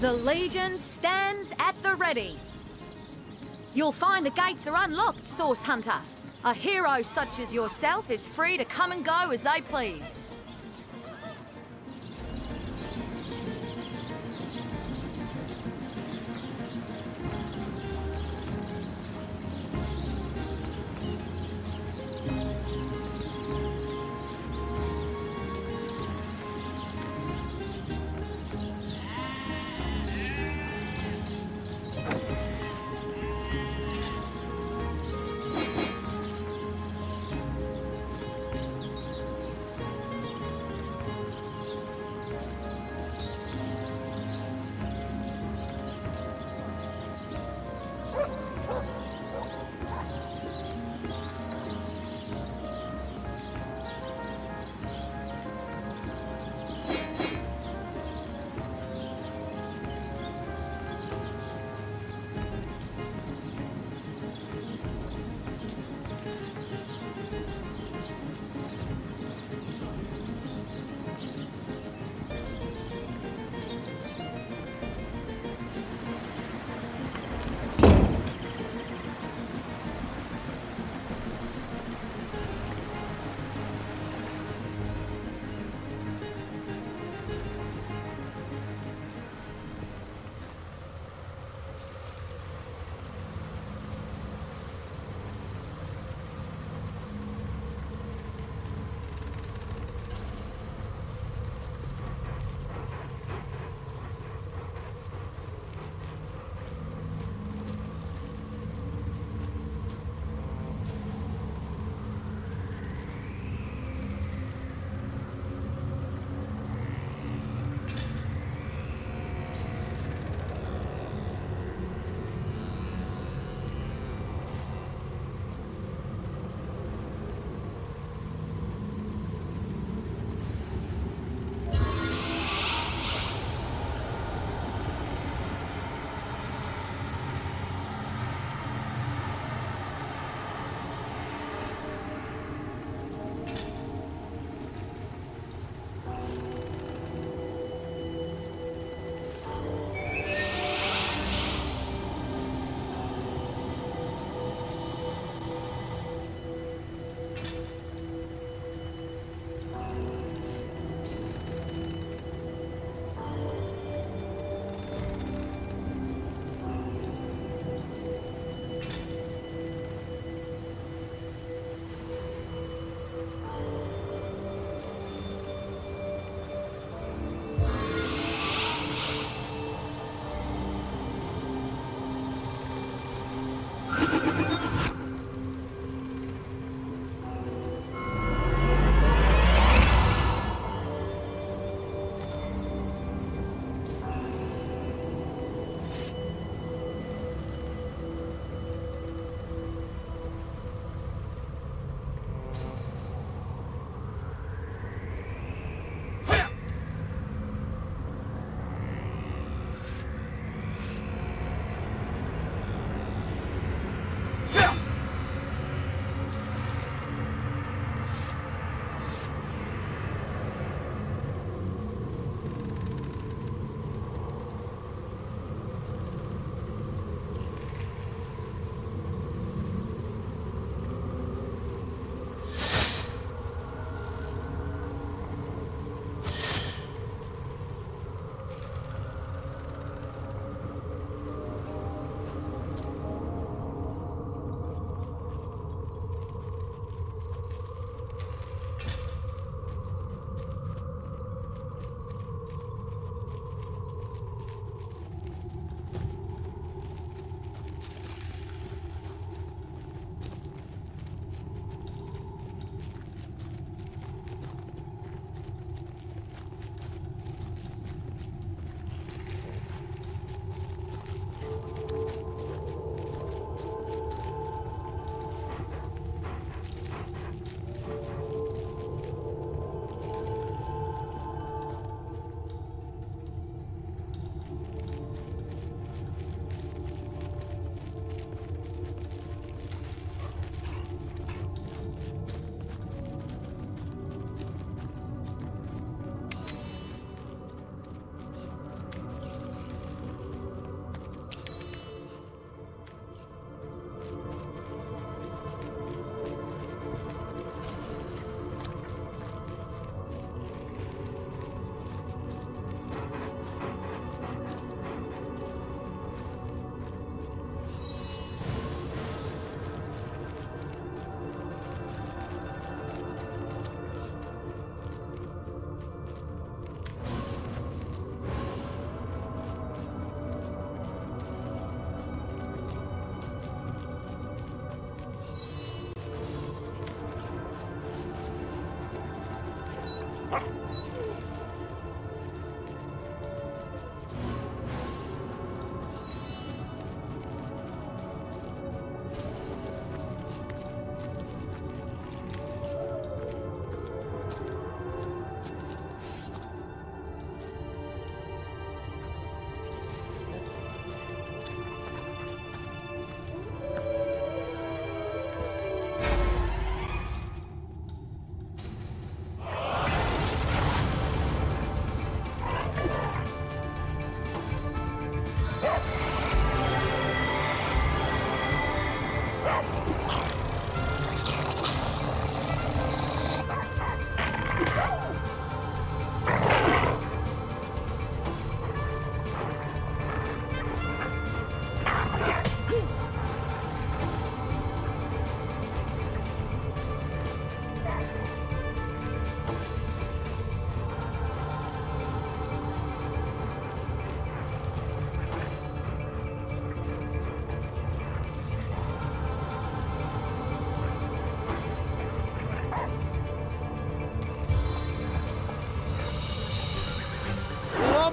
The Legion stands at the ready. You'll find the gates are unlocked, Source Hunter. A hero such as yourself is free to come and go as they please.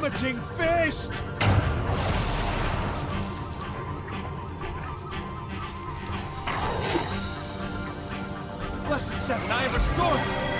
Plummeting fist! Less than 7, I have restored.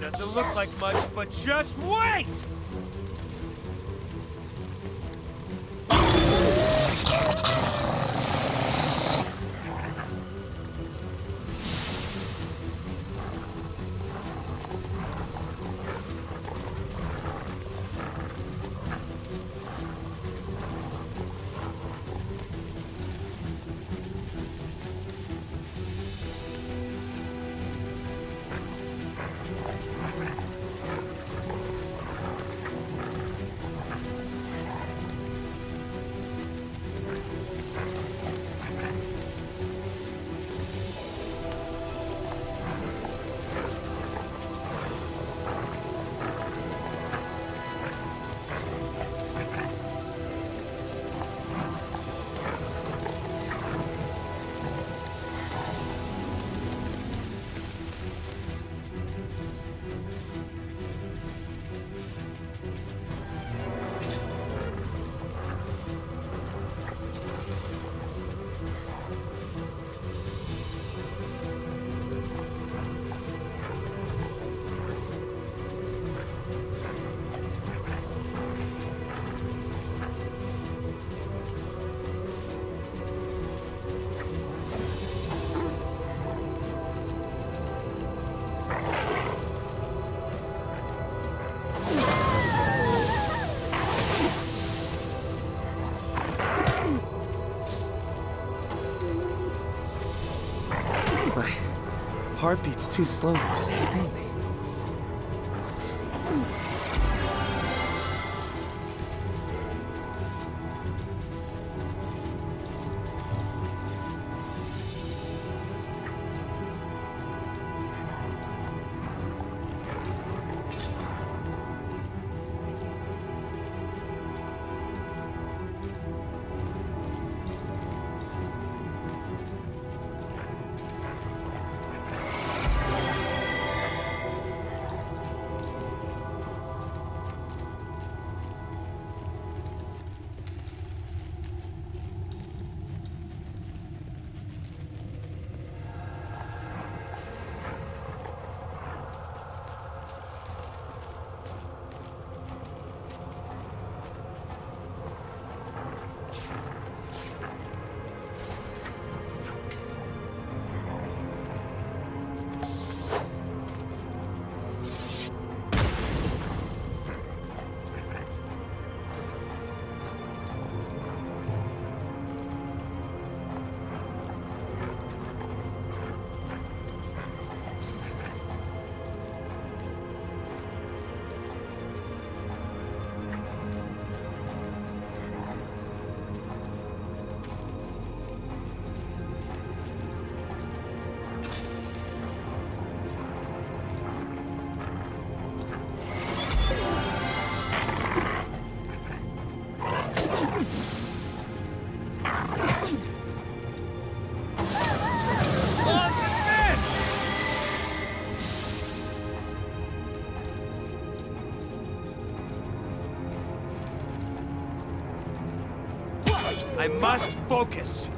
Doesn't look like much, but just wait! Heartbeat's too slowly to sustain me. I must focus.